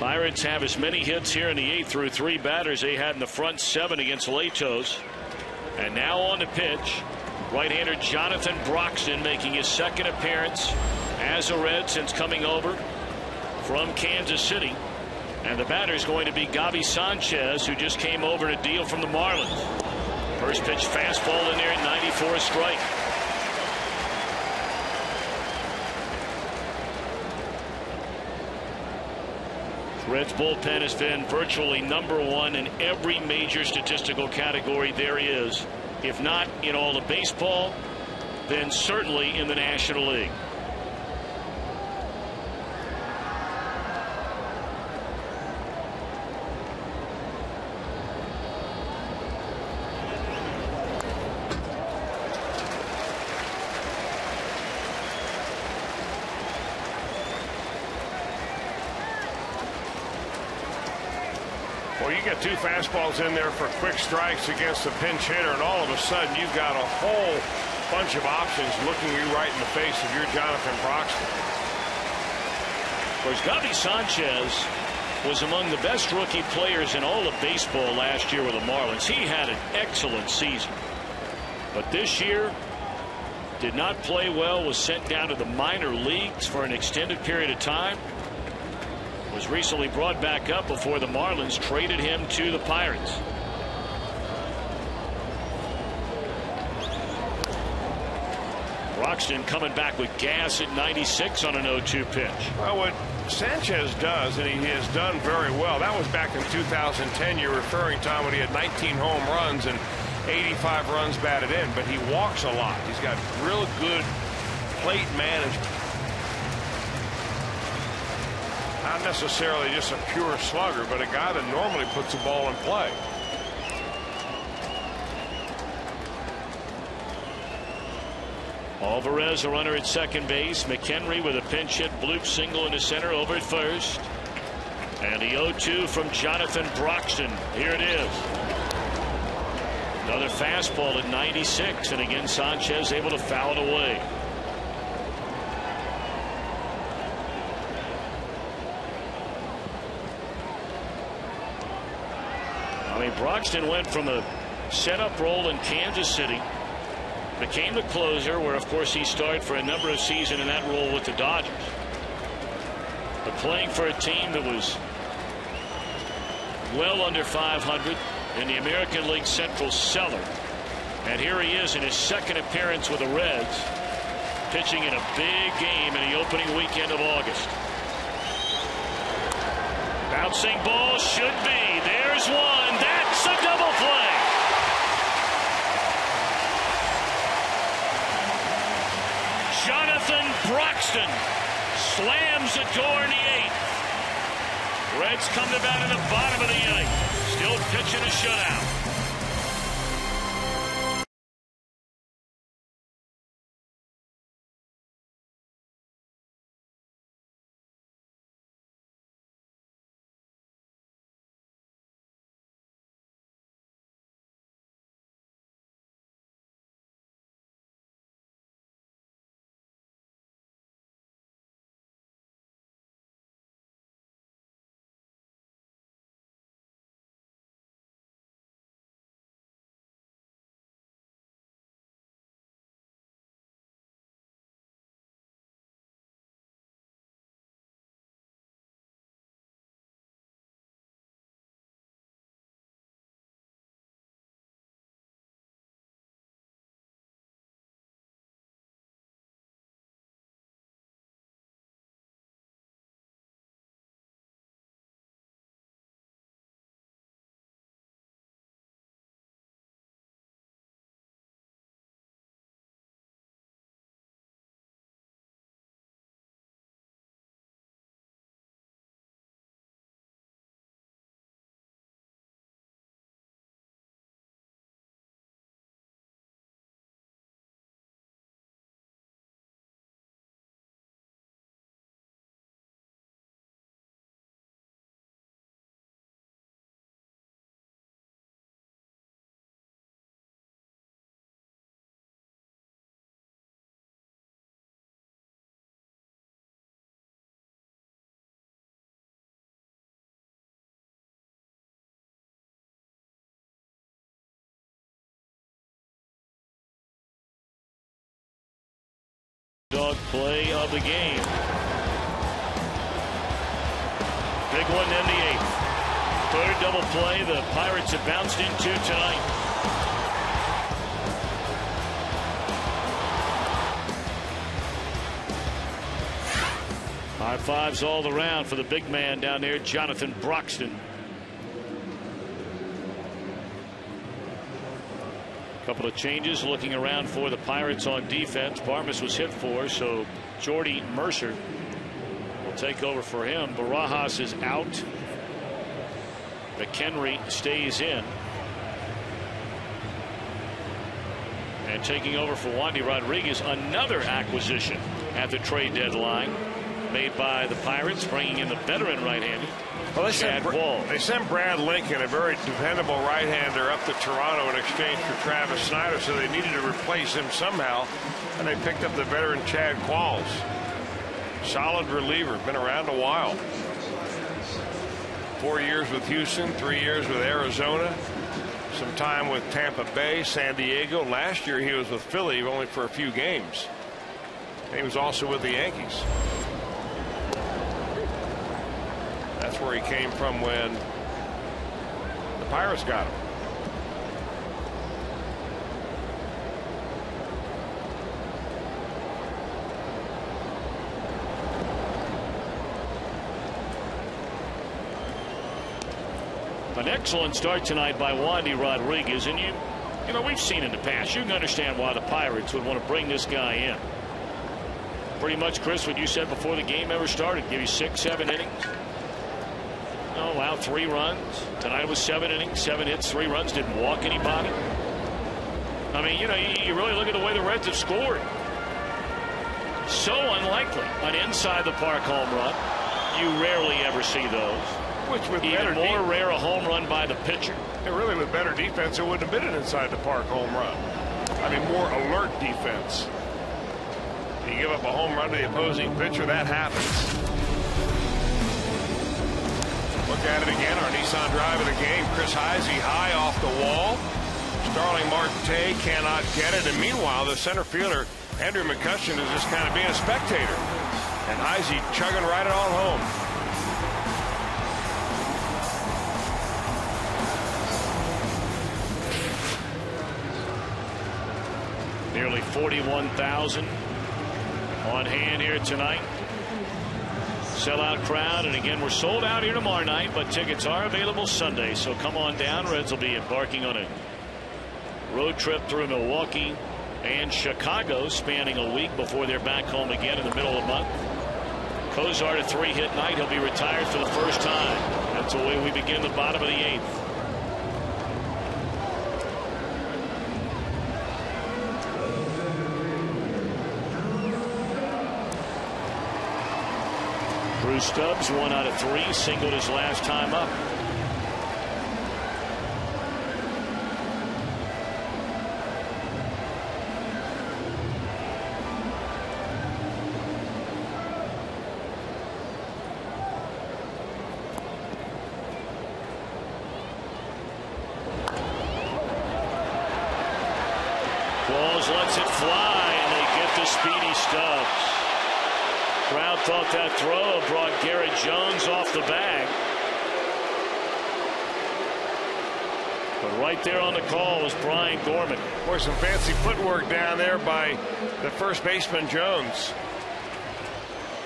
S1: Pirates have as many hits here in the 8th through 3 batters they had in the front 7 against Latos. And now on the pitch, right-hander Jonathan Broxton making his 2nd appearance as a Red since coming over from Kansas City. And the batter is going to be Gavi Sanchez, who just came over to deal from the Marlins. First pitch fastball in there at 94 strike. Reds bullpen has been virtually #1 in every major statistical category there is. If not in all of baseball, then certainly in the National League.
S2: Well, you get 2 fastballs in there for quick strikes against a pinch hitter, and all of a sudden you've got a whole bunch of options looking you right in the face of your Jonathan Broxton.
S1: Of course, Gavi Sanchez was among the best rookie players in all of baseball last year with the Marlins. He had an excellent season. But this year did not play well, was sent down to the minor leagues for an extended period of time. Was recently brought back up before the Marlins traded him to the Pirates. Broxton coming back with gas at 96 on an 0-2 pitch.
S2: Well, what Sanchez does, and he has done very well, that was back in 2010 you're referring, Tom, when he had 19 home runs and 85 runs batted in, but he walks a lot. He's got real good plate management. Not necessarily just a pure slugger, but a guy that normally puts the ball in play.
S1: Alvarez, a runner at second base. McHenry with a pinch hit bloop single in the center, over at first. And the 0-2 from Jonathan Broxton. Here it is. Another fastball at 96, and again Sanchez able to foul it away. I mean, Broxton went from a setup role in Kansas City, became the closer, where of course he started for a number of seasons in that role with the Dodgers. But playing for a team that was well under 500 in the American League Central cellar. And here he is in his 2nd appearance with the Reds, pitching in a big game in the opening weekend of August. Bouncing ball should be. There's one. That's a double play. Jonathan Broxton slams the door in the 8th. Reds come to bat in the bottom of the 8th. Still pitching a shutout. Dog play of the game. Big one in the 8th. Third double play the Pirates have bounced into tonight. High fives all around for the big man down there, Jonathan Broxton. Couple of changes looking around for the Pirates on defense. Barmas was hit for, so Jordy Mercer will take over for him. Barajas is out. McHenry stays in. And taking over for Wandy Rodriguez, another acquisition at the trade deadline made by the Pirates, bringing in the veteran right-hander.
S2: Well,
S1: they
S2: sent Brad Lincoln, a very dependable right-hander, up to Toronto in exchange for Travis Snyder, so they needed to replace him somehow, and they picked up the veteran Chad Qualls. Solid reliever, been around a while. 4 years with Houston, 3 years with Arizona, some time with Tampa Bay, San Diego. Last year he was with Philly only for a few games. He was also with the Yankees. That's where he came from when the Pirates got him.
S1: An excellent start tonight by Wandy Rodriguez, and you know we've seen in the past. You can understand why the Pirates would want to bring this guy in. Pretty much, Chris, what you said before the game ever started. Give you 6, 7 innings. Allowed 3 runs. Tonight was 7 innings, 7 hits, 3 runs, didn't walk anybody. I mean, you know, you really look at the way the Reds have scored. So unlikely an inside the park home run. You rarely ever see those.
S2: Which with
S1: even more rare a home run by the pitcher.
S2: And really with better defense, it wouldn't have been an inside the park home run. I mean, more alert defense. You give up a home run to the opposing pitcher, that happens. Look at it again, our Nissan drive of the game. Chris Heisy high off the wall. Starling Marte cannot get it. And meanwhile, the center fielder, Andrew McCutcheon, is just kind of being a spectator. And Heisy chugging right on home.
S1: Nearly 41,000 on hand here tonight. Sellout crowd, and again we're sold out here tomorrow night, but tickets are available Sunday, so come on down. Reds will be embarking on a road trip through Milwaukee and Chicago, spanning a week before they're back home again in the middle of the month. Cozart, a 3-hit night. He'll be retired for the first time. That's the way we begin the bottom of the 8th. Drew Stubbs, 1 out of 3, singled his last time up. Qualls lets it fly, and they get the speedy Stubbs. Crowd thought that throw brought Garrett Jones off the bag. But right there on the call was Brian Gorman.
S2: Boy, some fancy footwork down there by the first baseman Jones.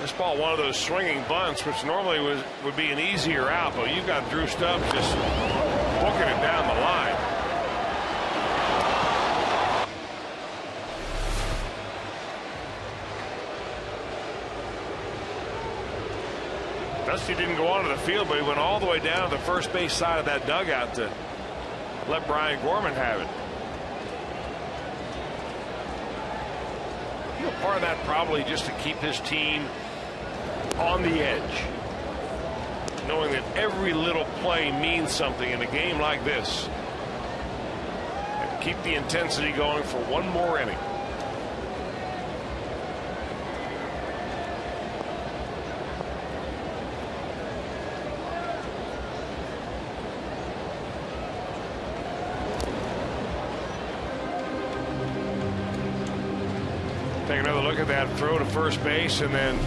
S2: This ball, one of those swinging bunts, which normally would be an easier out, but you've got Drew Stubbs just booking it down the line. Dusty didn't go onto the field, but he went all the way down to the first base side of that dugout to let Brian Gorman have it. You know, part of that probably just to keep his team on the edge, knowing that every little play means something in a game like this, and keep the intensity going for one more inning. Take another look at that throw to first base, and then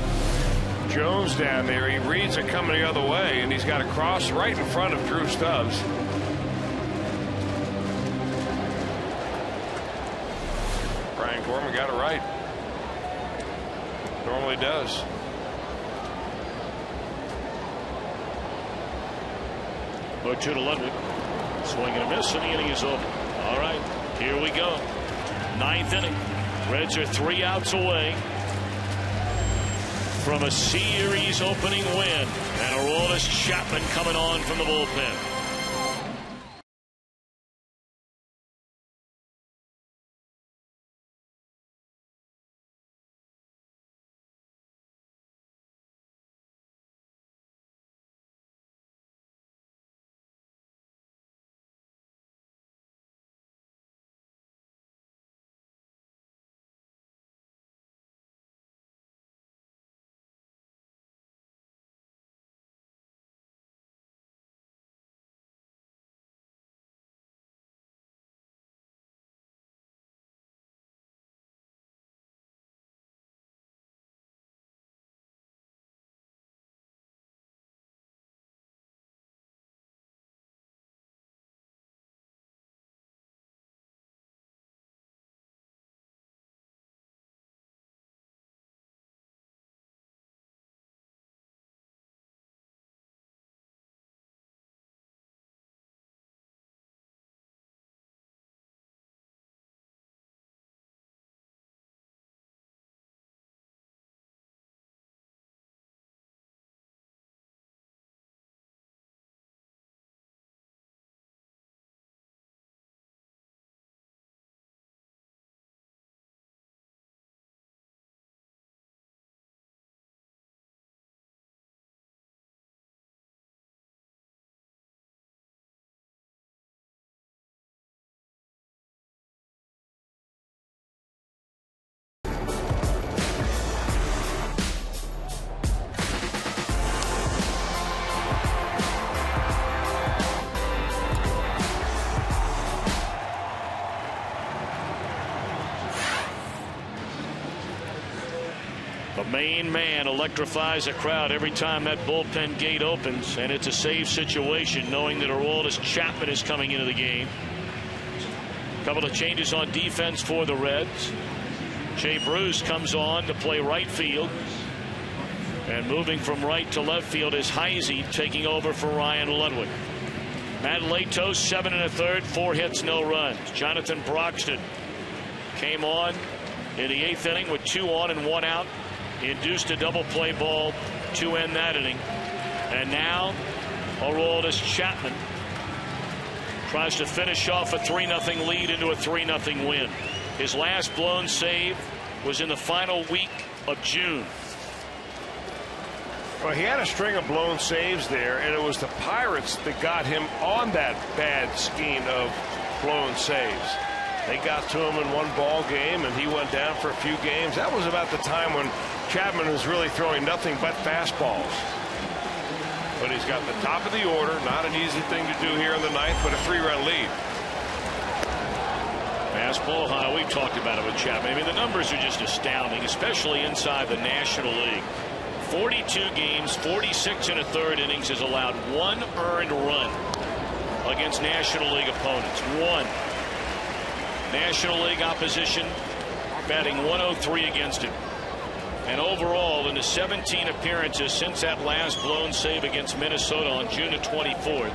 S2: Jones down there. He reads it coming the other way, and he's got a cross right in front of Drew Stubbs. Brian Gorman got it right. Normally does.
S1: Or 2 to Ludwig. Swing and a miss, and the inning is over. All right, here we go. 9th inning. Reds are 3 outs away from a series opening win. And Aroldis Chapman coming on from the bullpen. The main man electrifies a crowd every time that bullpen gate opens, and it's a save situation knowing that Aroldis Chapman is coming into the game. A couple of changes on defense for the Reds. Jay Bruce comes on to play right field, and moving from right to left field is Heisy taking over for Ryan Ludwig. Matt Latos 7 1/3, 4 hits, no runs. Jonathan Broxton came on in the 8th inning with 2 on and 1 out. Induced a double play ball to end that inning. And now Aroldis Chapman tries to finish off a 3-0 lead into a 3-0 win. His last blown save was in the final week of June.
S2: Well, he had a string of blown saves there, and it was the Pirates that got him on that bad scheme of blown saves. They got to him in one ball game, and he went down for a few games. That was about the time when Chapman was really throwing nothing but fastballs. But he's got the top of the order. Not an easy thing to do here in the 9th, but a 3-run lead.
S1: Fastball high. We've talked about it with Chapman. I mean, the numbers are just astounding, especially inside the National League. 42 games, 46 1/3 innings, has allowed 1 earned run against National League opponents. 1. National League opposition batting 103 against him. And overall, in the 17 appearances since that last blown save against Minnesota on June 24th,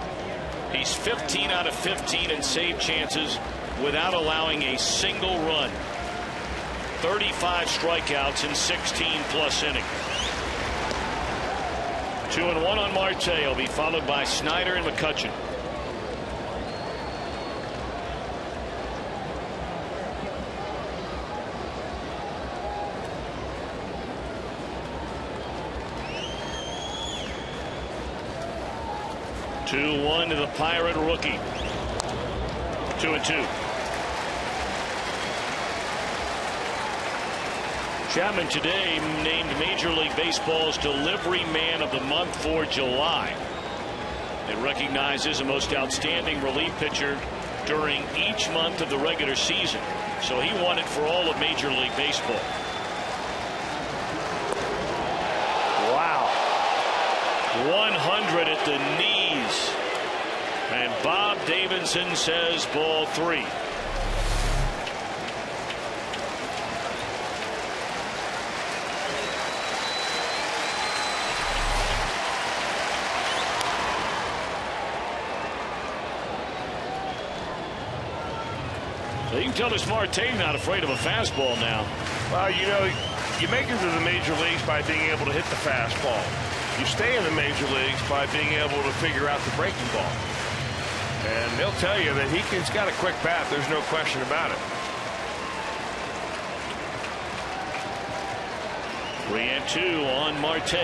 S1: he's 15 out of 15 in save chances without allowing a single run. 35 strikeouts in 16+ innings. 2-1 on Marte. Will be followed by Snyder and McCutchen. Two-1 to the Pirate rookie. 2-2. Chapman today named Major League Baseball's Delivery Man of the Month for July. It recognizes the most outstanding relief pitcher during each month of the regular season. So he won it for all of Major League Baseball. 100 at the knees. And Bob Davidson says ball 3. So you can tell this Marte not afraid of a fastball now.
S2: Well, you know, you make it to the major leagues by being able to hit the fastball. You stay in the major leagues by being able to figure out the breaking ball. And they'll tell you that he's got a quick bat. There's no question about it.
S1: 3-2 on Marte.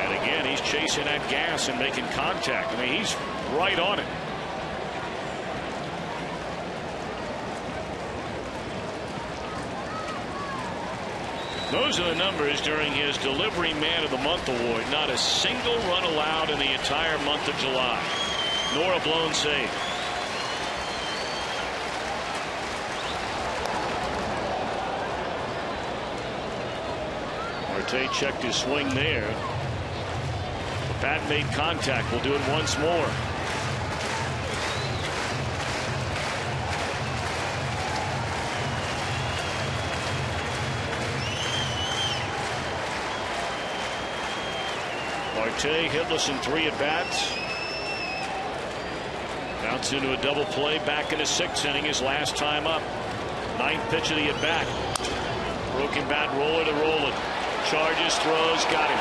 S1: And again, he's chasing that gas and making contact. I mean, he's right on it. Those are the numbers during his Delivery Man of the Month award. Not a single run allowed in the entire month of July, nor a blown save. Marte checked his swing there. The bat made contact. We'll do it once more. Marte hitless in 3 at-bats. Bounce into a double play back in the 6th inning, his last time up. 9th pitch of the at-bat. Broken bat roller to Roland. Charges, throws, got him.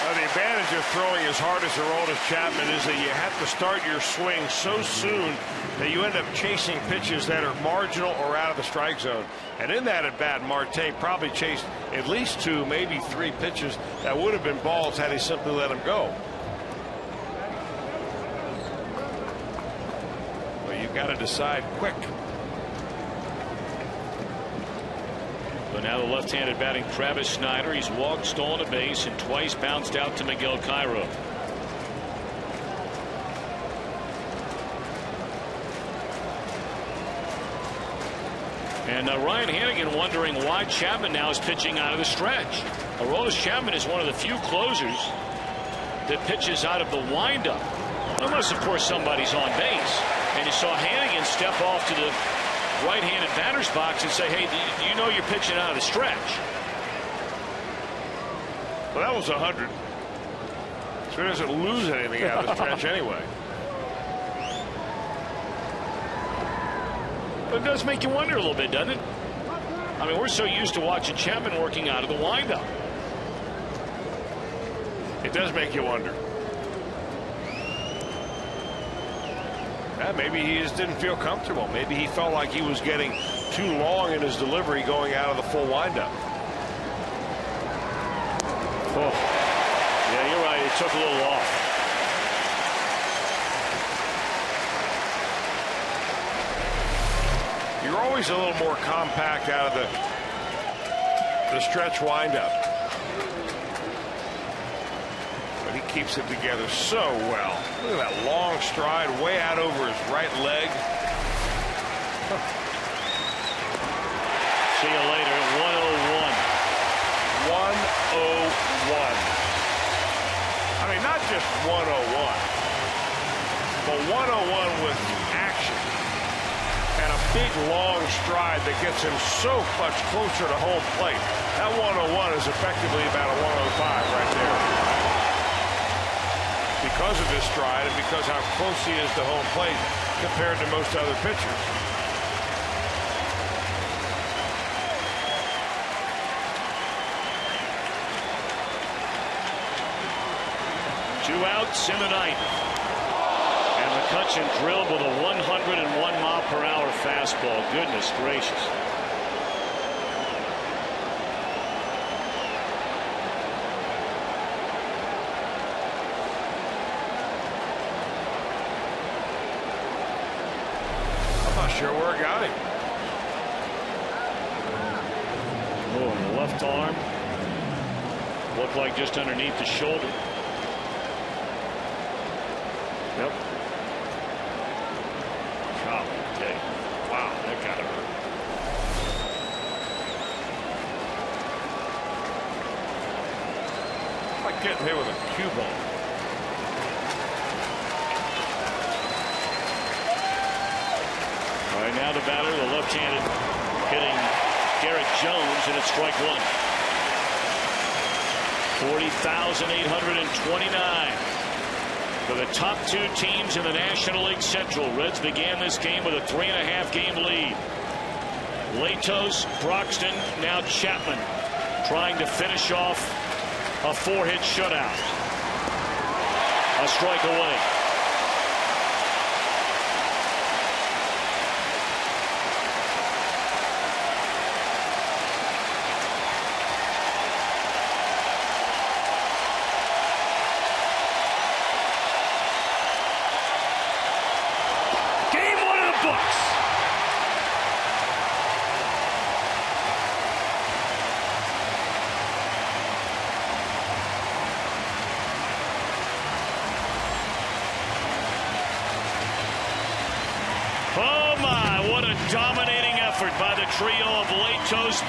S2: Well, the advantage of throwing as hard as Aroldis Chapman is that you have to start your swing so soon that you end up chasing pitches that are marginal or out of the strike zone. And in that at bat, Marte probably chased at least 2, maybe 3 pitches that would have been balls had he simply let them go. Well, you've got to decide quick.
S1: But now the left-handed batting Travis Snyder. He's walked, stolen a base, and twice bounced out to Miguel Cairo. And Ryan Hannigan wondering why Chapman now is pitching out of the stretch. Aroldis Chapman is one of the few closers that pitches out of the windup, unless of course somebody's on base. And you saw Hannigan step off to the right-handed batter's box and say, hey, do you know you're pitching out of the stretch?
S2: Well, that was 100. So he doesn't lose anything out of the stretch anyway.
S1: But it does make you wonder a little bit, doesn't it? I mean, we're so used to watching Chapman working out of the windup.
S2: It does make you wonder. Yeah, maybe he just didn't feel comfortable. Maybe he felt like he was getting too long in his delivery going out of the full windup.
S1: Oh. Yeah, you're right. It took a little off.
S2: You're always a little more compact out of the stretch windup. But he keeps it together so well. Look at that long stride way out over his right leg.
S1: See you later. 101.
S2: 101. I mean, not just 101, but 101 with action. And a big long stride that gets him so much closer to home plate. That 101 is effectively about a 105 right there. Because of his stride and because how close he is to home plate compared to most other pitchers.
S1: Two outs in the ninth. And McCutchen drilled with a 101-mile-per-hour fastball. Goodness gracious.
S2: I'm not sure where it got him.
S1: Oh, and the left arm looked like just underneath the shoulder. Yep. Okay. Wow, that got hurt.
S2: getting hit with a cue ball.
S1: All right, now the batter, the left-handed, hitting Garrett Jones, and it's strike one. 40,829 for the top two teams in the National League Central. Reds began this game with a 3.5 game lead. Latos, Broxton, now Chapman trying to finish off a 4-hit shutout. A strike away. Game one of the books. Oh my, what a dominating effort by the trio of Latos.